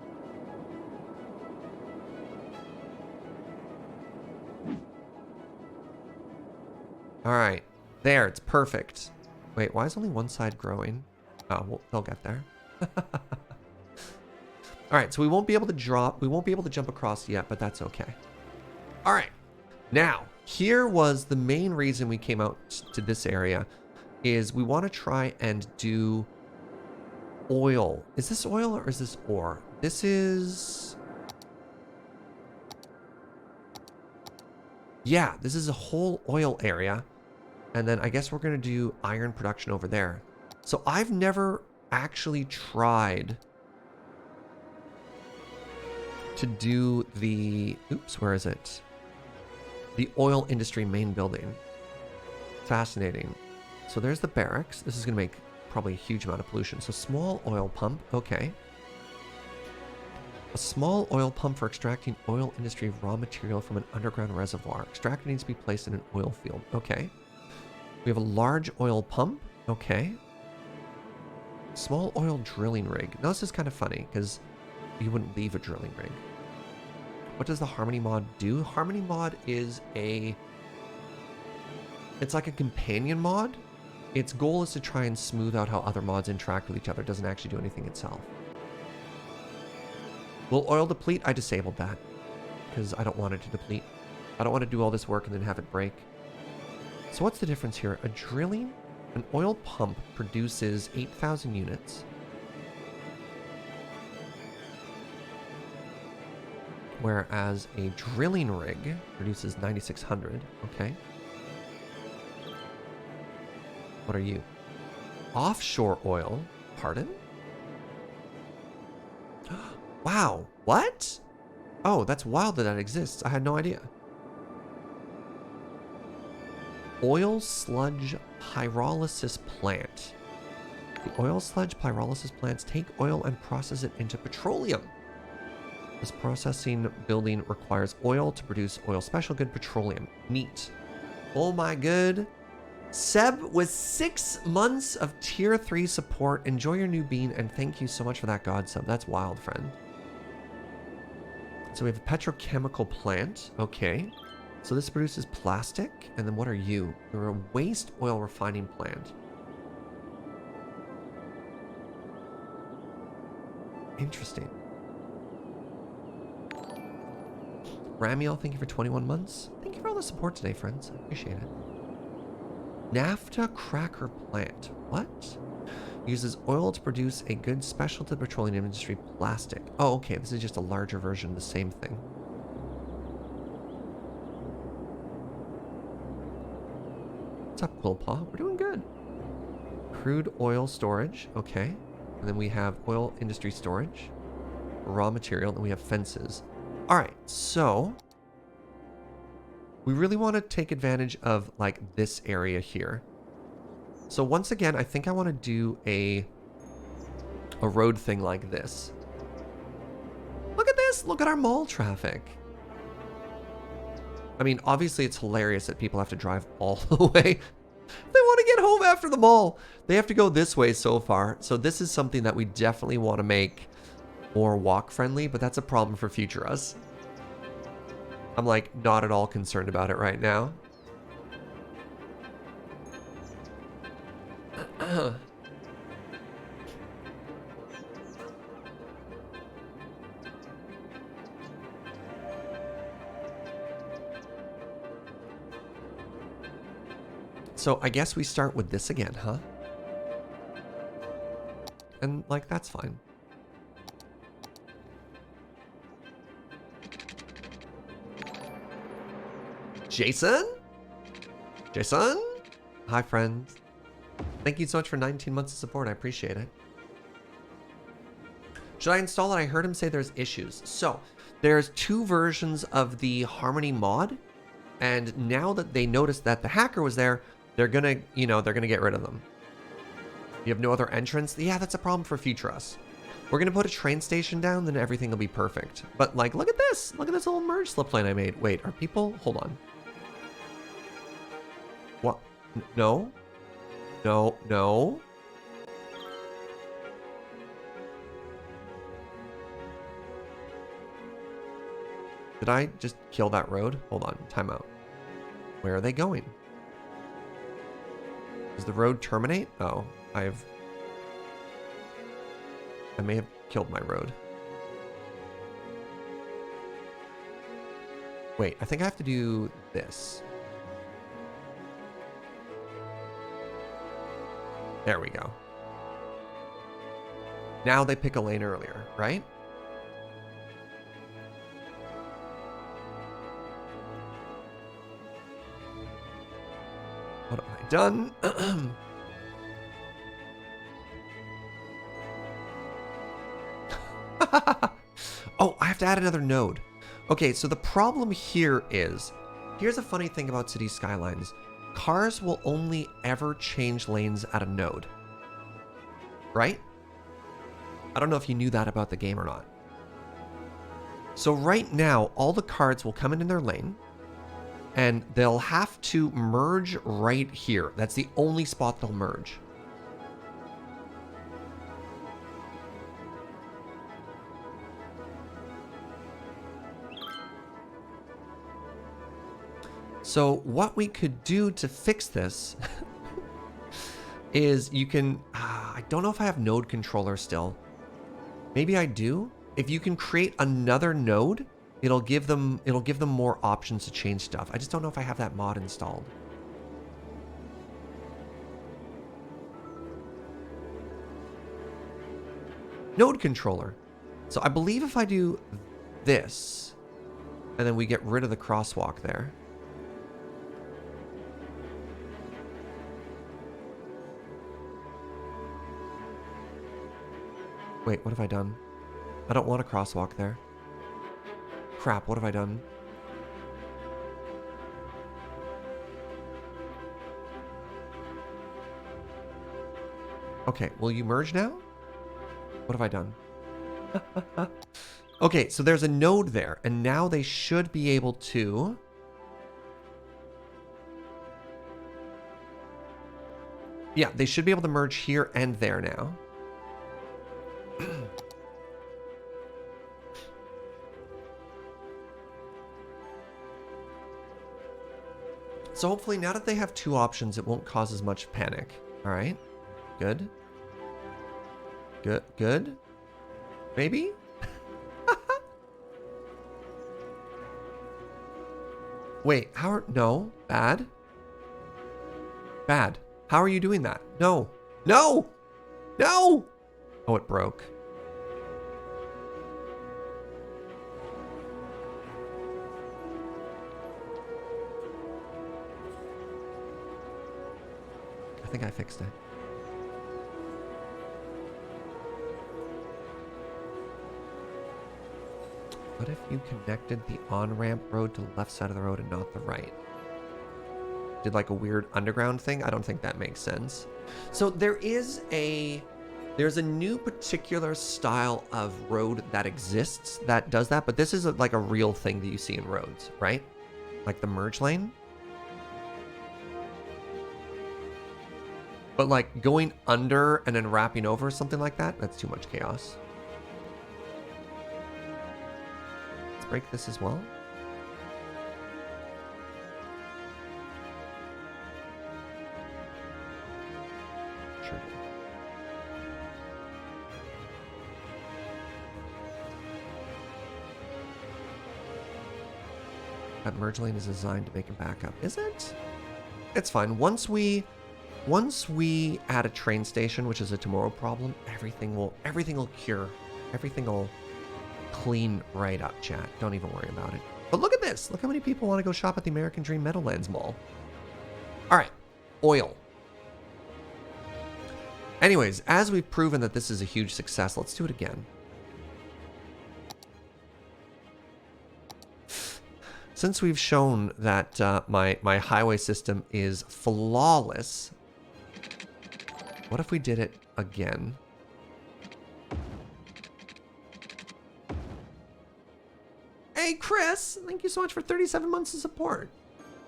All right, there, it's perfect. Wait, why is only one side growing? Oh, well, they'll get there. All right, so we won't be able to jump across yet, but that's okay. All right, now, here was the main reason we came out to this area, is we want to try and do oil. Is this oil or is this ore? This is... Yeah, this is a whole oil area. And then I guess we're going to do iron production over there. So I've never actually tried to do the... Oops, where is it? The oil industry main building. Fascinating. So there's the barracks. This is going to make probably a huge amount of pollution. So small oil pump. Okay. A small oil pump for extracting oil industry raw material from an underground reservoir. Extractor needs to be placed in an oil field. Okay. We have a large oil pump. Okay. Small oil drilling rig. Now this is kind of funny because you wouldn't leave a drilling rig. What does the Harmony mod do? Harmony mod is it's like a companion mod. Its goal is to try and smooth out how other mods interact with each other. It doesn't actually do anything itself. Will oil deplete? I disabled that because I don't want it to deplete. I don't want to do all this work and then have it break. So what's the difference here? An oil pump produces 8,000 units. Whereas a drilling rig produces 9,600. Okay. What are you? Offshore oil? Pardon? Wow. What? Oh, that's wild that exists. I had no idea. Oil sludge pyrolysis plant. The oil sludge pyrolysis plants take oil and process it into petroleum. This processing building requires oil to produce oil special good petroleum. Neat. Oh my good. Seb with 6 months of tier 3 support. Enjoy your new bean and thank you so much for that god sub. That's wild, friend. So we have a petrochemical plant. Okay. So this produces plastic. And then what are you? You're a waste oil refining plant. Interesting. Ramiel, thank you for 21 months. Thank you for all the support today, friends. I appreciate it. Naphtha cracker plant. What? Uses oil to produce a good special to the petroleum industry plastic. Oh, okay. This is just a larger version of the same thing. What's up, Quillpaw? We're doing good. Crude oil storage. Okay. And then we have oil industry storage. Raw material. And we have fences. All right. So we really want to take advantage of like this area here. So once again, I think I want to do a road thing like this. Look at this. Look at our mall traffic. I mean, obviously it's hilarious that people have to drive all the way. They want to get home after the mall. They have to go this way so far. So this is something that we definitely want to make more walk friendly, but that's a problem for future us. I'm like not at all concerned about it right now. So I guess we start with this again, huh? And like, that's fine. Jason? Jason? Hi, friends. Thank you so much for 19 months of support. I appreciate it. Should I install it? I heard him say there's issues. So there's 2 versions of the Harmony mod. And now that they noticed that the hacker was there, they're gonna, you know, they're gonna get rid of them. You have no other entrance? Yeah, that's a problem for future us. We're gonna put a train station down, then everything will be perfect. But like, look at this. Look at this little merge slip lane I made. Wait, are people? Hold on. What? No. No, no. Did I just kill that road? Hold on, timeout. Where are they going? Does the road terminate? Oh, I may have killed my road. Wait, I think I have to do this. There we go. Now they pick a lane earlier, right? What have I done? Oh, I have to add another node. Okay, so the problem here is, here's a funny thing about City Skylines. Cars will only ever change lanes at a node. Right? I don't know if you knew that about the game or not. So right now, all the cards will come in their lane, and they'll have to merge right here. That's the only spot they'll merge. So what we could do to fix this is you can, I don't know if I have node controller still. Maybe I do. If you can create another node, it'll give them more options to change stuff. I just don't know if I have that mod installed. Node controller. So I believe if I do this, and then we get rid of the crosswalk there. Wait, what have I done? I don't want a crosswalk there. Crap, what have I done? Okay, will you merge now? What have I done? Okay, so there's a node there, and now they should be able to... Yeah, they should be able to merge here and there now. So hopefully now that they have two options, it won't cause as much panic. All right, good. Good. Maybe? Wait, no, bad. Bad. How are you doing that? No. No! No! Oh, it broke. I think I fixed it. What if you connected the on-ramp road to the left side of the road and not the right? Did like a weird underground thing? I don't think that makes sense. So there's a new particular style of road that exists that does that, but this is like a real thing that you see in roads, right? Like the merge lane. But like going under and then wrapping over something like that, that's too much chaos. Let's break this as well. Sure. That merge lane is designed to make a backup. Is it? It's fine. Once we add a train station, which is a tomorrow problem, everything will cure. Everything will clean right up, chat. Don't even worry about it. But look at this. Look how many people want to go shop at the American Dream Meadowlands Mall. All right. Oil. Anyways, as we've proven that this is a huge success, let's do it again. Since we've shown that my highway system is flawless, what if we did it again? Hey, Chris! Thank you so much for 37 months of support.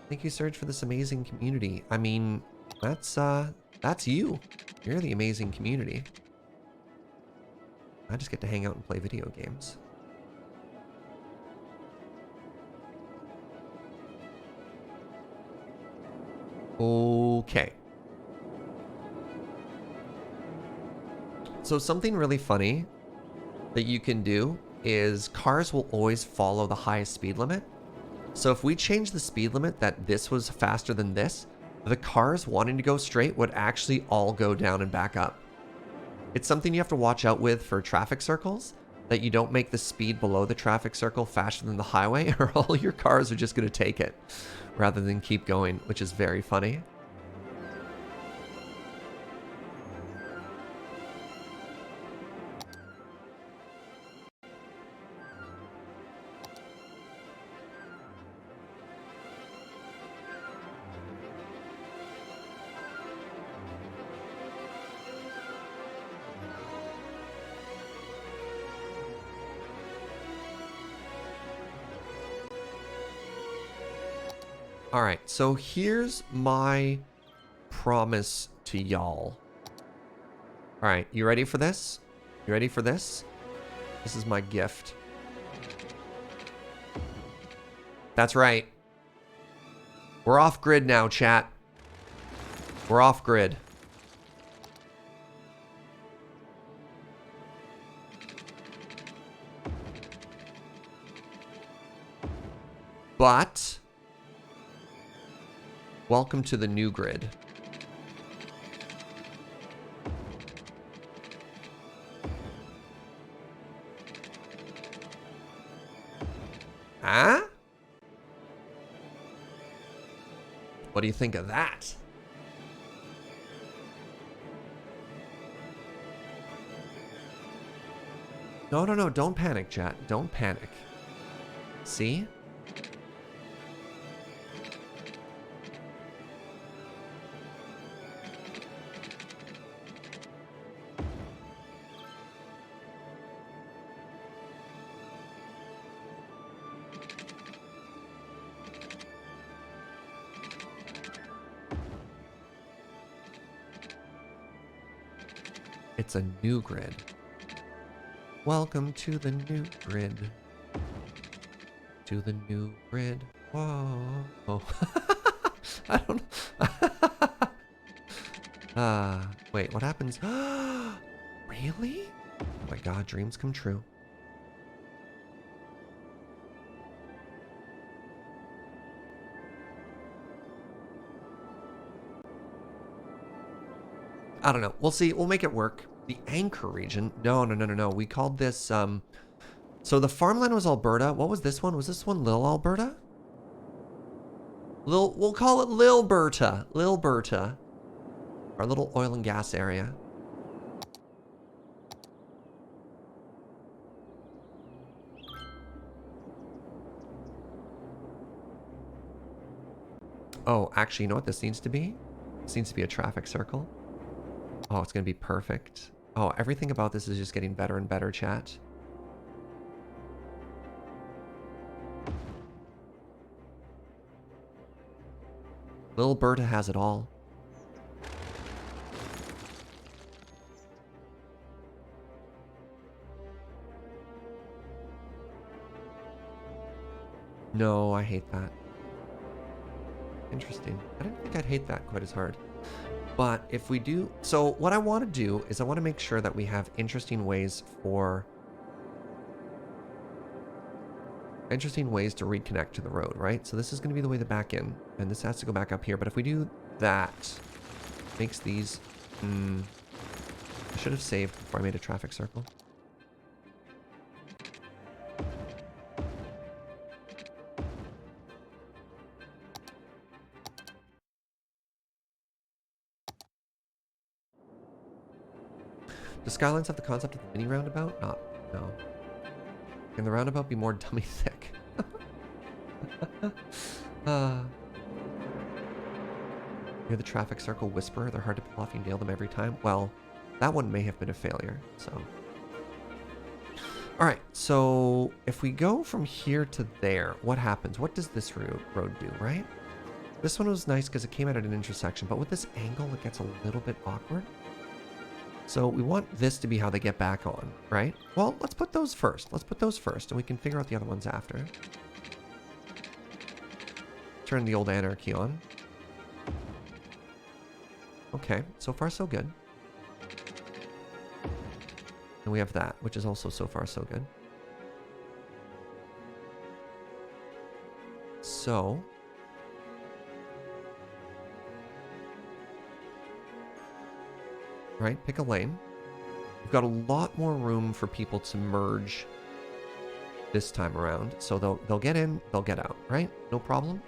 Thank you, Serge, for this amazing community. I mean, that's you. You're the amazing community. I just get to hang out and play video games. Okay. So something really funny that you can do is cars will always follow the highest speed limit. So if we change the speed limit that this was faster than this, the cars wanting to go straight would actually all go down and back up. It's something you have to watch out with for traffic circles, that you don't make the speed below the traffic circle faster than the highway, or all your cars are just going to take it rather than keep going, which is very funny. All right, so here's my promise to y'all. All right, you ready for this? You ready for this? This is my gift. That's right. We're off grid now, chat. We're off grid. But welcome to the new grid. Huh? What do you think of that? No, no, no, don't panic, chat. Don't panic. See? It's a new grid. Welcome to the new grid. To the new grid. Whoa. Oh. I don't know. Wait, what happens? Really? Oh my god, dreams come true. I don't know. We'll see. We'll make it work. The anchor region. No, no, no, no, no. We called this, so the farmland was Alberta. What was this one? Was this one Lil Alberta? We'll call it Lilberta. Lilberta. Our little oil and gas area. Oh, actually, you know what this needs to be? This needs to be a traffic circle. Oh, it's going to be perfect. Oh, everything about this is just getting better and better, chat. Little Berta has it all. No, I hate that. Interesting. I didn't think I'd hate that quite as hard. But if we do... So what I want to do is I want to make sure that we have interesting ways to reconnect to the road, right? So this is going to be the way the back in. And this has to go back up here. But if we do that, makes these... I should have saved before I made a traffic circle. Does Skylines have the concept of the mini roundabout? No. Can the roundabout be more dummy thick? You're the traffic circle whisperer. They're hard to pull off. You nail them every time. Well, that one may have been a failure, so. All right, so if we go from here to there, what happens? What does this road do, right? This one was nice because it came out at an intersection, but with this angle, it gets a little bit awkward. So we want this to be how they get back on, right? Well, let's put those first. Let's put those first, and we can figure out the other ones after. Turn the old Anarchy on. Okay, so far so good. And we have that, which is also so far so good. So... right, pick a lane. We've got a lot more room for people to merge this time around. So they'll get in, they'll get out, right? No problem.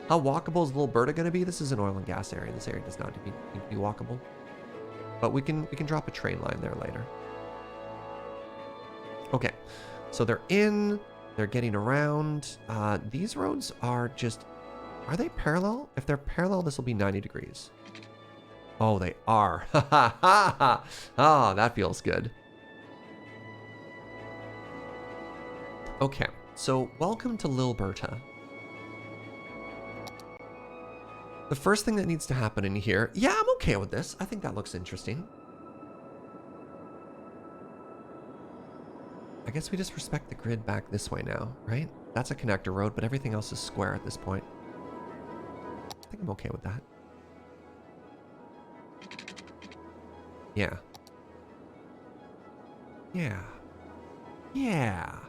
How walkable is Little Berta going to be? This is an oil and gas area. This area does not need to be walkable. But we can drop a train line there later. Okay, so they're in, they're getting around. These roads are just, are they parallel? If they're parallel, this will be 90 degrees. Oh, they are. Ha ha ha ha. Ah, that feels good. Okay, so welcome to Lilberta. The first thing that needs to happen in here... Yeah, I'm okay with this. I think that looks interesting. I guess we just respect the grid back this way now, right? That's a connector road, but everything else is square at this point. I think I'm okay with that. Yeah. Yeah. Yeah.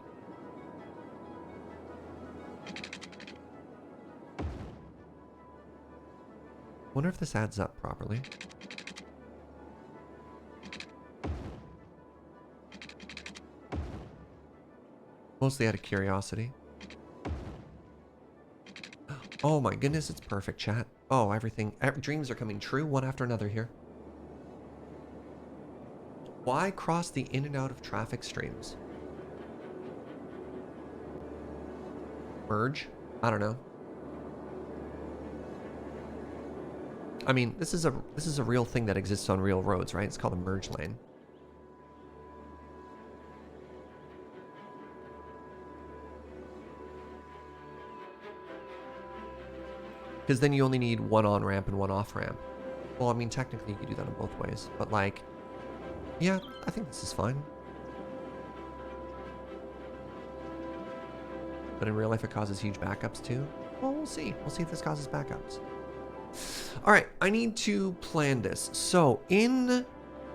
Wonder if this adds up properly. Mostly out of curiosity. Oh my goodness, it's perfect, chat. Oh, everything. Dreams are coming true, one after another here. Why cross the in and out of traffic streams? Merge? I don't know. I mean, this is a real thing that exists on real roads, right? It's called a merge lane. Because then you only need one on-ramp and one off-ramp. Well, I mean, technically you could do that in both ways. But like, yeah, I think this is fine. But in real life it causes huge backups too? Well, we'll see. We'll see if this causes backups. All right, I need to plan this. So in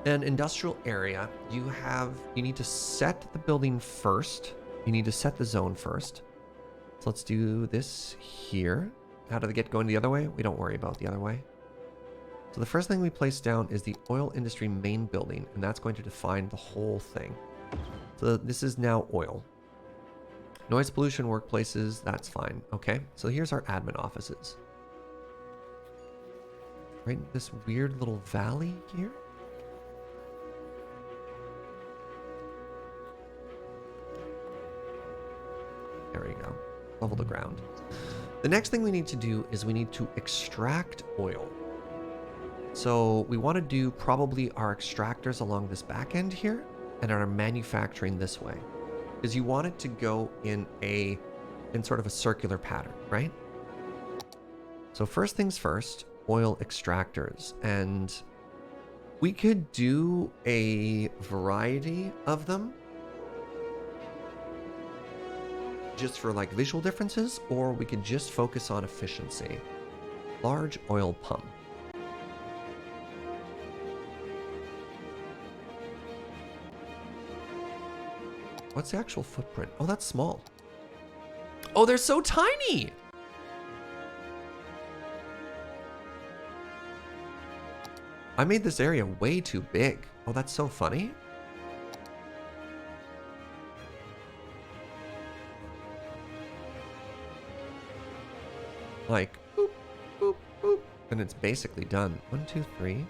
an industrial area, you need to set the building first. You need to set the zone first. So let's do this here. How do they get going the other way? We don't worry about the other way. So the first thing we place down is the oil industry main building, and that's going to define the whole thing. So this is now oil. Noise pollution workplaces, that's fine. Okay, so here's our admin offices. Right in this weird little valley here. There we go. Level the ground. The next thing we need to do is we need to extract oil. So we want to do probably our extractors along this back end here and our manufacturing this way. Because you want it to go in sort of a circular pattern, right? So first things first, oil extractors. And we could do a variety of them just for like visual differences, or we could just focus on efficiency. Large oil pump. What's the actual footprint? Oh, that's small. Oh, they're so tiny! I made this area way too big. Oh, that's so funny. Like, boop, boop, boop. And it's basically done. 1, 2, 3.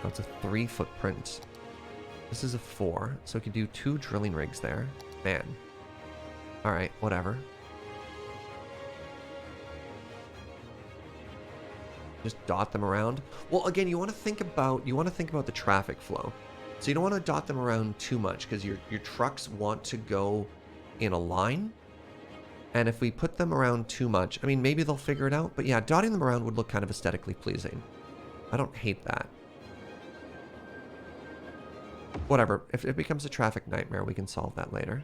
Oh, it's a 3 footprint. This is a 4, so we could do 2 drilling rigs there. Man. Alright, whatever. Just dot them around. Well, again, you want to think about the traffic flow. So you don't want to dot them around too much because your trucks want to go in a line. And if we put them around too much, I mean, maybe they'll figure it out. But yeah, dotting them around would look kind of aesthetically pleasing. I don't hate that. Whatever. If it becomes a traffic nightmare, we can solve that later.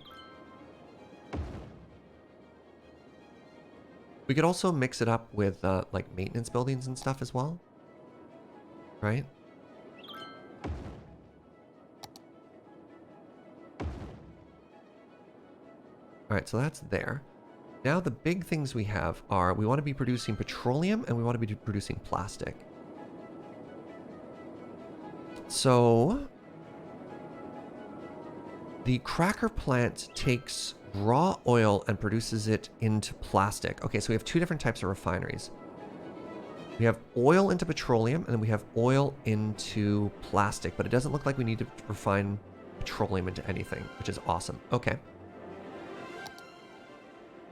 We could also mix it up with like maintenance buildings and stuff as well. Right? Alright, so that's there. Now the big things we have are, we want to be producing petroleum and we want to be producing plastic. So the cracker plant takes raw oil and produces it into plastic. Okay, so we have 2 different types of refineries. We have oil into petroleum and then we have oil into plastic, but it doesn't look like we need to refine petroleum into anything, which is awesome. Okay.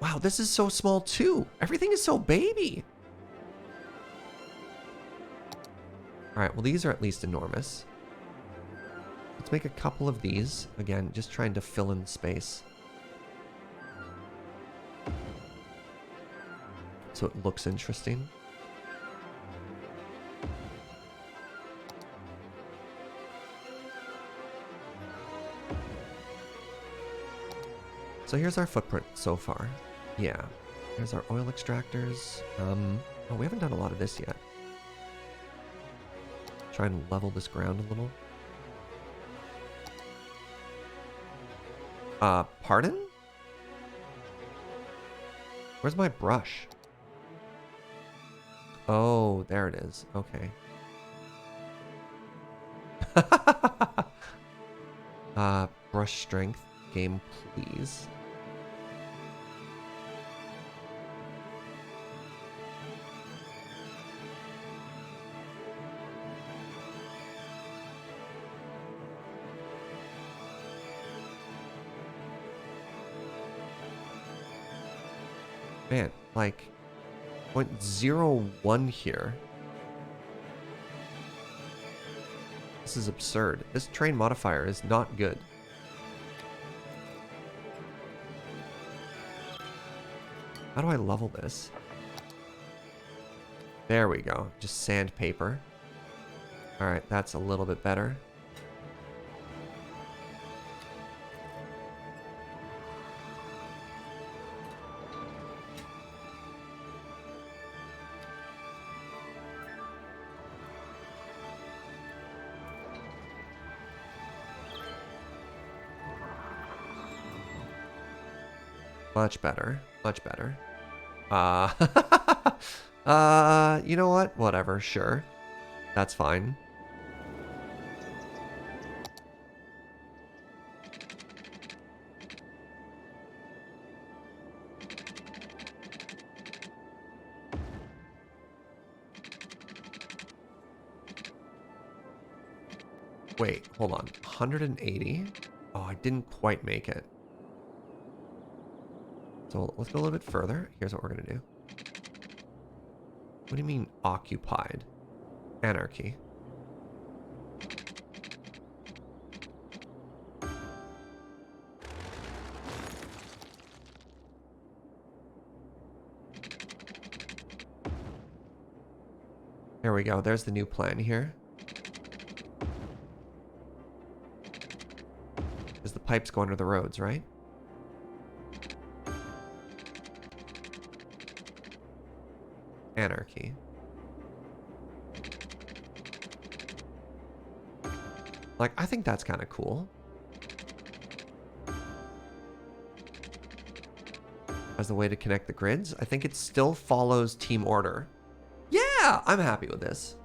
Wow, this is so small too. Everything is so baby. All right, well, these are at least enormous. Let's make a couple of these. Again, just trying to fill in space. so it looks interesting. So here's our footprint so far. Yeah. Here's our oil extractors. Oh, we haven't done a lot of this yet. Try and level this ground a little. Pardon? Where's my brush? Oh, there it is. Okay. Brush strength. Game, please. Man, like 0.01 here. This is absurd. This train modifier is not good. How do I level this? There we go. Just sandpaper. Alright, that's a little bit better. Much better. Much better. You know what? Whatever, sure. That's fine. Wait, hold on. 180? Oh, I didn't quite make it. So let's go a little bit further. Here's what we're going to do. What do you mean occupied? Anarchy. There we go. There's the new plan here. Because the pipes go under the roads, right? Anarchy. Like, I think that's kind of cool. As the way to connect the grids. I think it still follows team order. Yeah, I'm happy with this.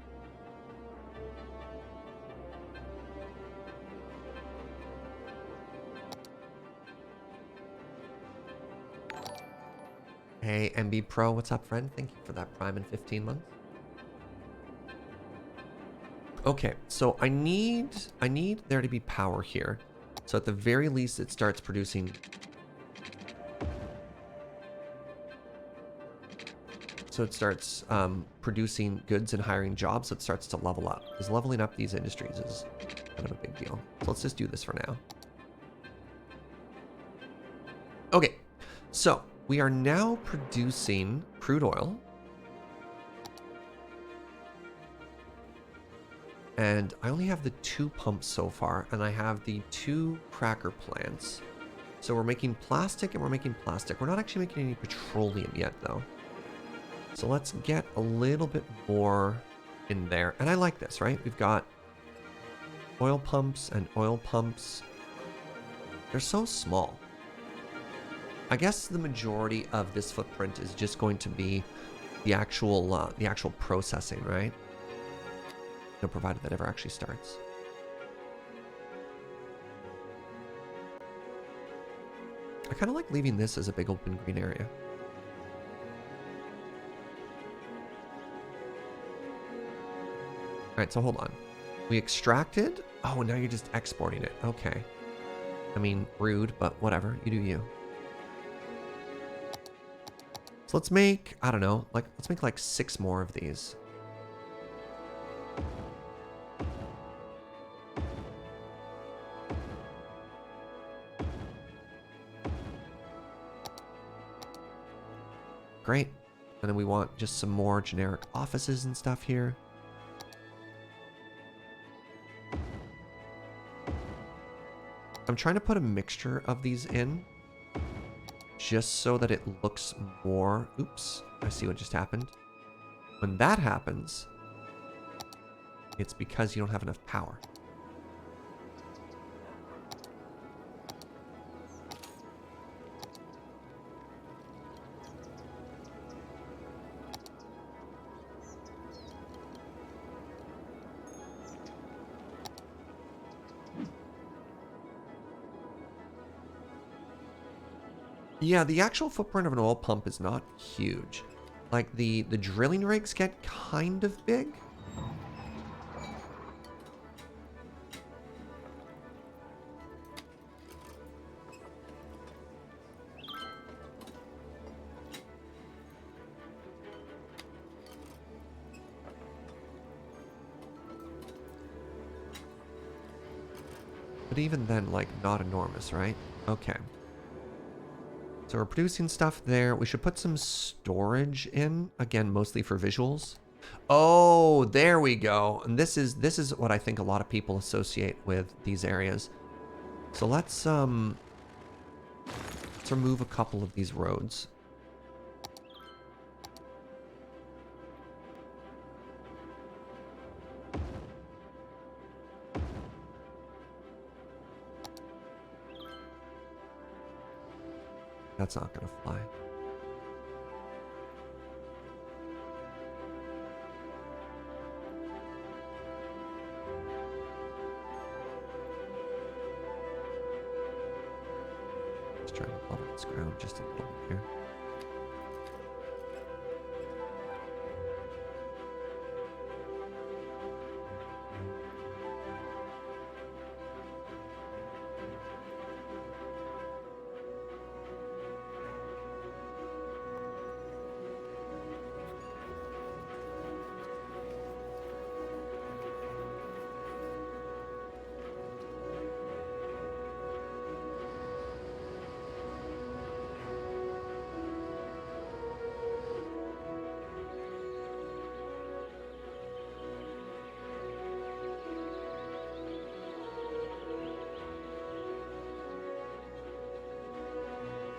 Hey, MB Pro, what's up, friend? Thank you for that Prime in 15 months. Okay, so I need there to be power here. So at the very least, it starts producing. So it starts producing goods and hiring jobs. So it starts to level up. Because leveling up these industries is kind of a big deal. So let's just do this for now. Okay, so we are now producing crude oil. And I only have the 2 pumps so far, and I have the 2 cracker plants. So we're making plastic and we're making plastic. We're not actually making any petroleum yet, though. So let's get a little bit more in there. And I like this, right? We've got oil pumps and oil pumps. They're so small. I guess the majority of this footprint is just going to be the actual processing, right? No, provided that ever actually starts. I kind of like leaving this as a big open green area. All right, so hold on. We extracted. Oh, now you're just exporting it. Okay. I mean, rude, but whatever. You do you. So let's make, I don't know, let's make like 6 more of these. Great. And then we want just some more generic offices and stuff here. I'm trying to put a mixture of these in just so that it looks more... Oops, I see what just happened. When that happens, it's because you don't have enough power. Yeah, the actual footprint of an oil pump is not huge. Like, the drilling rigs get kind of big. But even then, like, not enormous, right? Okay. So we're producing stuff there. We should put some storage in, again, mostly for visuals. Oh, there we go. And this is what I think a lot of people associate with these areas. So let's remove a couple of these roads. That's not gonna fly. Just trying to level this ground just a little bit here.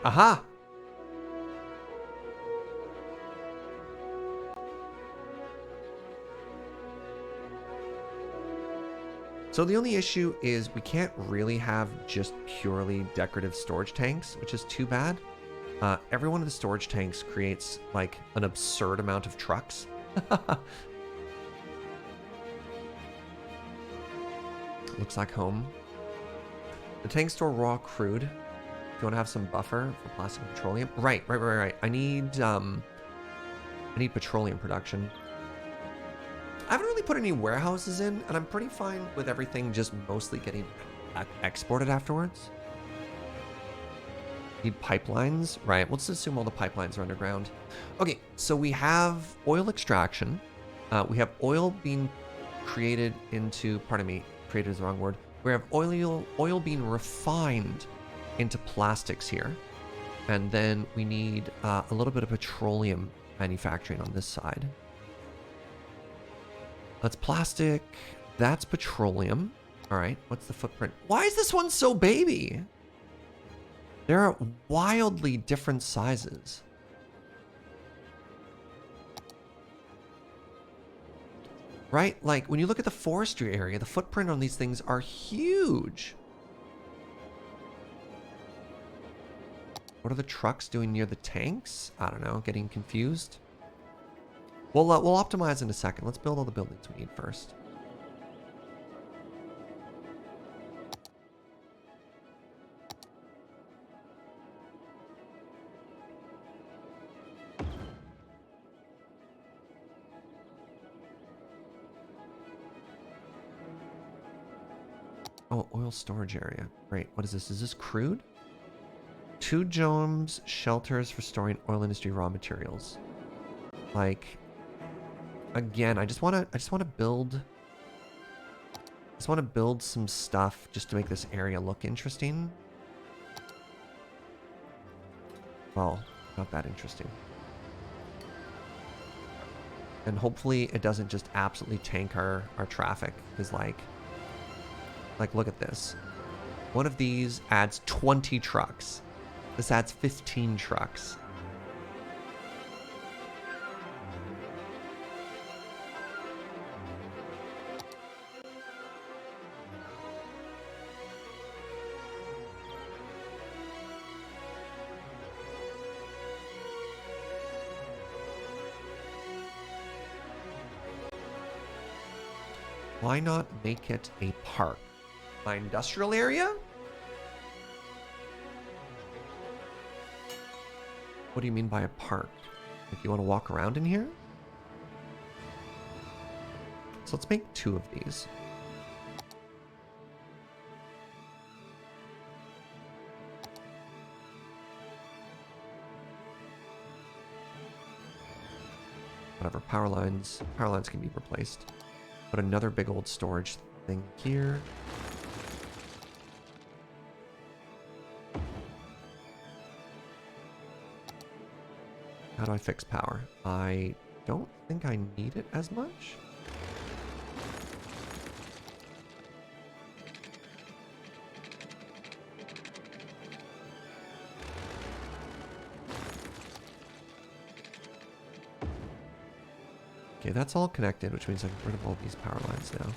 Aha! So the only issue is we can't really have just purely decorative storage tanks, which is too bad. Every one of the storage tanks creates like an absurd amount of trucks. Looks like home. The tanks store raw crude. If you want to have some buffer for plastic and petroleum. Right. I need petroleum production. I haven't really put any warehouses in, and I'm pretty fine with everything just mostly getting exported afterwards. Need pipelines. Right, let's assume all the pipelines are underground. Okay, so we have oil extraction. We have oil being created into, pardon me, created is the wrong word. We have oil being refined into plastics here. And then we need a little bit of petroleum manufacturing on this side. That's plastic. That's petroleum. All right, what's the footprint? Why is this one so baby? There are wildly different sizes. Right? Like, when you look at the forestry area, the footprint on these things are huge. What are the trucks doing near the tanks? I don't know, getting confused. We'll optimize in a second. Let's build all the buildings we need first. Oh, oil storage area. Great. What is this? Is this crude? 2 domes, shelters for storing oil industry raw materials. Like, again, I just want to build some stuff just to make this area look interesting. Well, not that interesting. And hopefully it doesn't just absolutely tank our traffic. Because like, look at this. One of these adds 20 trucks. This adds 15 trucks. Why not make it a park? My industrial area? What do you mean by a park? If you want to walk around in here? So let's make 2 of these. Whatever, power lines can be replaced. Put another big old storage thing here. How do I fix power? I don't think I need it as much. Okay, that's all connected, which means I can get rid of all these power lines now.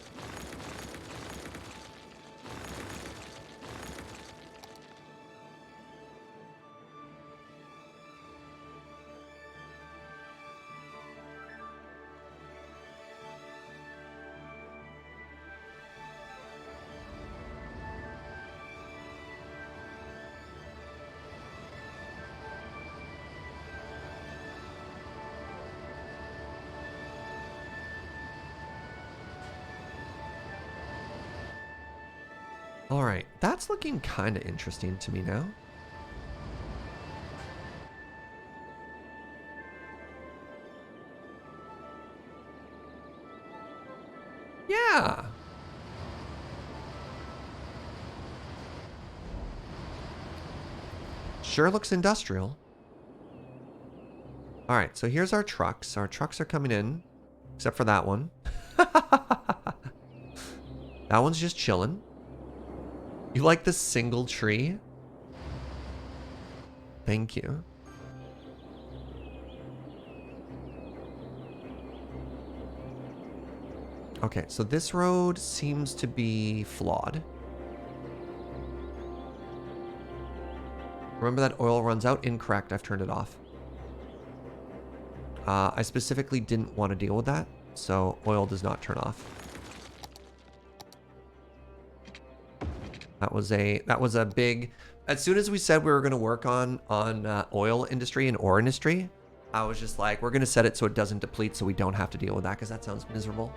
All right, that's looking kind of interesting to me now. Yeah. Sure looks industrial. All right, so here's our trucks. Our trucks are coming in, except for that one. That one's just chilling. You like the single tree? Thank you. Okay, so this road seems to be flawed. Remember that oil runs out? Incorrect. I've turned it off. I specifically didn't want to deal with that, so oil does not turn off. That was a big. As soon as we said we were going to work on oil industry and ore industry, I was just like, we're going to set it so it doesn't deplete, so we don't have to deal with that, because that sounds miserable.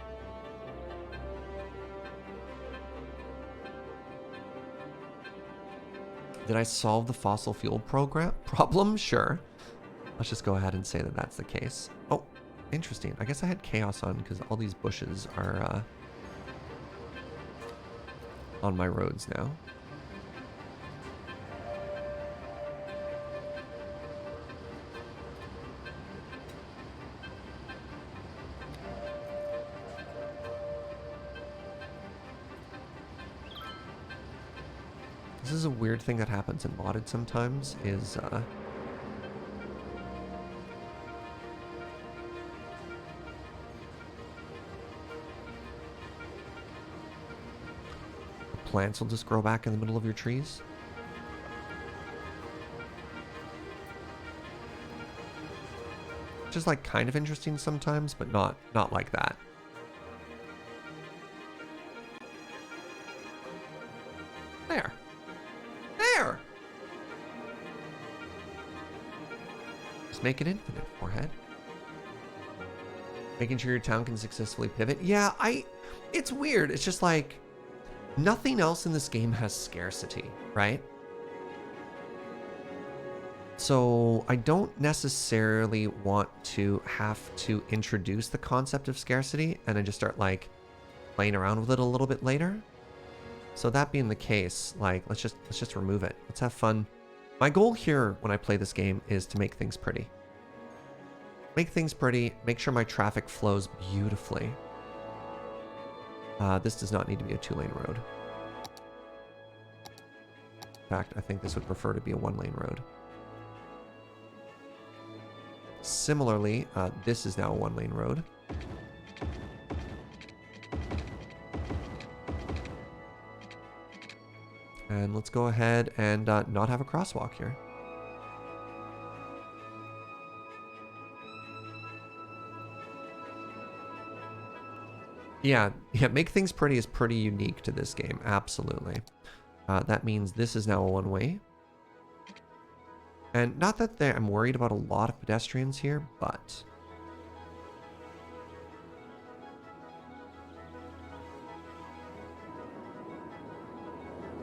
Did I solve the fossil fuel problem? Sure. Let's just go ahead and say that that's the case. Oh, interesting. I guess I had chaos on because all these bushes are on my roads now. This is a weird thing that happens in modded sometimes, is plants will just grow back in the middle of your trees. Which is like kind of interesting sometimes, but not like that. There. There! Just make it infinite, forehead. Making sure your town can successfully pivot. Yeah, it's weird. It's just like, nothing else in this game has scarcity, right? So I don't necessarily want to have to introduce the concept of scarcity and then just start like playing around with it a little bit later. So that being the case, like let's just remove it. Let's have fun. My goal here when I play this game is to make things pretty. make things pretty, make sure my traffic flows beautifully. This does not need to be a 2-lane road. In fact, I think this would prefer to be a 1-lane road. Similarly, this is now a 1-lane road. And let's go ahead and not have a crosswalk here. Yeah, make things pretty is pretty unique to this game, absolutely. That means this is now a 1-way. And not that I'm worried about a lot of pedestrians here, but...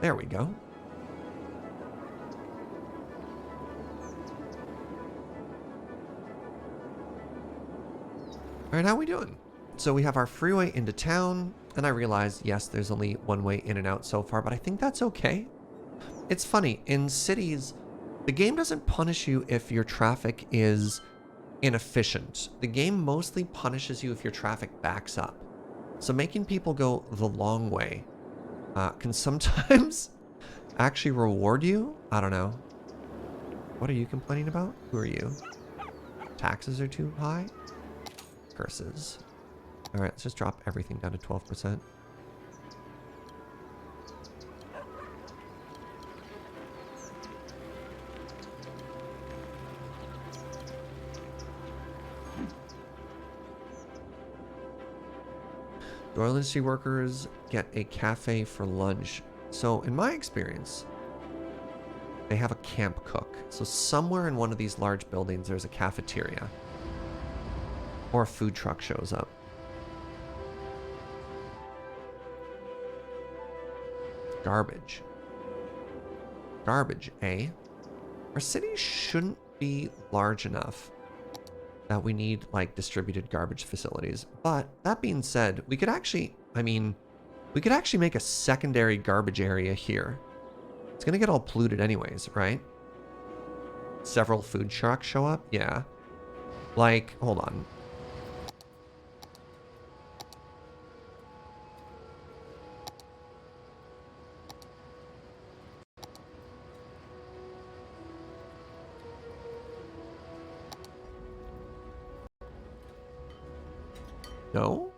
There we go. All right, how we doing? So we have our freeway into town, and I realize, yes, there's only 1-way in and out so far, but I think that's okay. It's funny, in cities, the game doesn't punish you if your traffic is inefficient. The game mostly punishes you if your traffic backs up. So making people go the long way can sometimes actually reward you. I don't know. What are you complaining about? Who are you? Taxes are too high? Curses. All right, let's just drop everything down to 12%. Oil industry workers get a cafe for lunch. So in my experience, they have a camp cook. So somewhere in one of these large buildings, there's a cafeteria. Or a food truck shows up. Garbage. Garbage, eh? Our city shouldn't be large enough that we need, like, distributed garbage facilities. But that being said, we could actually, we could actually make a secondary garbage area here. It's gonna get all polluted anyways, right? Several food trucks show up? Yeah. Like, hold on. No?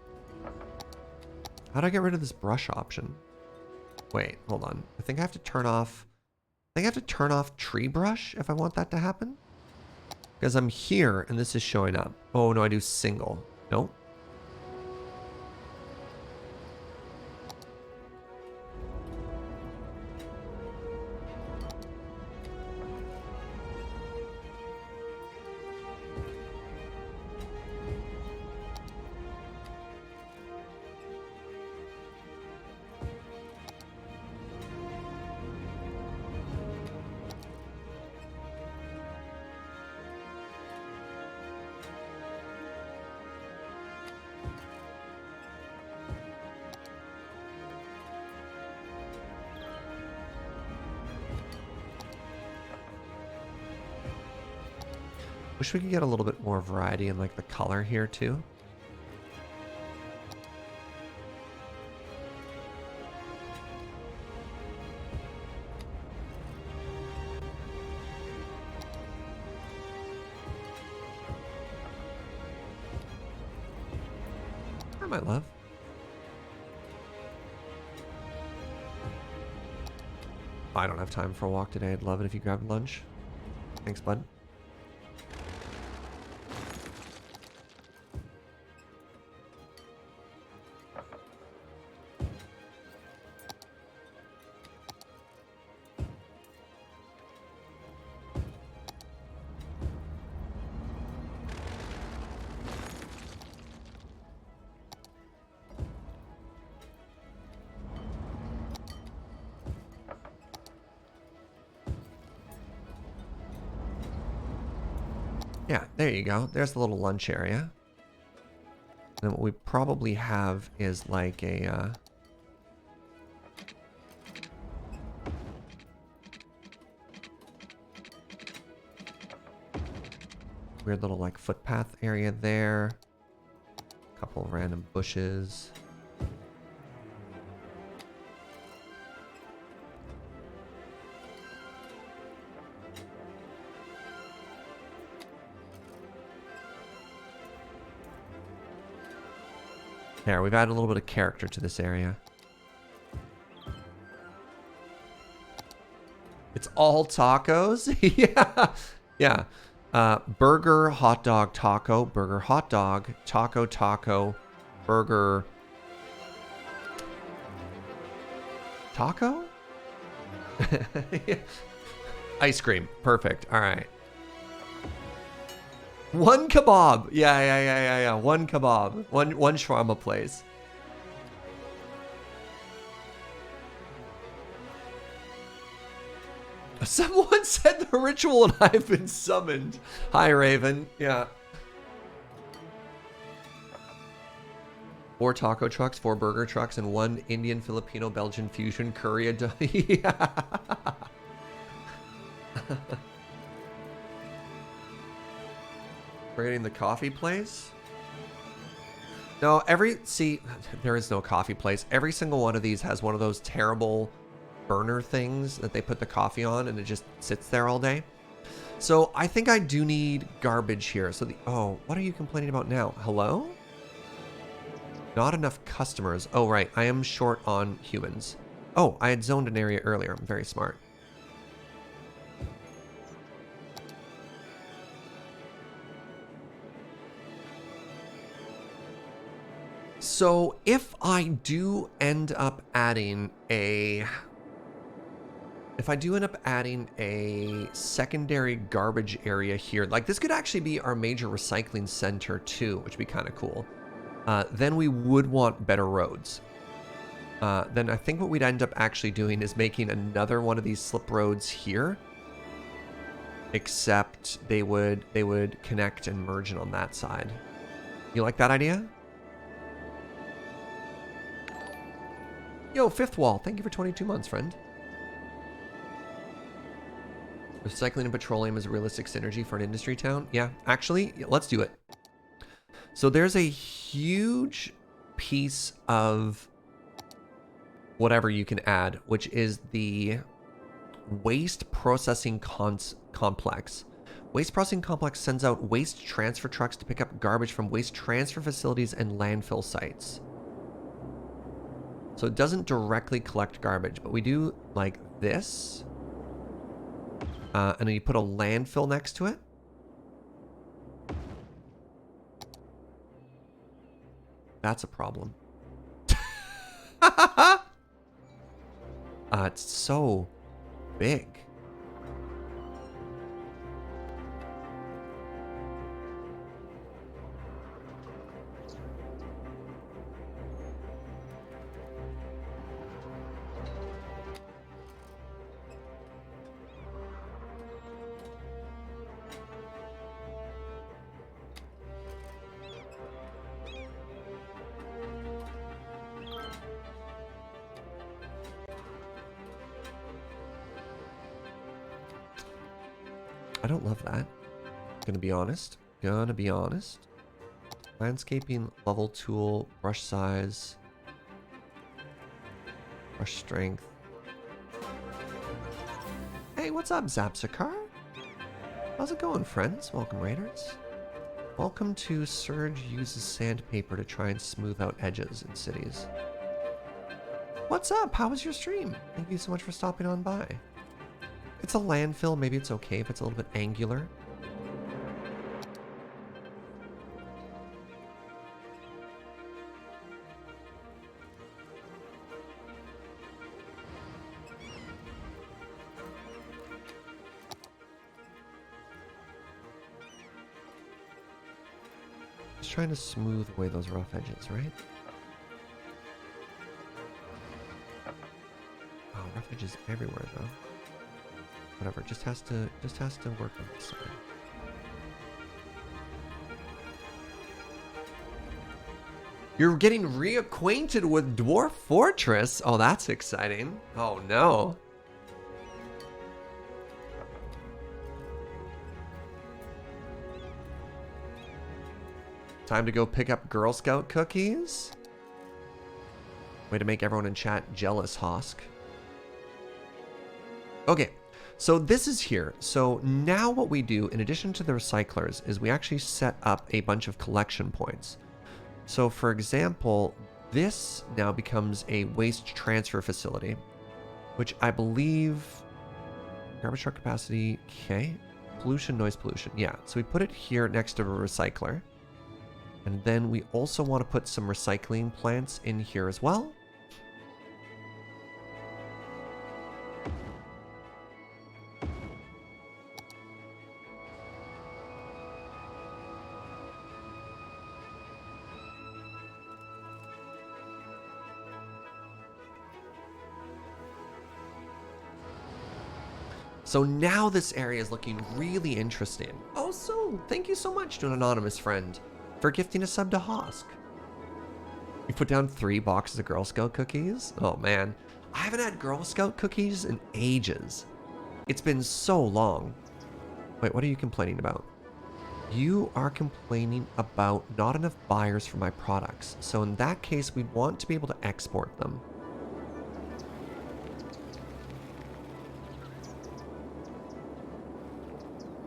How do I get rid of this brush option? Wait, hold on. I think I have to turn off... I think I have to turn off tree brush if I want that to happen. Because I'm here and this is showing up. Oh, no, I do single. Nope. Wish we could get a little bit more variety in like the color here too. Hi, my love. I don't have time for a walk today. I'd love it if you grabbed lunch. Thanks, bud. Yeah, there you go. There's the little lunch area. And what we probably have is like a... weird little like footpath area there. Couple of random bushes. There, we've added a little bit of character to this area. It's all tacos? Yeah. Yeah. Burger, hot dog, taco, burger, hot dog, taco, taco, burger, taco? Yeah. Ice cream. Perfect. All right. One kebab. Yeah. One kebab. One shawarma place. Someone said the ritual and I've been summoned. Hi, Raven. Yeah. 4 taco trucks, 4 burger trucks, and 1 Indian, Filipino, Belgian fusion curry. Yeah. Creating the coffee place? No, see, there is no coffee place. Every single one of these has one of those terrible burner things that they put the coffee on and it just sits there all day. So I think I do need garbage here. So oh, what are you complaining about now? Hello? Not enough customers. Oh, right. I am short on humans. Oh, I had zoned an area earlier. I'm very smart. So if I do end up adding a secondary garbage area here, like this could actually be our major recycling center too, which would be kind of cool. Then we would want better roads. Then I think what we'd end up actually doing is making another one of these slip roads here. Except they would connect and merge it on that side. You like that idea? Yo, Fifth Wall, thank you for 22 months, friend. Recycling and petroleum is a realistic synergy for an industry town. Yeah, actually, let's do it. So there's a huge piece of whatever you can add, which is the waste processing complex. Waste processing complex sends out waste transfer trucks to pick up garbage from waste transfer facilities and landfill sites. So it doesn't directly collect garbage, but we do like this. And then you put a landfill next to it. That's a problem. It's so big. I don't love that. Gonna be honest. Landscaping, level tool, brush size, brush strength. Hey, what's up, Zapsakar? How's it going, friends? Welcome, Raiders. Welcome to Serge uses sandpaper to try and smooth out edges in cities. What's up? How was your stream? Thank you so much for stopping on by. It's a landfill. Maybe it's okay if it's a little bit angular. Just trying to smooth away those rough edges, right? Oh, rough edges everywhere though. Whatever, just has to work on this side. You're getting reacquainted with Dwarf Fortress. Oh, that's exciting. Oh no. Time to go pick up Girl Scout cookies. Way to make everyone in chat jealous, Hosk. Okay, so this is here. So now what we do, in addition to the recyclers, is we actually set up a bunch of collection points. So for example, this now becomes a waste transfer facility, which I believe, garbage truck capacity, okay. Pollution, noise pollution, yeah. So we put it here next to a recycler. And then we also want to put some recycling plants in here as well. So now this area is looking really interesting. Oh, so thank you so much to an anonymous friend for gifting a sub to Hosk. You put down 3 boxes of Girl Scout cookies? Oh man, I haven't had Girl Scout cookies in ages. It's been so long. Wait, what are you complaining about? You are complaining about not enough buyers for my products. So in that case, we'd want to be able to export them.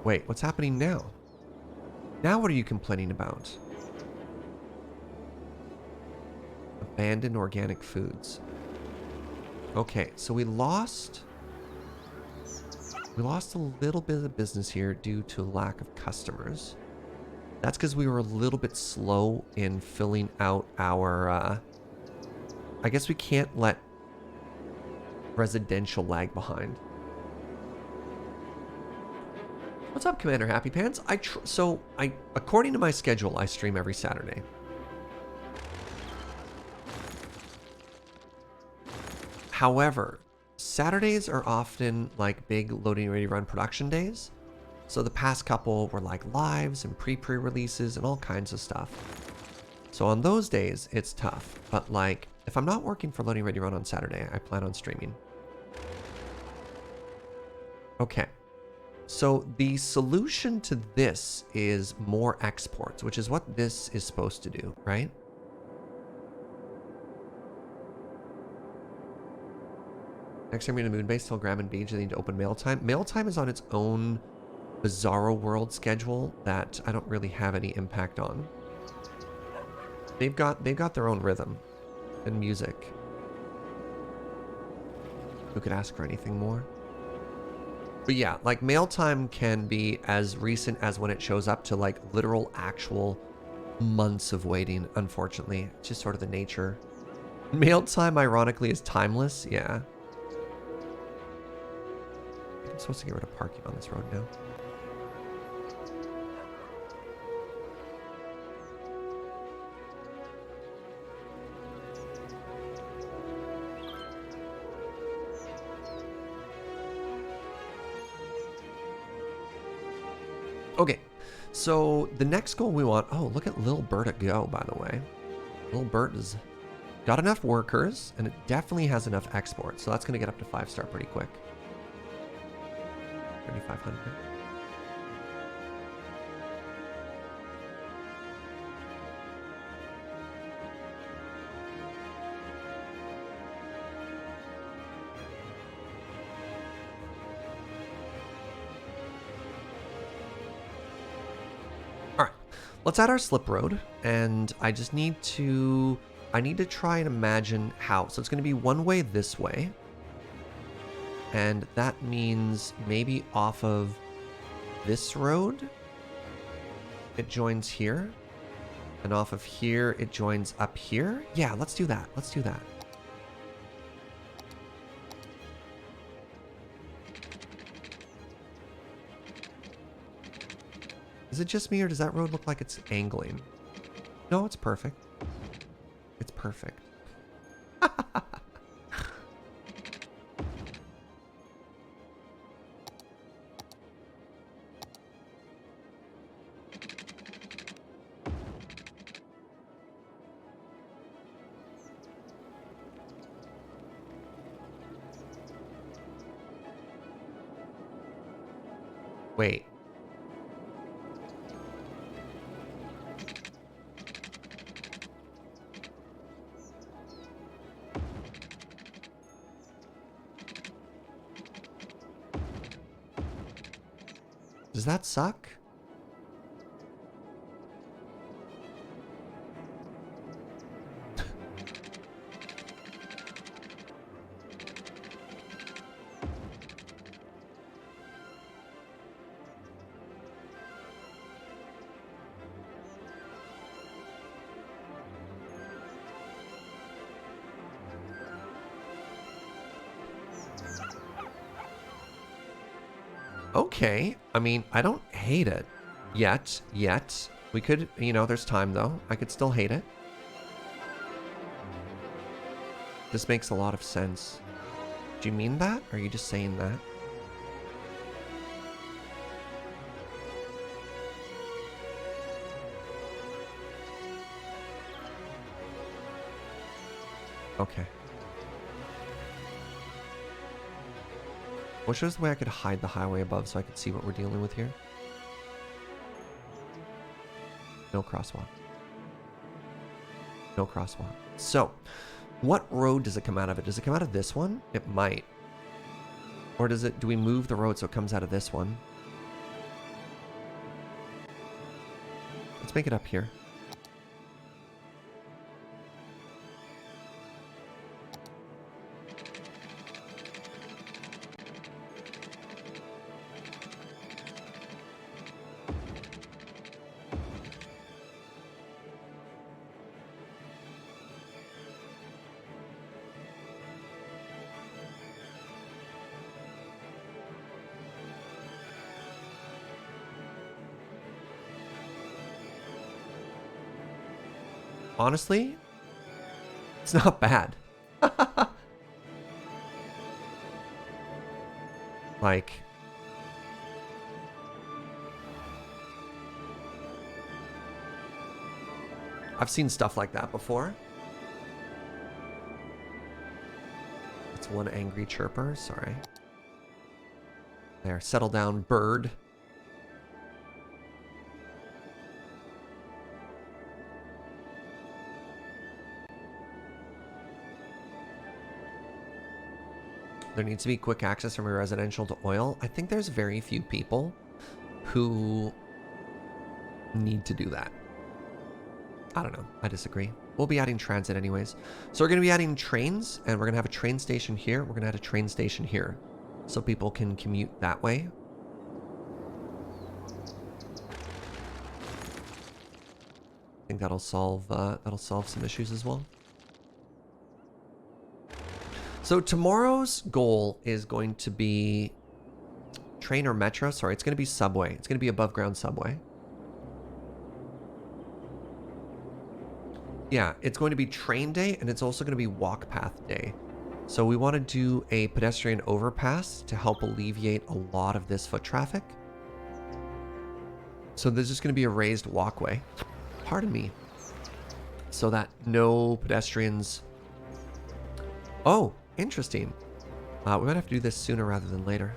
Wait, what's happening now? Now what are you complaining about? Abandoned organic foods. Okay, so we lost a little bit of business here due to lack of customers. That's because we were a little bit slow in filling out our, I guess we can't let residential lag behind. What's up, Commander Happy Pants? According to my schedule, I stream every Saturday. However, Saturdays are often like big loading ready run production days. So the past couple were like lives and pre-releases and all kinds of stuff. So on those days, it's tough. But like, if I'm not working for loading ready run on Saturday, I plan on streaming. Okay. So the solution to this is more exports, which is what this is supposed to do, right? Next time we're in the moon base, tell Graham and Beach they need to open mail time. Mail time is on its own bizarro world schedule that I don't really have any impact on. They've got their own rhythm and music. Who could ask for anything more? But yeah, like mail time can be as recent as when it shows up to like literal actual months of waiting, unfortunately. It's just sort of the nature. Mail time, ironically, is timeless. Yeah. I'm supposed to get rid of parking on this road now. Okay, so the next goal we want... Oh, look at Lil Berta go, by the way. Lil Bert has got enough workers, and it definitely has enough exports. So that's going to get up to 5-star pretty quick. 3,500. Let's add our slip road, and I just need to, try and imagine how. So it's going to be one way this way, and that means maybe off of this road, it joins here, and off of here, it joins up here. Yeah, let's do that. Let's do that. Is it just me, or does that road look like it's angling? No, it's perfect. It's perfect. Wait. Does that suck? Okay, I mean, I don't hate it yet. We could, you know, there's time though. I could still hate it. This makes a lot of sense. Do you mean that? Or are you just saying that? Okay. Which was the way I could hide the highway above so I could see what we're dealing with here? No crosswalk. No crosswalk. So, what road does it come out of it? Does it come out of this one? It might. Or does it, do we move the road so it comes out of this one? Let's make it up here. Honestly, it's not bad. Like, I've seen stuff like that before. It's one angry chirper, sorry. There, settle down, bird. There needs to be quick access from a residential to oil. I think there's very few people who need to do that. I don't know. I disagree. We'll be adding transit anyways. So we're going to be adding trains, and we're going to have a train station here. We're going to add a train station here so people can commute that way. I think that'll solve some issues as well. So tomorrow's goal is going to be train or metro. Sorry, it's going to be subway. It's going to be above ground subway. Yeah, it's going to be train day, and it's also going to be walk path day. So we want to do a pedestrian overpass to help alleviate a lot of this foot traffic. So there's just going to be a raised walkway. Pardon me. So that no pedestrians... Oh, interesting. We might have to do this sooner rather than later.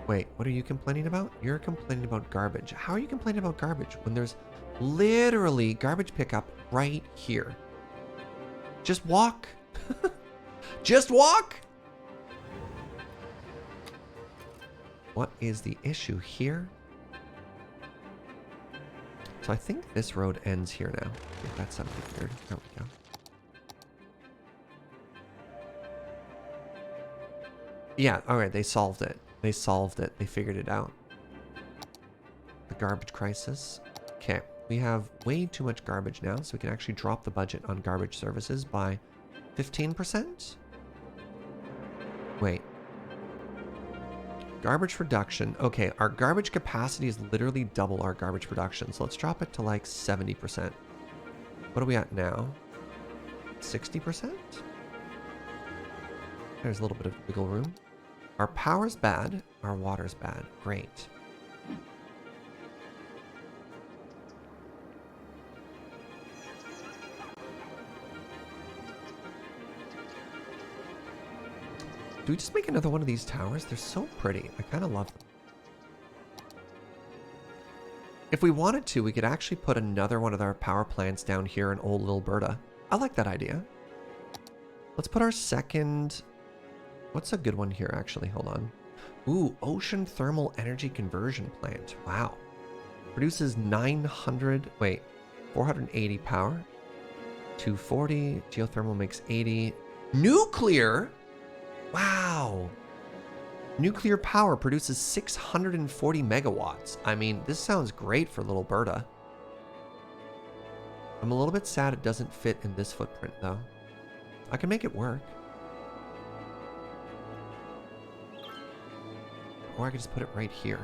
Wait, what are you complaining about? You're complaining about garbage. How are you complaining about garbage when there's literally garbage pickup right here? Just walk. Just walk. What is the issue here? So I think this road ends here now. Yeah, that's something weird. There we go. Yeah, alright, they solved it. They solved it. They figured it out. The garbage crisis. Okay, we have way too much garbage now, so we can actually drop the budget on garbage services by 15%. Wait. Garbage reduction. Okay, our garbage capacity is literally double our garbage production, so let's drop it to like 70%. What are we at now? 60%? There's a little bit of wiggle room. Our power's bad. Our water's bad. Great. Do we just make another one of these towers? They're so pretty. I kind of love them. If we wanted to, we could actually put another one of our power plants down here in Old Alberta. I like that idea. Let's put our second What's a good one here, actually? Hold on. Ooh, Ocean Thermal Energy Conversion Plant. Wow. Produces 480 power. 240. Geothermal makes 80. Nuclear? Wow. Nuclear power produces 640 megawatts. I mean, this sounds great for little Berta. I'm a little bit sad it doesn't fit in this footprint, though. I can make it work. Or I could just put it right here.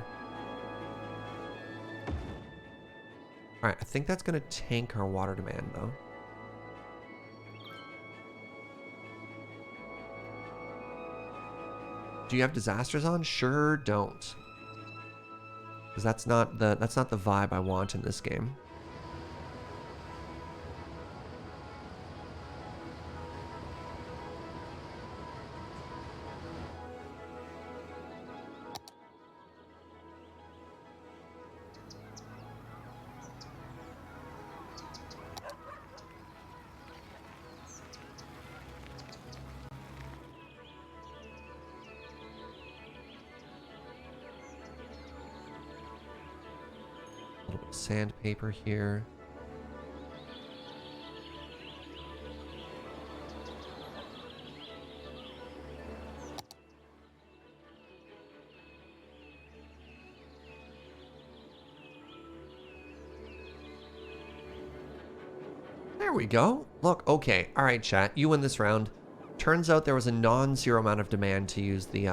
Alright, I think that's going to tank our water demand, though. Do you have disasters on? Sure don't. Because that's not the vibe I want in this game. Sandpaper here. There we go. Look, okay. All right, chat. You win this round. Turns out there was a non-zero amount of demand to use the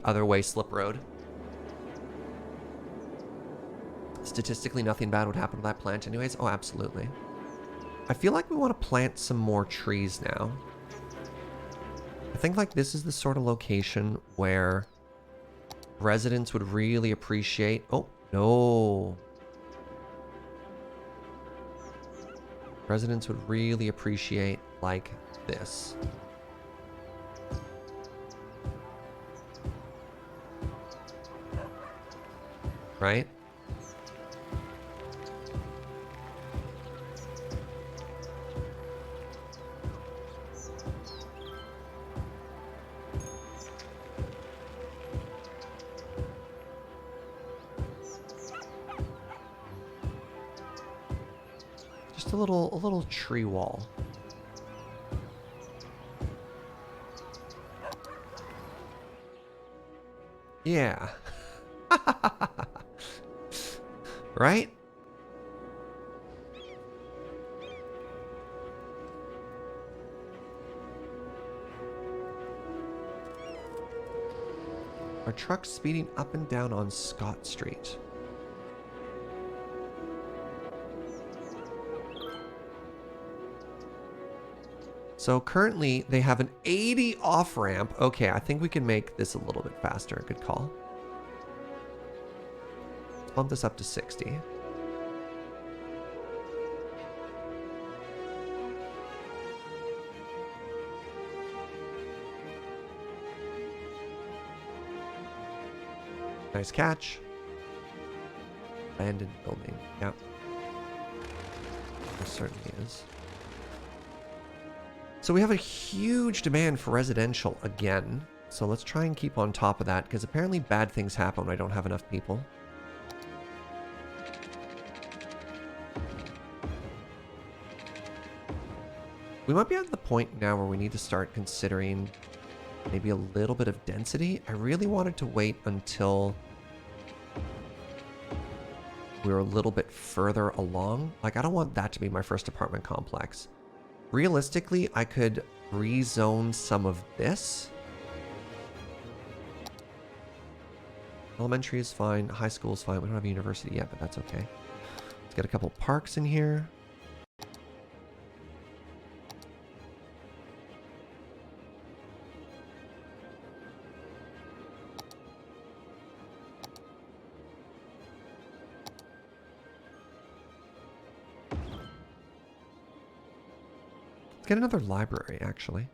other way slip road. Statistically, nothing bad would happen to that plant anyways. Oh, absolutely. I feel like we want to plant some more trees now. I think like this is the sort of location where residents would really appreciate... Oh, no. Residents would really appreciate like this. Right? Just a little tree wall. Yeah. Right? Are trucks speeding up and down on Scott Street? So currently they have an 80 off ramp. Okay, I think we can make this a little bit faster. Good call. Let's bump this up to 60. Nice catch. Abandoned building. Yep. There certainly is. So we have a huge demand for residential again. So let's try and keep on top of that, because apparently bad things happen when I don't have enough people. We might be at the point now where we need to start considering maybe a little bit of density. I really wanted to wait until we were a little bit further along. Like, I don't want that to be my first apartment complex. Realistically, I could rezone some of this. Elementary is fine. High school is fine. We don't have a university yet, but that's okay. Let's get a couple parks in here. Get another library, actually.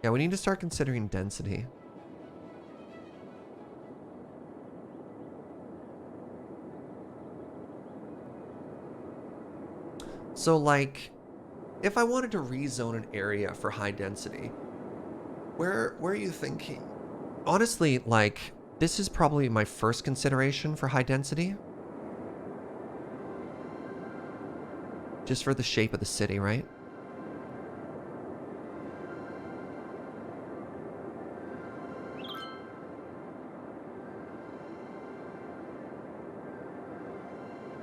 Yeah, we need to start considering density. So like, if I wanted to rezone an area for high density, where are you thinking? Honestly, like, this is probably my first consideration for high density. Just for the shape of the city, right?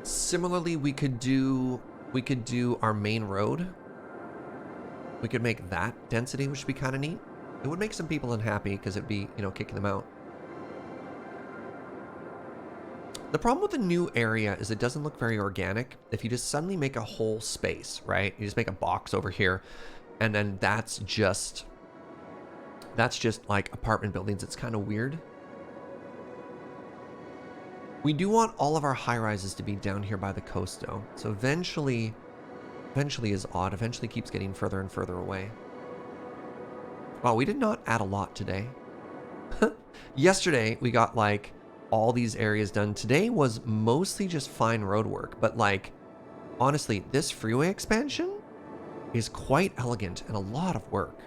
Similarly, we could do our main road. We could make that density, which would be kind of neat. It would make some people unhappy because it'd be, you know, kicking them out. The problem with the new area is it doesn't look very organic. If you just suddenly make a whole space, right? You just make a box over here, and then that's just like apartment buildings. It's kind of weird. We do want all of our high rises to be down here by the coast though. So eventually is odd. Eventually keeps getting further and further away. Wow, we did not add a lot today. Yesterday we got like all these areas done. Today was mostly just fine road work, but like honestly, this freeway expansion is quite elegant and a lot of work.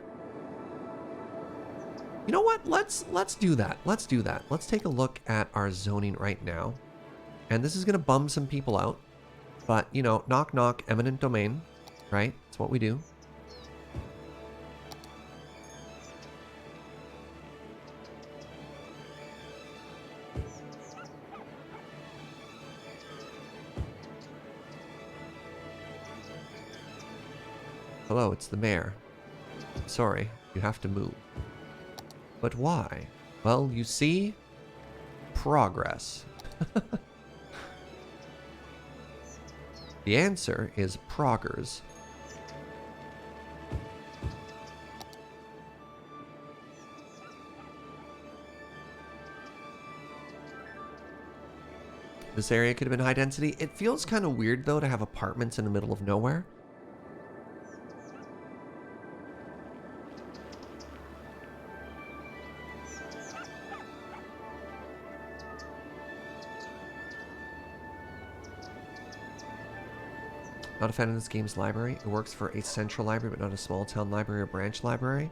You know what? Let's do that. Let's do that. Let's take a look at our zoning right now. And this is going to bum some people out. But, you know, knock knock, eminent domain, right? That's what we do. Hello, it's the mayor. Sorry, you have to move. But why? Well, you see, progress. The answer is proggers. This area could have been high density. It feels kind of weird though to have apartments in the middle of nowhere. Not a fan of this game's library. It works for a central library, but not a small town library or branch library.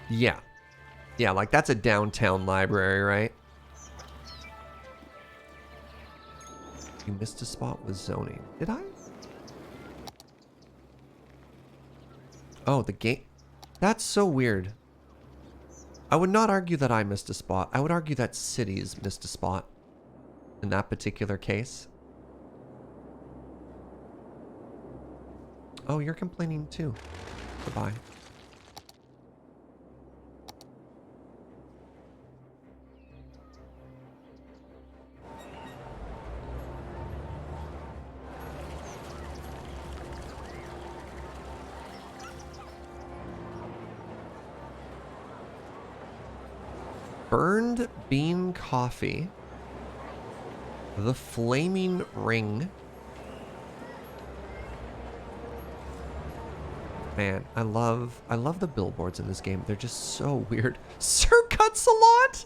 Yeah. Yeah, like that's a downtown library, right? You missed a spot with zoning. Did I? Oh, the game. That's so weird. I would not argue that I missed a spot. I would argue that cities missed a spot in that particular case. Oh, you're complaining too. Goodbye. Burned bean coffee. The flaming ring. Man, I love the billboards in this game. They're just so weird. Sir Cuts-a-Lot?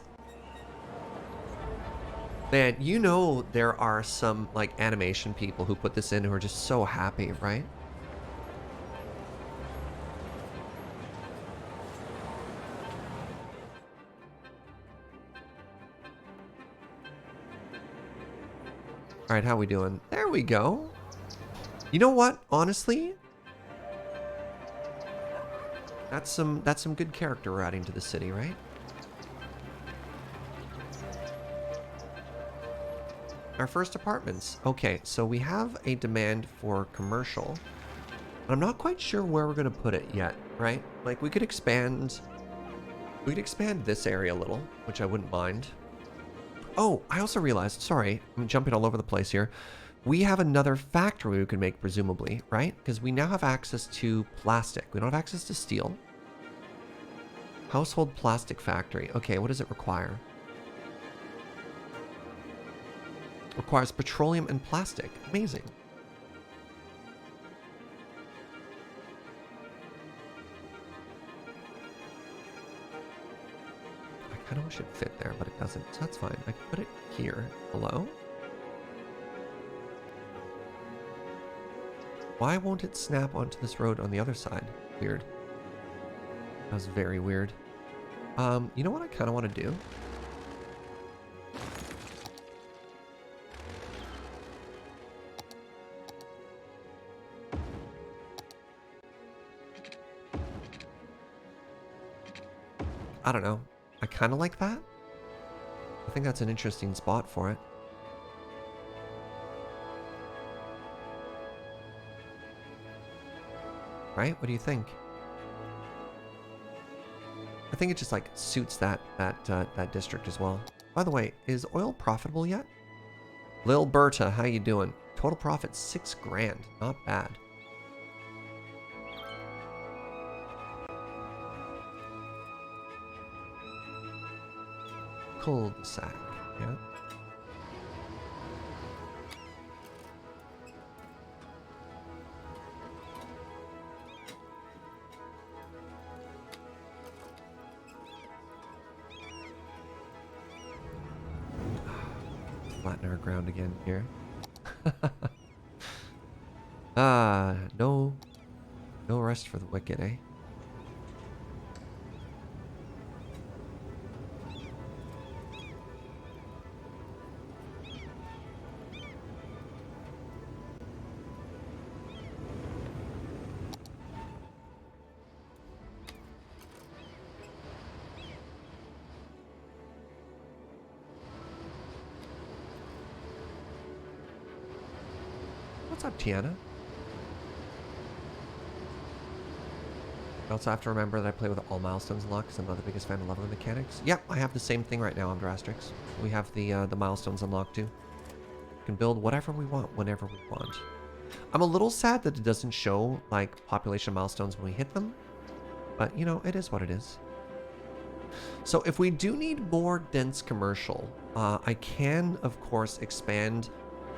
Man, you know there are some like animation people who put this in who are just so happy, right? All right, how we doing? There we go. You know what? Honestly, that's some good character we're adding to the city, right? Our first apartments. Okay, so we have a demand for commercial. But I'm not quite sure where we're gonna put it yet, right? Like we could expand this area a little, which I wouldn't mind. Oh, I also realized, sorry, I'm jumping all over the place here. We have another factory we could make, presumably, right? Because we now have access to plastic. We don't have access to steel. Household plastic factory. Okay, what does it require? Requires petroleum and plastic. Amazing. I kind of wish it fit there, but it doesn't. So that's fine. I can put it here. Hello? Why won't it snap onto this road on the other side? Weird. That was very weird. You know what I kind of want to do? I don't know. I kind of like that. I think that's an interesting spot for it. Right? What do you think? I think it just like suits that district as well. By the way, is oil profitable yet? Lil Berta, how you doing? Total profit 6 grand. Not bad. Cul-de-sac, yeah. Flatten our ground again here. No rest for the wicked, eh? What's up, Tiana? I also have to remember that I play with all milestones unlocked because I'm not the biggest fan of leveling mechanics. Yep, I have the same thing right now, Amdrastrix. We have the milestones unlocked too. We can build whatever we want, whenever we want. I'm a little sad that it doesn't show, like, population milestones when we hit them. But, you know, it is what it is. So if we do need more dense commercial, I can, of course, expand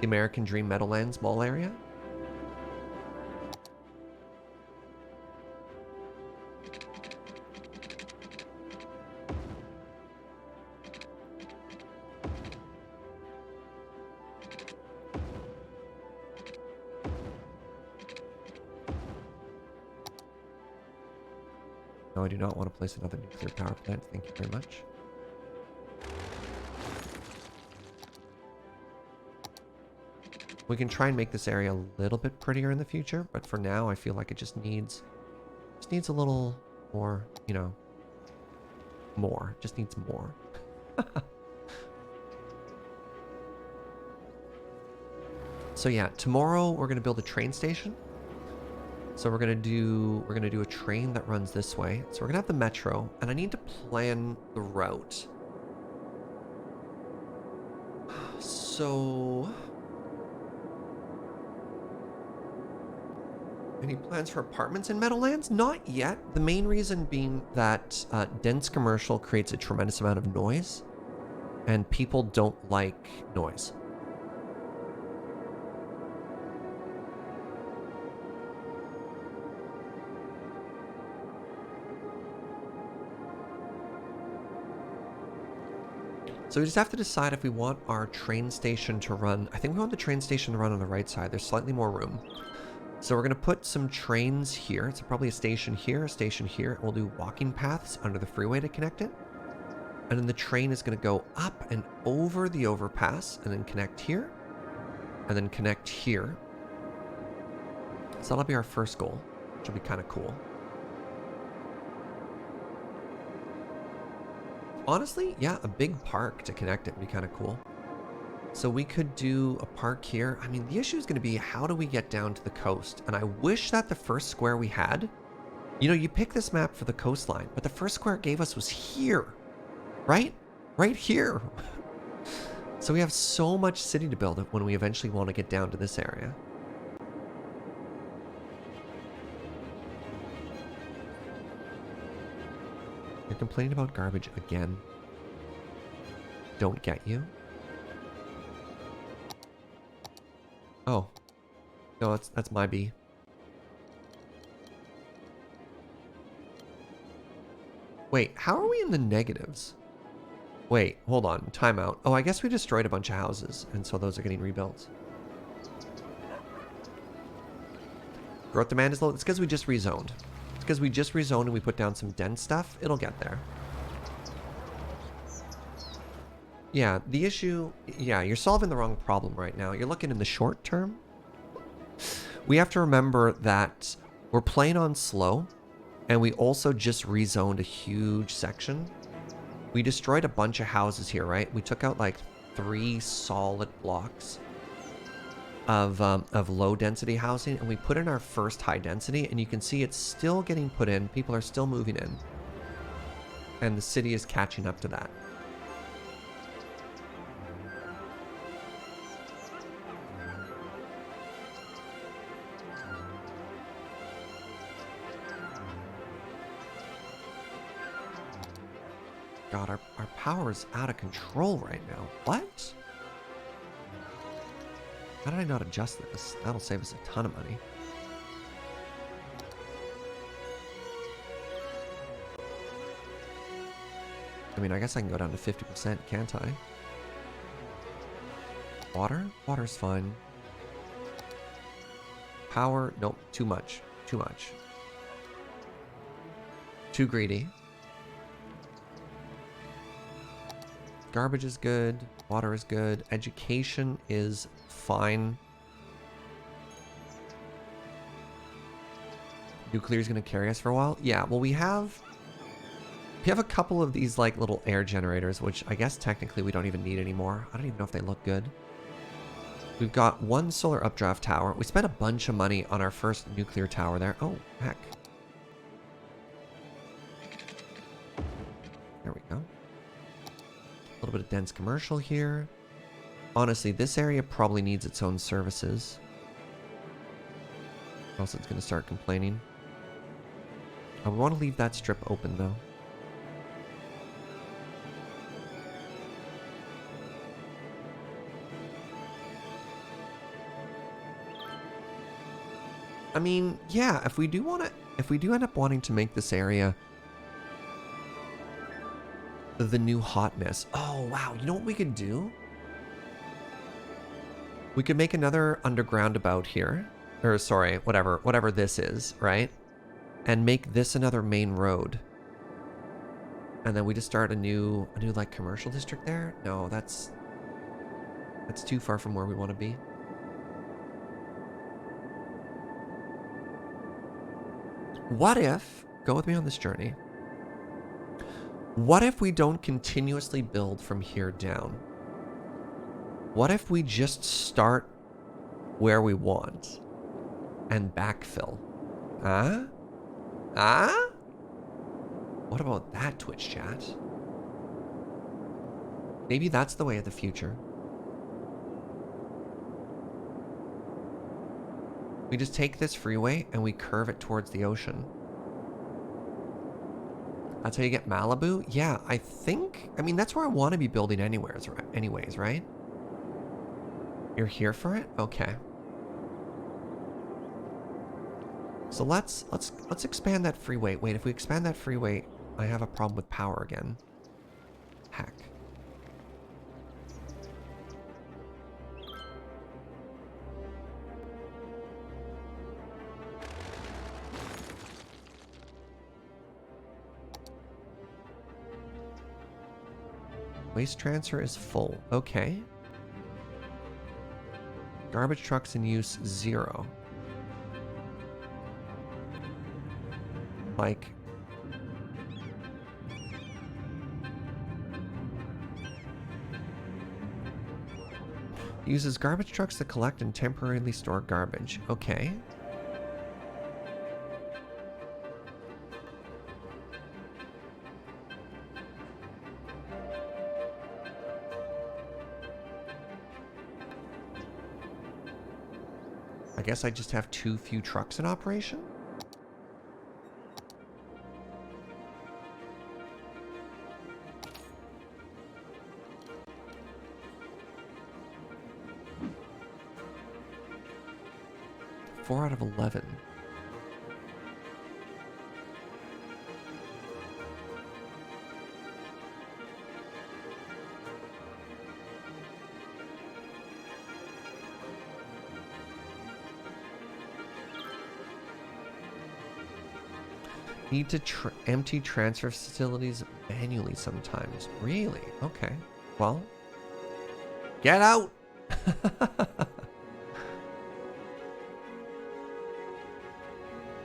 the American Dream Meadowlands mall area. No, I do not want to place another nuclear power plant. Thank you very much. We can try and make this area a little bit prettier in the future, but for now, I feel like it just needs a little more, you know, more. Just needs more. So yeah, tomorrow we're gonna build a train station. So we're gonna do a train that runs this way. So we're gonna have the metro, and I need to plan the route. So, any plans for apartments in Meadowlands? Not yet. The main reason being that dense commercial creates a tremendous amount of noise, and people don't like noise. So we just have to decide if we want our train station to run. I think we want the train station to run on the right side. There's slightly more room. So we're going to put some trains here. It's probably a station here, and we'll do walking paths under the freeway to connect it. And then the train is going to go up and over the overpass and then connect here. And then connect here. So that'll be our first goal, which will be kind of cool. Honestly, yeah, a big park to connect it would be kind of cool. So we could do a park here. I mean, the issue is going to be how do we get down to the coast? And I wish that the first square we had, you know, you pick this map for the coastline, but the first square it gave us was here, right? Right here. So we have so much city to build when we eventually want to get down to this area. You're complaining about garbage again. Don't get you. Oh. No, that's my bee. Wait, how are we in the negatives? Wait, hold on. Timeout. Oh, I guess we destroyed a bunch of houses, and so those are getting rebuilt. Growth demand is low. It's because we just rezoned. It's because we just rezoned and we put down some dense stuff. It'll get there. Yeah, the issue... Yeah, you're solving the wrong problem right now. You're looking in the short term. We have to remember that we're playing on slow, and we also just rezoned a huge section. We destroyed a bunch of houses here, right? We took out like 3 solid blocks of low density housing, and we put in our first high density, and you can see it's still getting put in. People are still moving in, and the city is catching up to that. God, our power is out of control right now. What? How did I not adjust this? That'll save us a ton of money. I mean, I guess I can go down to 50%, can't I? Water? Water's fine. Power? Nope, too much. Too much. Too greedy. Garbage is good. Water is good. Education is fine. Nuclear is going to carry us for a while. Yeah, well, we have a couple of these like little air generators, which I guess technically we don't even need anymore. I don't even know if they look good. We've got 1 solar updraft tower. We spent a bunch of money on our first nuclear tower there. Oh, heck. There we go. A little bit of dense commercial here. Honestly, this area probably needs its own services. Or else it's going to start complaining. I want to leave that strip open, though. I mean, yeah, if we do end up wanting to make this area the new hotness. Oh, wow. You know what we could do? We could make another underground about here. Or sorry, whatever this is, right? And make this another main road. And then we just start a new like commercial district there? No, that's too far from where we want to be. What if, go with me on this journey. What if we don't continuously build from here down? What if we just start where we want and backfill? Huh? Huh? What about that, Twitch chat? Maybe that's the way of the future. We just take this freeway and we curve it towards the ocean. That's how you get Malibu? Yeah, I mean, that's where I want to be building anyways, right? You're here for it? Okay. So let's expand that freeway. Wait, if we expand that freeway, I have a problem with power again. Heck. Waste transfer is full. Okay. Garbage trucks in use 0. Like... uses garbage trucks to collect and temporarily store garbage. Okay. I guess I just have too few trucks in operation? Four out of 11. Need to empty transfer facilities manually sometimes. Really? Okay. Well, get out!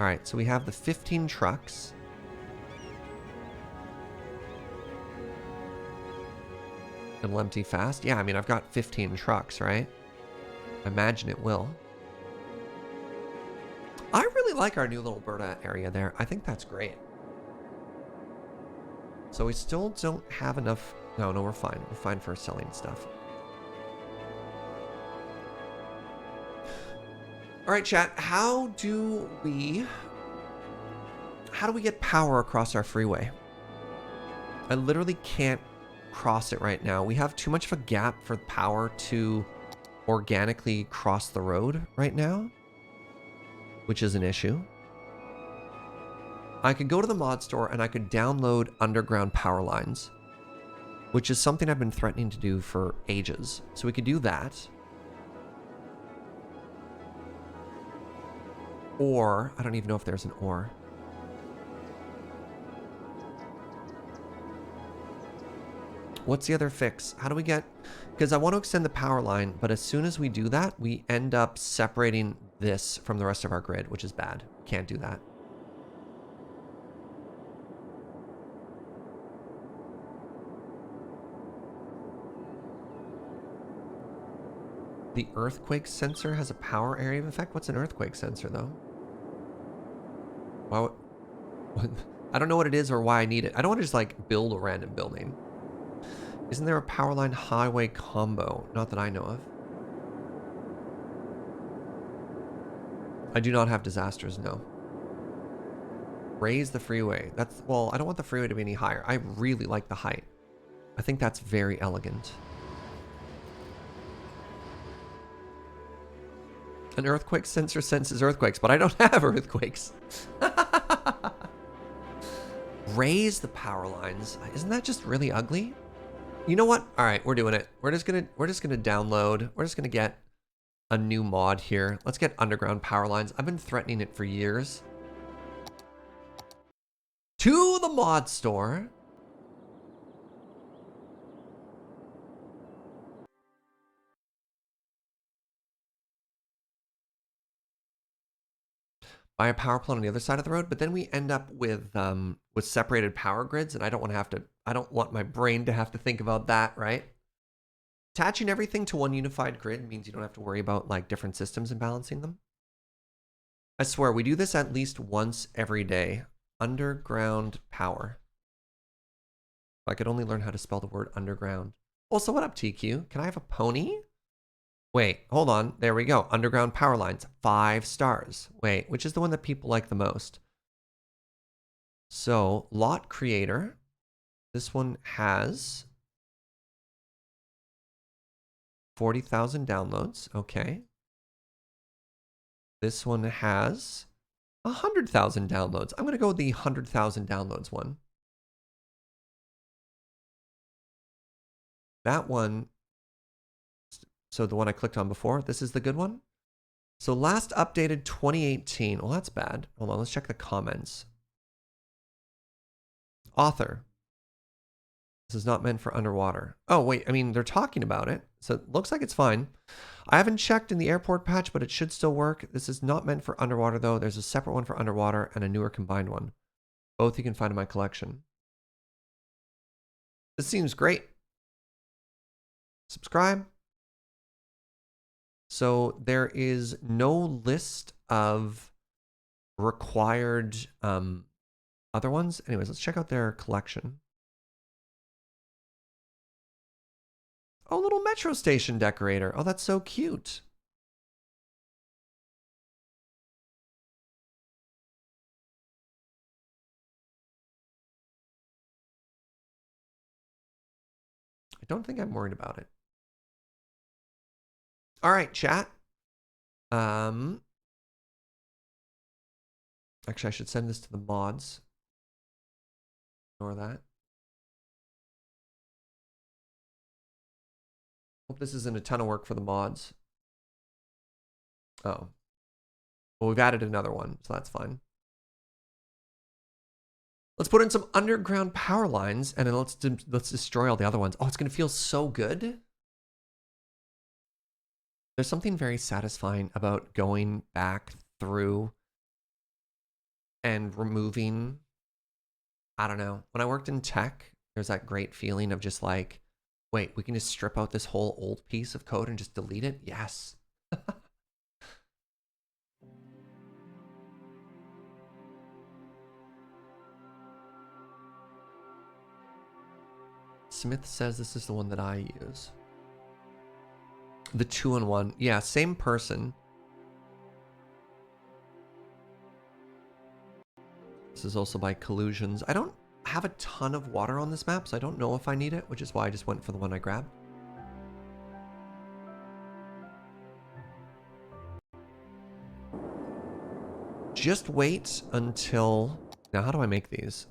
Alright, so we have the 15 trucks. It'll empty fast. Yeah, I mean, I've got 15 trucks, right? I imagine it will. I really like our new little Berta area there. I think that's great. So we still don't have enough... No, we're fine. We're fine for selling stuff. All right, chat. How do we get power across our freeway? I literally can't cross it right now. We have too much of a gap for power to organically cross the road right now, which is an issue. I could go to the mod store and I could download underground power lines, which is something I've been threatening to do for ages. So we could do that. Or, I don't even know if there's an or. What's the other fix? How do we get... Because I want to extend the power line, but as soon as we do that, we end up separating this from the rest of our grid, which is bad. Can't do that. The earthquake sensor has a power area of effect? What's an earthquake sensor, though? Why would... I don't know what it is or why I need it. I don't want to just, like, build a random building. Isn't there a power line highway combo? Not that I know of. I do not have disasters, no. Raise the freeway. That's... Well, I don't want the freeway to be any higher. I really like the height. I think that's very elegant. An earthquake sensor senses earthquakes, but I don't have earthquakes. Raise the power lines. Isn't that just really ugly? You know what? All right, we're doing it. We're just gonna download. We're just gonna get a new mod here. Let's get underground power lines. I've been threatening it for years. To the mod store. Buy a power plant on the other side of the road, but then we end up with separated power grids, and I don't want to have to. I don't want my brain to have to think about that, right? Attaching everything to one unified grid means you don't have to worry about like different systems and balancing them. I swear, we do this at least once every day. Underground power. If I could only learn how to spell the word underground. Also, what up, TQ? Can I have a pony? Wait, hold on. There we go. Underground power lines. 5 stars. Wait, which is the one that people like the most? So, lot creator. This one has 40,000 downloads. Okay. This one has 100,000 downloads. I'm going to go with the 100,000 downloads one. That one... So the one I clicked on before, this is the good one. So last updated 2018. Well, that's bad. Hold on, let's check the comments. Author. This is not meant for underwater. Oh, wait, I mean, they're talking about it. So it looks like it's fine. I haven't checked in the airport patch, but it should still work. This is not meant for underwater, though. There's a separate one for underwater and a newer combined one. Both you can find in my collection. This seems great. Subscribe. So there is no list of required other ones. Anyways, let's check out their collection. Oh, little metro station decorator. Oh, that's so cute. I don't think I'm worried about it. All right, chat. Actually, I should send this to the mods. Ignore that. Hope this isn't a ton of work for the mods. Oh. Well, we've added another one, so that's fine. Let's put in some underground power lines, and then let's destroy all the other ones. Oh, it's gonna feel so good. There's something very satisfying about going back through and removing, I don't know. When I worked in tech, there's that great feeling of just like, wait, we can just strip out this whole old piece of code and just delete it? Yes. Smith says this is the one that I use. The 2-in-1. Yeah, same person. This is also by Collusions. I don't have a ton of water on this map, so I don't know if I need it, which is why I just went for the one I grabbed. Just wait until... Now, how do I make these?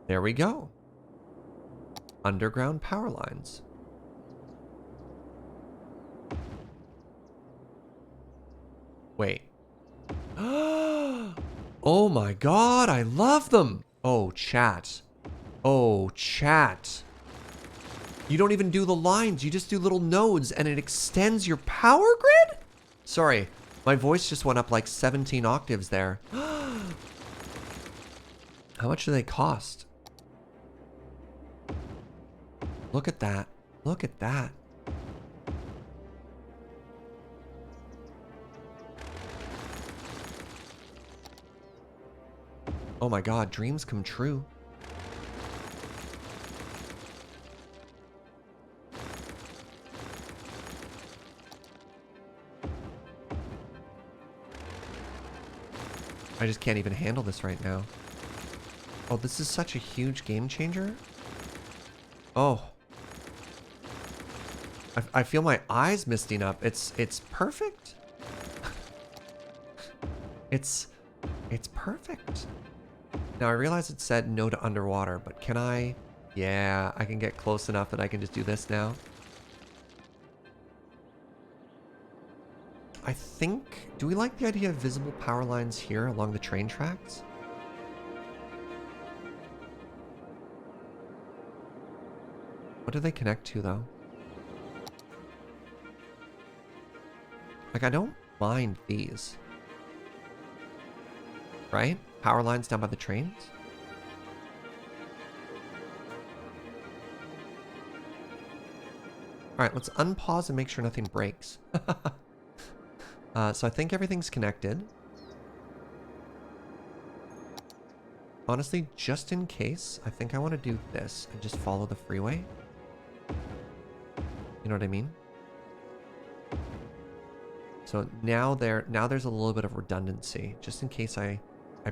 There we go. Underground power lines. Wait. Oh my god, I love them! Oh, chat. Oh, chat. You don't even do the lines, you just do little nodes and it extends your power grid? Sorry, my voice just went up like 17 octaves there. How much do they cost? Look at that. Look at that. Oh my god, dreams come true. I just can't even handle this right now. Oh, this is such a huge game changer. Oh. I feel my eyes misting up. It's perfect. It's perfect. Now I realize it said no to underwater, but can I? Yeah, I can get close enough that I can just do this now. I think, do we like the idea of visible power lines here along the train tracks? What do they connect to though? Like I don't mind these. Right? Power lines down by the trains? Alright, let's unpause and make sure nothing breaks. So I think everything's connected. Honestly, just in case, I think I want to do this and just follow the freeway. You know what I mean? So now there's a little bit of redundancy, just in case I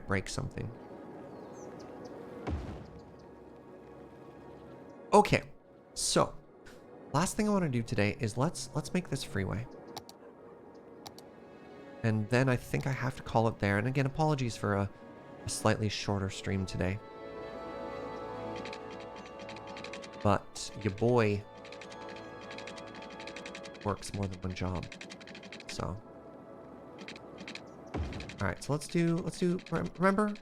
break something. Okay, so last thing I want to do today is let's make this freeway. And then I think I have to call it there. And again, apologies for a slightly shorter stream today. But your boy works more than one job. So. Alright, so let's do, remember?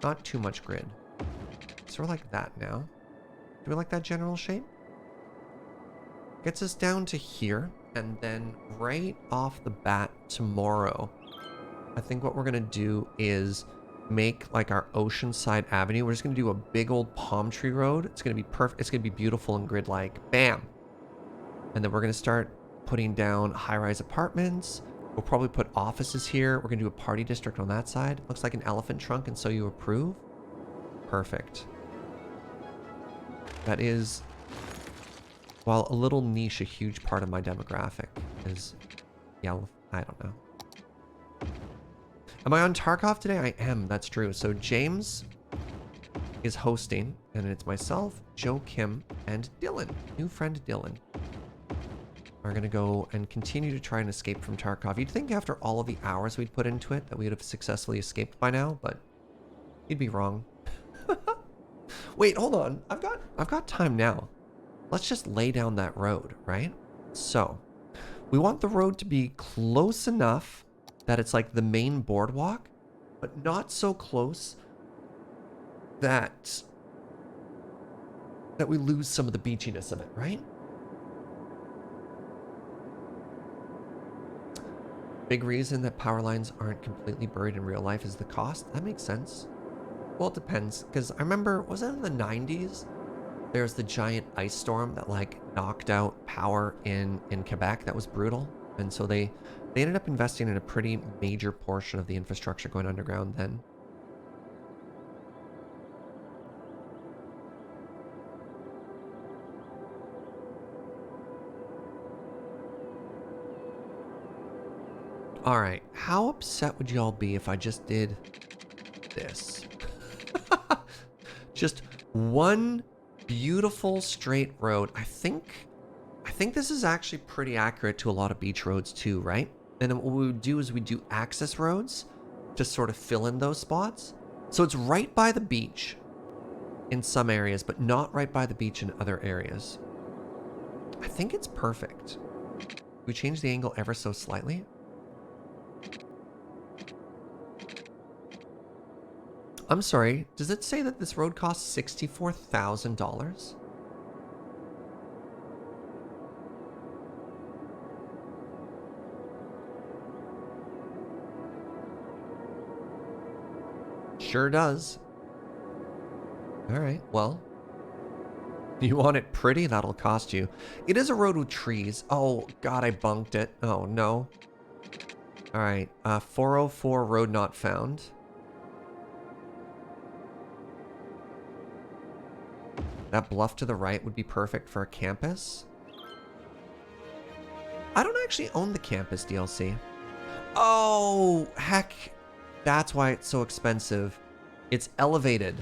Not too much grid. So we're like that now. Do we like that general shape? Gets us down to here. And then right off the bat tomorrow, I think what we're going to do is make like our Oceanside Avenue. We're just going to do a big old palm tree road. It's going to be perfect. It's going to be beautiful and grid-like. Bam! And then we're going to start putting down high-rise apartments. We'll probably put offices here. We're going to do a party district on that side. Looks like an elephant trunk, and so you approve? Perfect. That is... While a little niche, a huge part of my demographic is, yeah, I don't know. Am I on Tarkov today? I am, that's true. So James is hosting, and it's myself, Joe Kim, and Dylan. New friend Dylan. Are going to go and continue to try and escape from Tarkov. You'd think after all of the hours we'd put into it that we would have successfully escaped by now, but you'd be wrong. Wait, hold on. I've got time now. Let's just lay down that road, right? So, we want the road to be close enough that it's like the main boardwalk, but not so close that we lose some of the beachiness of it, right? Big reason that power lines aren't completely buried in real life is the cost. That makes sense. Well, it depends, because I remember, was it in the 90s? There's the giant ice storm that like knocked out power in Quebec. That was brutal. And so they ended up investing in a pretty major portion of the infrastructure going underground then. All right, how upset would y'all be if I just did this? Just one beautiful straight road. I think this is actually pretty accurate to a lot of beach roads too, right? And then what we would do is we do access roads to sort of fill in those spots. So it's right by the beach in some areas, but not right by the beach in other areas. I think it's perfect. We change the angle ever so slightly. I'm sorry, does it say that this road costs $64,000? Sure does. All right, well, you want it pretty? That'll cost you. It is a road with trees. Oh, God, I bunked it. Oh, no. All right, 404 road not found. That bluff to the right would be perfect for a campus. I don't actually own the campus DLC. Oh, heck. That's why it's so expensive. It's elevated.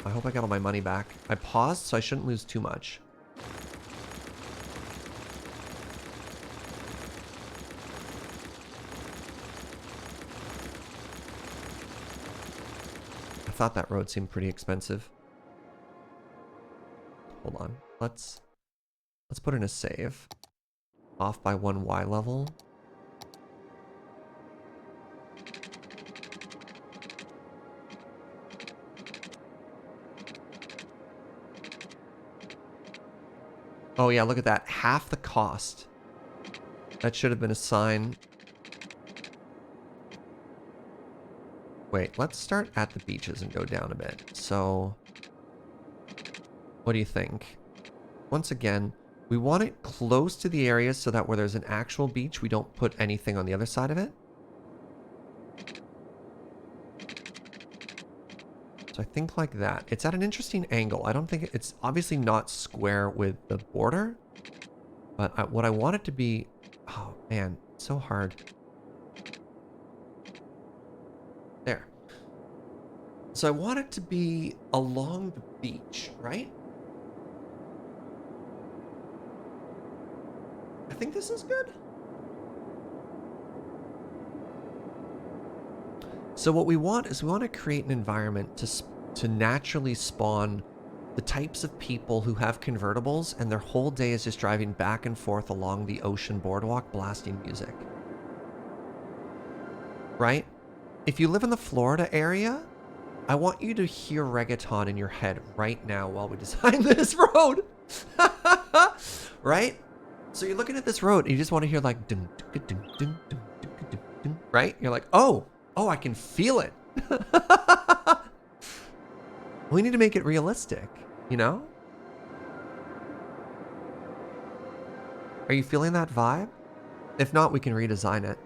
I hope I got all my money back. I paused, so I shouldn't lose too much. I thought that road seemed pretty expensive. Hold on. Let's put in a save. Off by 1 Y level. Oh yeah, look at that. Half the cost. That should have been a sign. Wait, let's start at the beaches and go down a bit. So, what do you think? Once again, we want it close to the areas so that where there's an actual beach, we don't put anything on the other side of it. So I think like that. It's at an interesting angle. I don't think it's obviously not square with the border, but what I want it to be, oh man, so hard. There. So I want it to be along the beach, right? I think this is good. So what we want is we want to create an environment to naturally spawn the types of people who have convertibles and their whole day is just driving back and forth along the ocean boardwalk blasting music. Right? If you live in the Florida area, I want you to hear reggaeton in your head right now while we design this road. Right? So you're looking at this road and you just want to hear like dun, dun, dun, dun, dun, dun, dun, dun, right? You're like, oh, I can feel it. We need to make it realistic, you know? Are you feeling that vibe? If not, we can redesign it.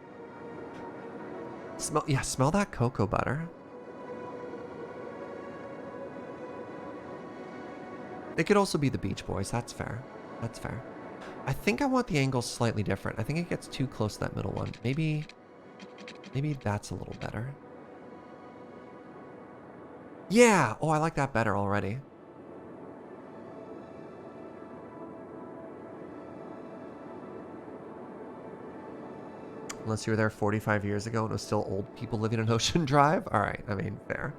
Smell that cocoa butter. It could also be the Beach Boys. That's fair. That's fair. I think I want the angle slightly different. I think it gets too close to that middle one. Maybe that's a little better. Yeah! Oh, I like that better already. Unless you were there 45 years ago and it was still old people living on Ocean Drive? Alright, I mean, fair.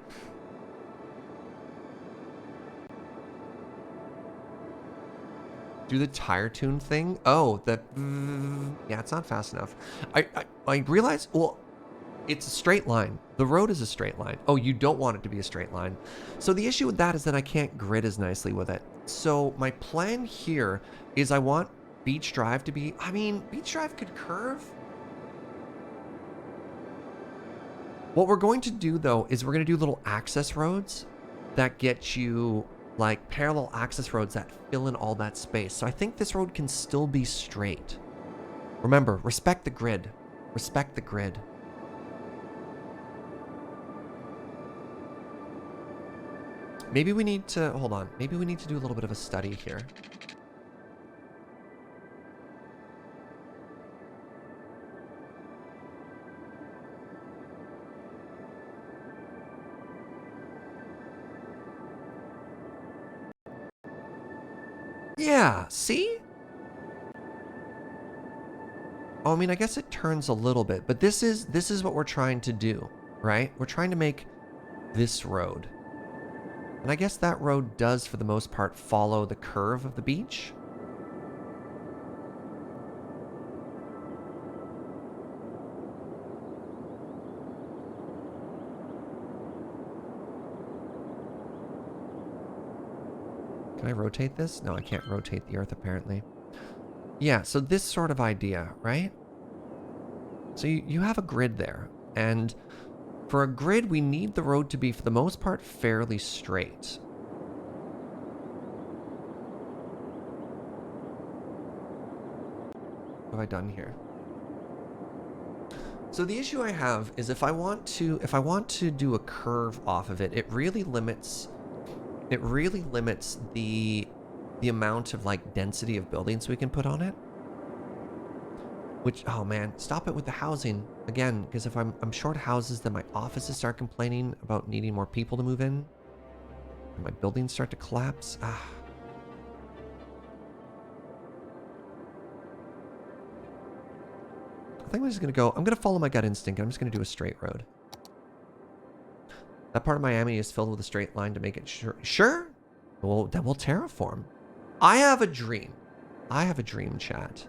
Do the tire tune thing? Oh, the... yeah, it's not fast enough. I realize... Well, It's a straight line. The road is a straight line. Oh, you don't want it to be a straight line. So the issue with that is that I can't grid as nicely with it. So my plan here is I want Beach Drive to be, I mean, Beach Drive could curve. What we're going to do though is we're going to do little access roads that get you like parallel access roads that fill in all that space. So I think this road can still be straight. Remember, respect the grid. Respect the grid. Maybe we need to, hold on. Maybe we need to do a little bit of a study here. Yeah, see? Oh, I mean, I guess it turns a little bit, but this is what we're trying to do, right? We're trying to make this road. And I guess that road does, for the most part, follow the curve of the beach. Can I rotate this? No, I can't rotate the earth, apparently. Yeah, so this sort of idea, right? So you have a grid there, and for a grid, we need the road to be, for the most part, fairly straight. What have I done here? So the issue I have is if I want to do a curve off of it, it really limits the amount of like density of buildings we can put on it. Which, oh man, stop it with the housing again, because if I'm short houses, then my offices start complaining about needing more people to move in, and my buildings start to collapse. Ah. I think I'm just gonna go. I'm gonna follow my gut instinct. I'm just gonna do a straight road. That part of Miami is filled with a straight line to make it sure. Sure. Well, then we'll terraform. I have a dream. I have a dream, chat.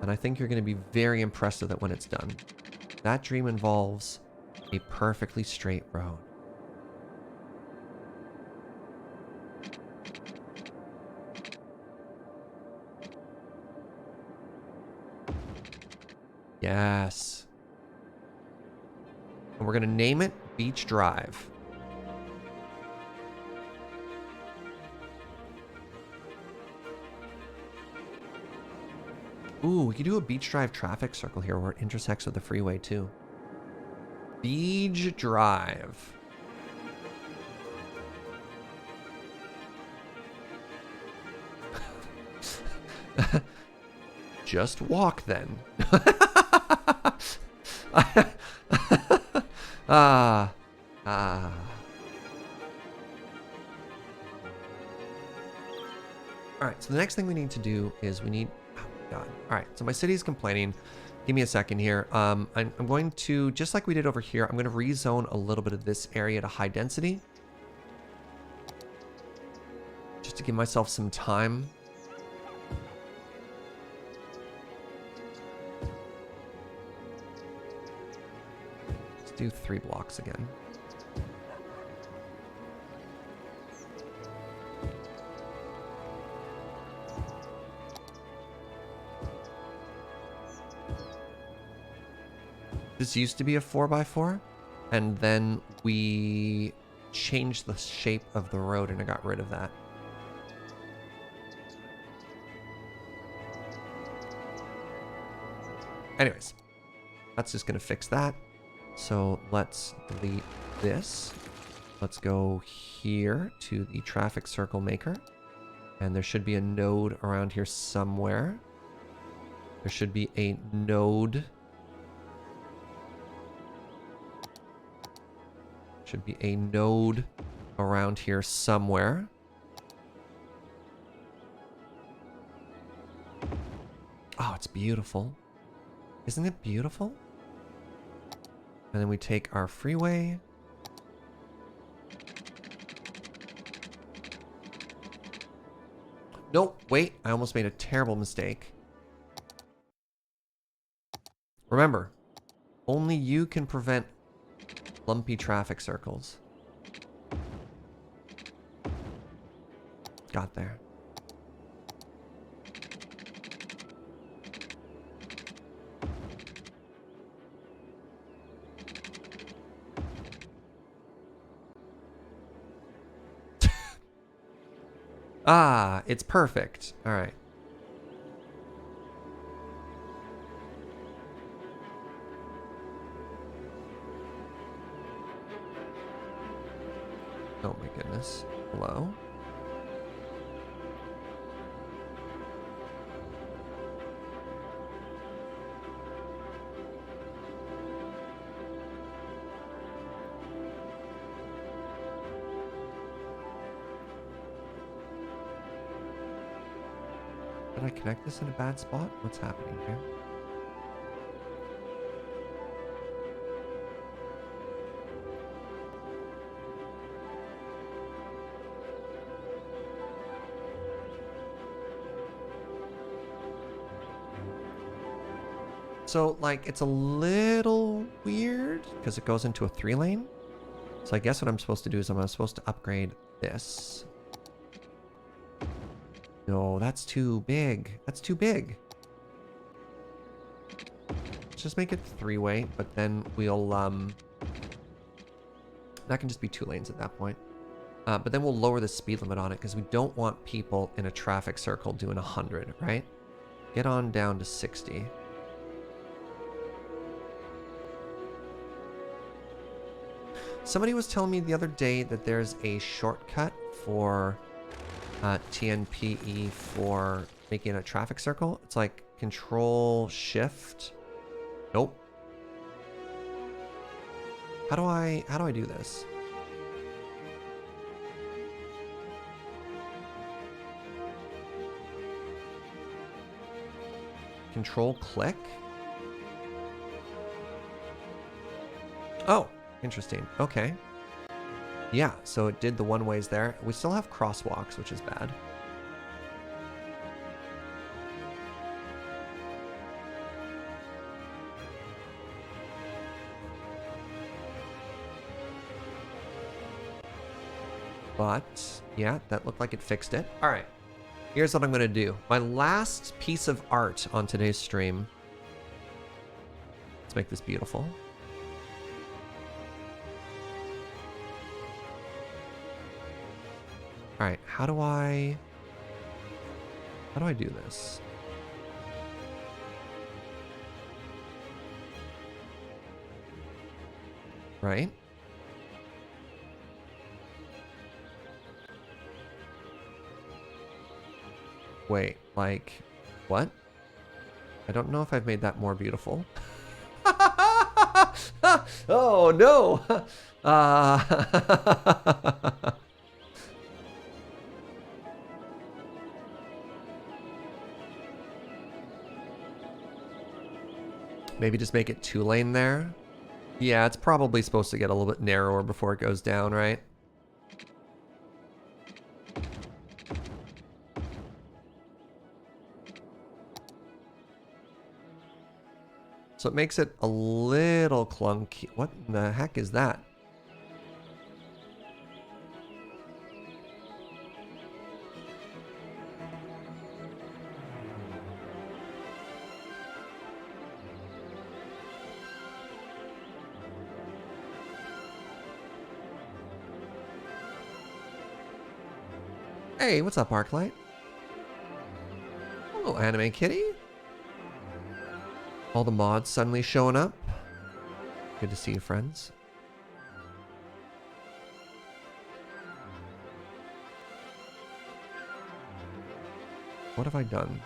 And I think you're going to be very impressed with it when it's done. That dream involves a perfectly straight road. Yes. And we're going to name it Beach Drive. Ooh, we could do a Beach Drive traffic circle here where it intersects with the freeway too. Beach Drive. Just walk then. All right, so the next thing we need to do is we need... Oh, God. All right, so my city is complaining. Give me a second here. I'm going to, just like we did over here, I'm going to rezone a little bit of this area to high density. Just to give myself some time. Let's do 3 blocks again. This used to be a 4x4, and then we changed the shape of the road and I got rid of that. Anyways, that's just gonna fix that. So let's delete this. Let's go here to the traffic circle maker. And there should be a node around here somewhere. There should be a node. Should be a node around here somewhere. Oh, it's beautiful. Isn't it beautiful? And then we take our freeway. Nope, wait, I almost made a terrible mistake. Remember, Only you can prevent lumpy traffic circles. Got there. Ah, it's perfect. All right. Oh my goodness. Hello? Did I connect this in a bad spot? What's happening here? So, like, it's a little weird because it goes into a 3-lane. So I guess what I'm supposed to do is I'm supposed to upgrade this. No, that's too big. That's too big. Let's just make it 3-way, but then we'll, that can just be 2 lanes at that point. But then we'll lower the speed limit on it because we don't want people in a traffic circle doing 100, right? Get on down to 60. Somebody was telling me the other day that there's a shortcut for TMPE for making a traffic circle. It's like Control Shift. Nope. How do I do this? Control click. Oh, interesting. Okay. Yeah, so it did the one-ways there. We still have crosswalks, which is bad. But, yeah, that looked like it fixed it. All right, here's what I'm going to do. My last piece of art on today's stream. Let's make this beautiful. All right, how do I do this? Right? Wait, like, what? I don't know if I've made that more beautiful. Oh, no! Maybe just make it 2-lane there. Yeah, it's probably supposed to get a little bit narrower before it goes down, right? So it makes it a little clunky. What in the heck is that? Hey, what's up, Parklife? Hello, Anime Kitty. All the mods suddenly showing up. Good to see you, friends. What have I done?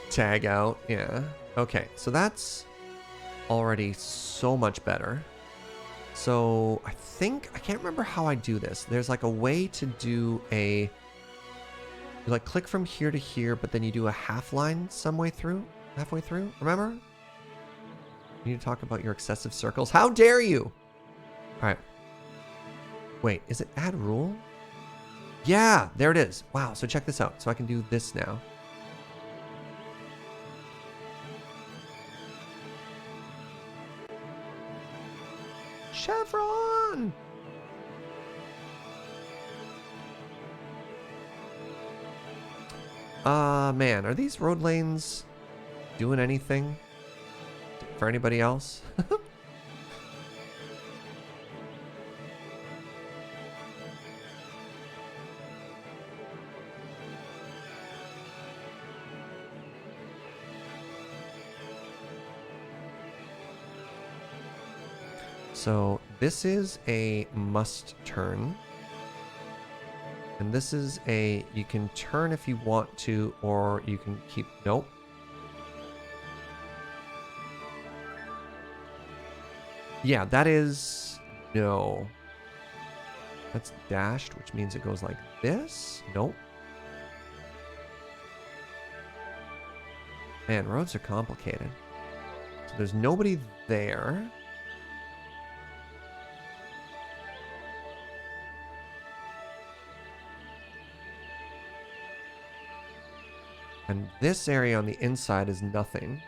Tag out, yeah. Okay, so that's already so much better. So I think, I can't remember how I do this. There's like a way to do a, you like click from here to here, but then you do a half line halfway through, remember? You need to talk about your excessive circles. How dare you? All right. Wait, is it add rule? Yeah, there it is. Wow, so check this out. So I can do this now. Chevron! Man, are these road lanes doing anything for anybody else? So this is a must turn. And this is a, you can turn if you want to, or you can keep, nope. Yeah, that is, no. That's dashed, which means it goes like this. Nope. Man, roads are complicated. So there's nobody there. And this area on the inside is nothing.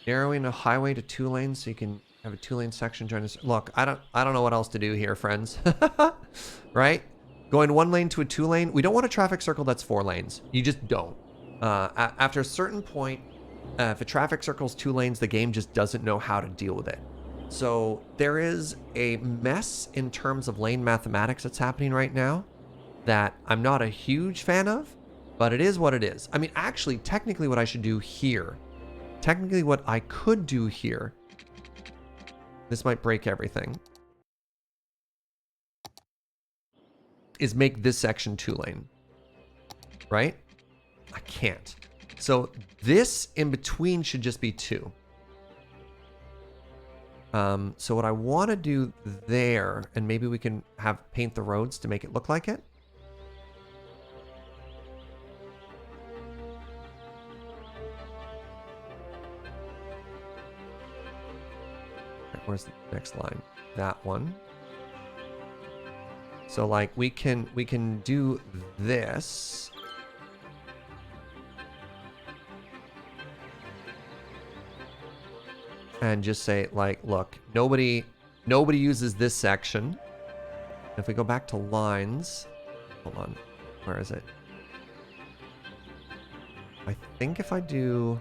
Narrowing a highway to 2 lanes so you can have a 2-lane section join us. Look, I don't know what else to do here, friends. Right? Going 1 lane to a 2 lane. We don't want a traffic circle that's 4 lanes. You just don't. After a certain point, if a traffic circle's 2 lanes, the game just doesn't know how to deal with it. So there is a mess in terms of lane mathematics that's happening right now that I'm not a huge fan of, but it is what it is. I mean, actually, technically what I should do here, technically what I could do here, this might break everything, is make this section 2 lane, right? I can't. So this in between should just be 2. So what I want to do there, and maybe we can have paint the roads to make it look like it. Right, where's the next line? That one. So like we can do this. And just say, like, look, nobody uses this section. If we go back to lines, hold on, where is it? I think if I do,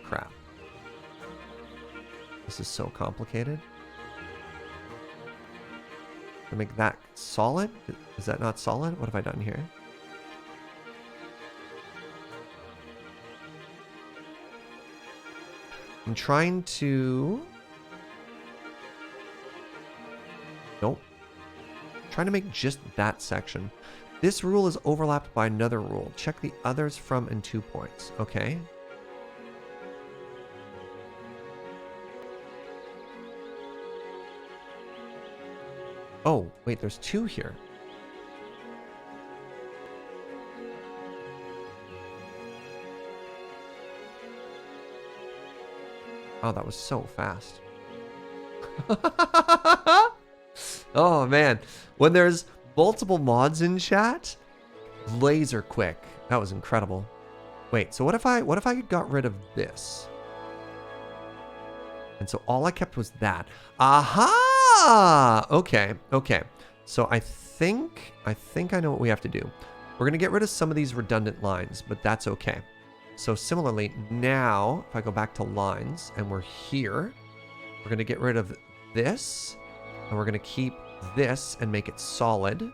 crap. This is so complicated. To make that solid? Is that not solid? What have I done here? I'm trying to... Nope. I'm trying to make just that section. This rule is overlapped by another rule. Check the others from and 2 points. Okay. Oh, wait, there's 2 here. Oh, that was so fast. Oh, man. When there's multiple mods in chat, laser quick. That was incredible. Wait, so what if I got rid of this? And so all I kept was that. Aha! Okay, okay. So I think I know what we have to do. We're gonna get rid of some of these redundant lines, but that's okay. So similarly, now if I go back to lines and we're here, we're gonna get rid of this, and we're gonna keep this and make it solid.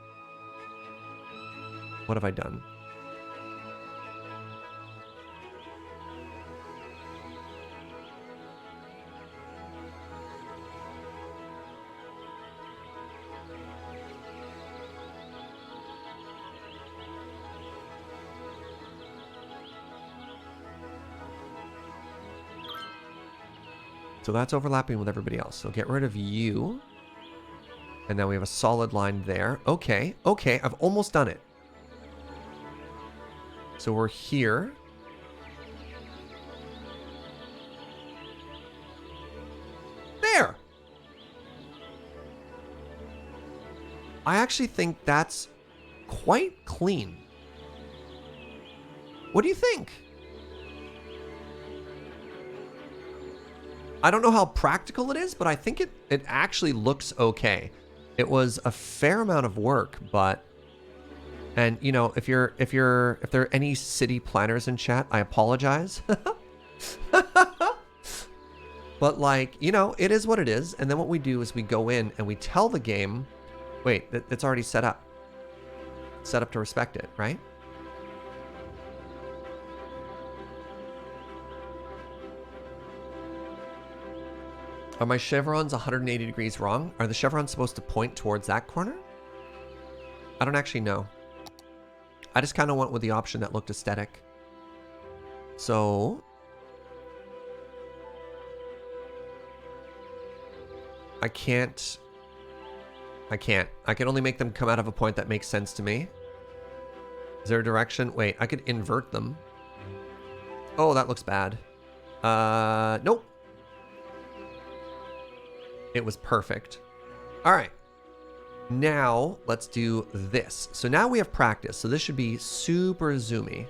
What have I done? So that's overlapping with everybody else. So get rid of you. And now we have a solid line there. Okay, okay, I've almost done it. So we're here. There! I actually think that's quite clean. What do you think? I don't know how practical it is, but I think it actually looks okay. It was a fair amount of work, but, and you know, if there are any city planners in chat, I apologize. But like, you know, it is what it is. And then what we do is we go in and we tell the game, wait, it's already set up. Set up to respect it, right? Are my chevrons 180 degrees wrong? Are the chevrons supposed to point towards that corner? I don't actually know. I just kind of went with the option that looked aesthetic. So I can only make them come out of a point that makes sense to me. Is there a direction? Wait, I could invert them. Oh, that looks bad. Nope. It was perfect. All right. Now let's do this. So now we have practice. So this should be super zoomy.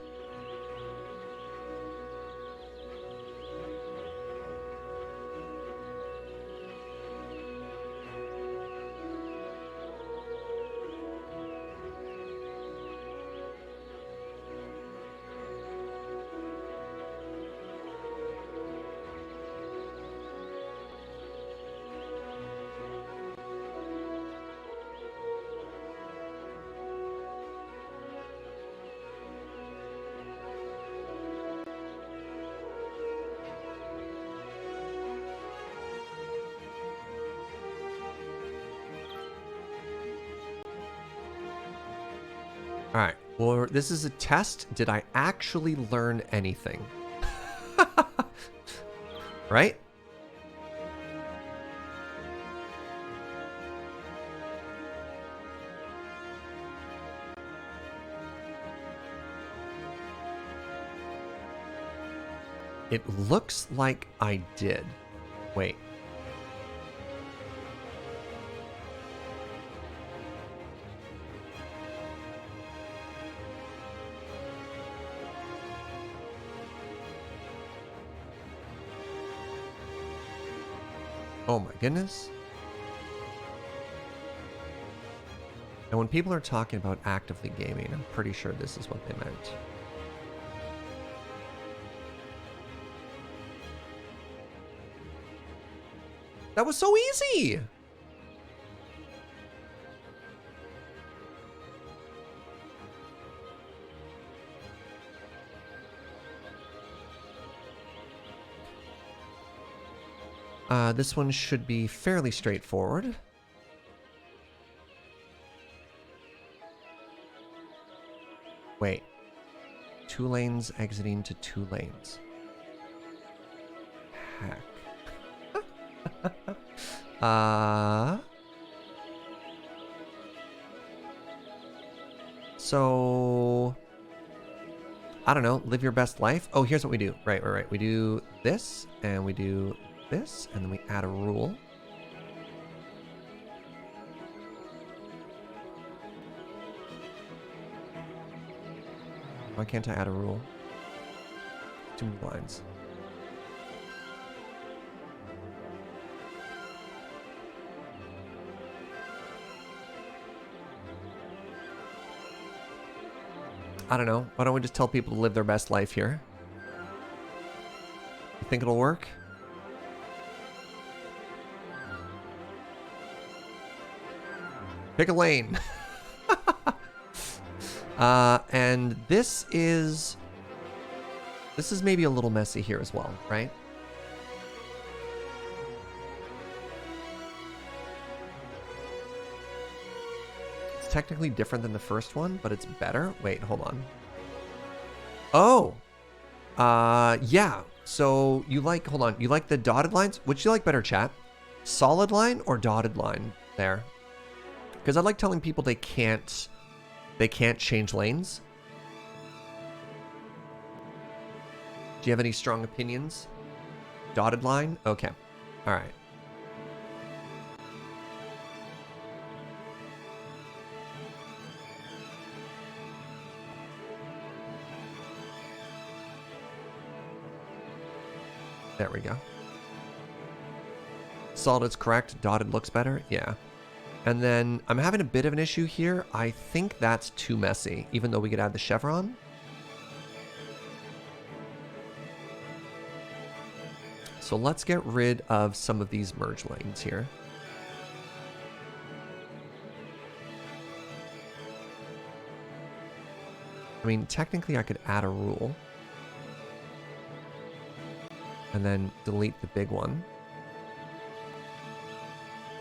All right, well, this is a test. Did I actually learn anything? Right? It looks like I did. Wait. Oh my goodness. And when people are talking about actively gaming, I'm pretty sure this is what they meant. That was so easy! This one should be fairly straightforward. Wait. 2 lanes exiting to 2 lanes. Heck. So I don't know, live your best life. Oh, here's what we do. Right. We do this and we do this, and then we add a rule. Why can't I add a rule? Too many lines. I don't know. Why don't we just tell people to live their best life here? You think it'll work? Pick a lane. And this is maybe a little messy here as well, right? It's technically different than the first one, but it's better. Wait, hold on. Oh, yeah. So you like, hold on, you like the dotted lines? Which do you like better, chat? Solid line or dotted line there? Because I like telling people they can't change lanes. Do you have any strong opinions? Dotted line? Okay. All right. There we go. Solid is correct. Dotted looks better. Yeah. And then I'm having a bit of an issue here. I think that's too messy, even though we could add the chevron. So let's get rid of some of these merge lanes here. I mean, technically I could add a rule. And then delete the big one.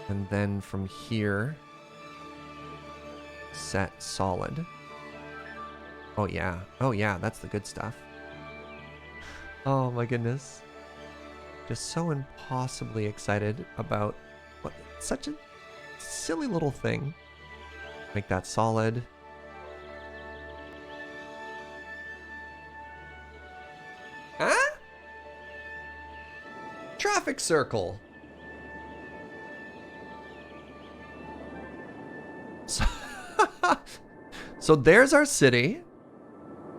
And then from here, set solid. Oh yeah. Oh yeah, that's the good stuff. Oh my goodness. Just so impossibly excited about what such a silly little thing. Make that solid. Huh? Traffic circle. So there's our city.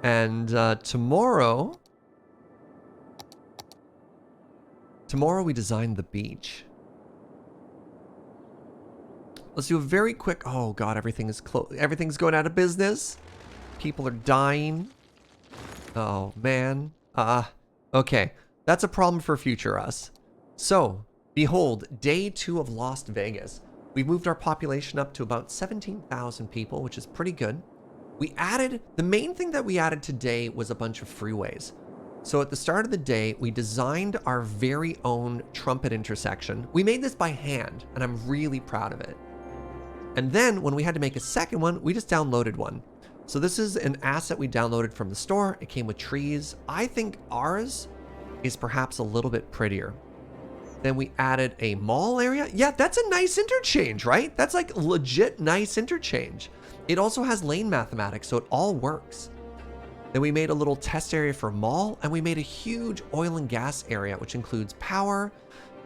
And tomorrow we design the beach. Let's do a very quick, oh god, everything is closed. Everything's going out of business. People are dying. Oh man. Okay. That's a problem for future us. So, behold, day 2 of Las Vegas. We've moved our population up to about 17,000 people, which is pretty good. The main thing that we added today was a bunch of freeways. So at the start of the day, we designed our very own Trumpet intersection. We made this by hand, and I'm really proud of it. And then when we had to make a second one, we just downloaded one. So this is an asset we downloaded from the store. It came with trees. I think ours is perhaps a little bit prettier. Then we added a mall area. Yeah, that's a nice interchange, right? That's like legit nice interchange. It also has lane mathematics, so it all works. Then we made a little test area for a mall, and we made a huge oil and gas area, which includes power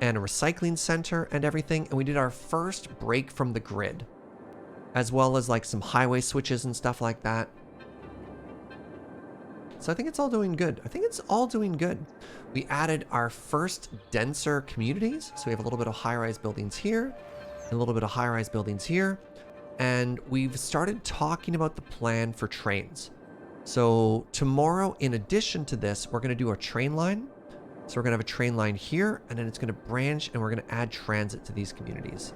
and a recycling center and everything. And we did our first break from the grid, as well as like some highway switches and stuff like that. So I think it's all doing good. We added our first denser communities. So we have a little bit of high-rise buildings here, and a little bit of high-rise buildings here. And we've started talking about the plan for trains. So tomorrow, in addition to this, we're going to do a train line. So we're going to have a train line here, and then it's going to branch, and we're going to add transit to these communities.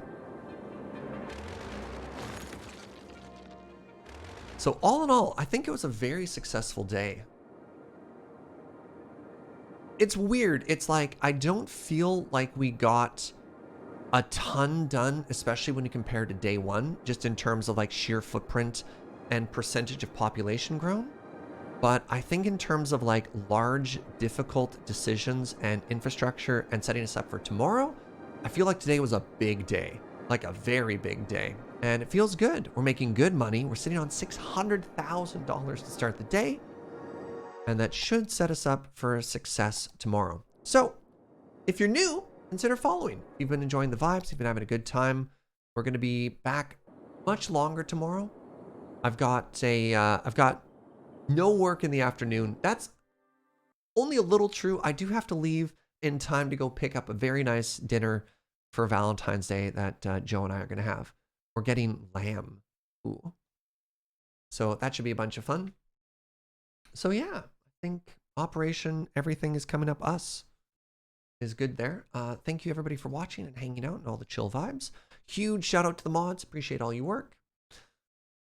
So all in all, I think it was a very successful day. It's weird. It's like, I don't feel like we got a ton done, especially when you compare to day 1, just in terms of like sheer footprint and percentage of population grown. But I think in terms of like large, difficult decisions and infrastructure and setting us up for tomorrow, I feel like today was a big day, like a very big day. And it feels good. We're making good money. We're sitting on $600,000 to start the day. And that should set us up for success tomorrow. So if you're new, consider following. If you've been enjoying the vibes, you've been having a good time, we're going to be back much longer tomorrow. I've got no work in the afternoon. That's only a little true. I do have to leave in time to go pick up a very nice dinner for Valentine's Day that Joe and I are going to have. We're getting lamb. Ooh. So that should be a bunch of fun. So yeah, I think Operation Everything is Coming Up Us is good there. Thank you everybody for watching and hanging out and all the chill vibes. Huge shout out to the mods. Appreciate all your work,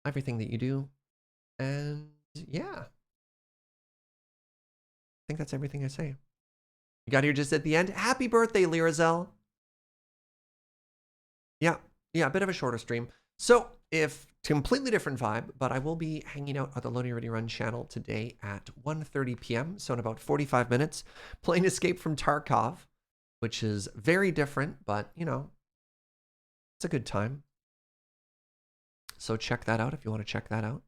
everything that you do. And yeah, I think that's everything I say. You got here just at the end. Happy birthday, Lyrazel. Yeah, a bit of a shorter stream. So if completely different vibe, but I will be hanging out at the Loading Ready Run channel today at 1:30 p.m. So in about 45 minutes, playing Escape from Tarkov, which is very different, but you know, it's a good time. So check that out if you want to check that out.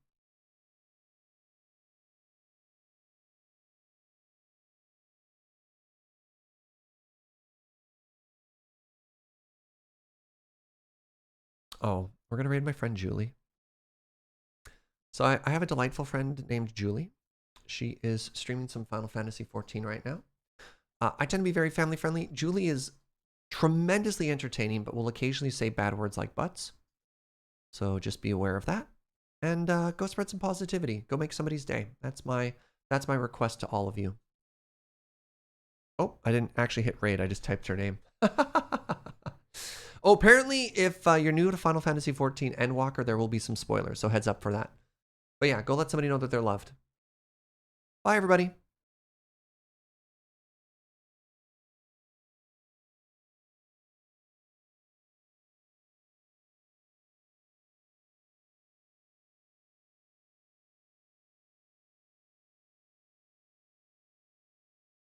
Oh, we're going to raid my friend Julie. So I have a delightful friend named Julie. She is streaming some Final Fantasy XIV right now. I tend to be very family friendly. Julie is tremendously entertaining, but will occasionally say bad words like butts. So just be aware of that. And go spread some positivity. Go make somebody's day. That's my request to all of you. Oh, I didn't actually hit raid. I just typed her name. Oh, apparently, if you're new to Final Fantasy XIV Endwalker, there will be some spoilers. So heads up for that. But yeah, go let somebody know that they're loved. Bye, everybody.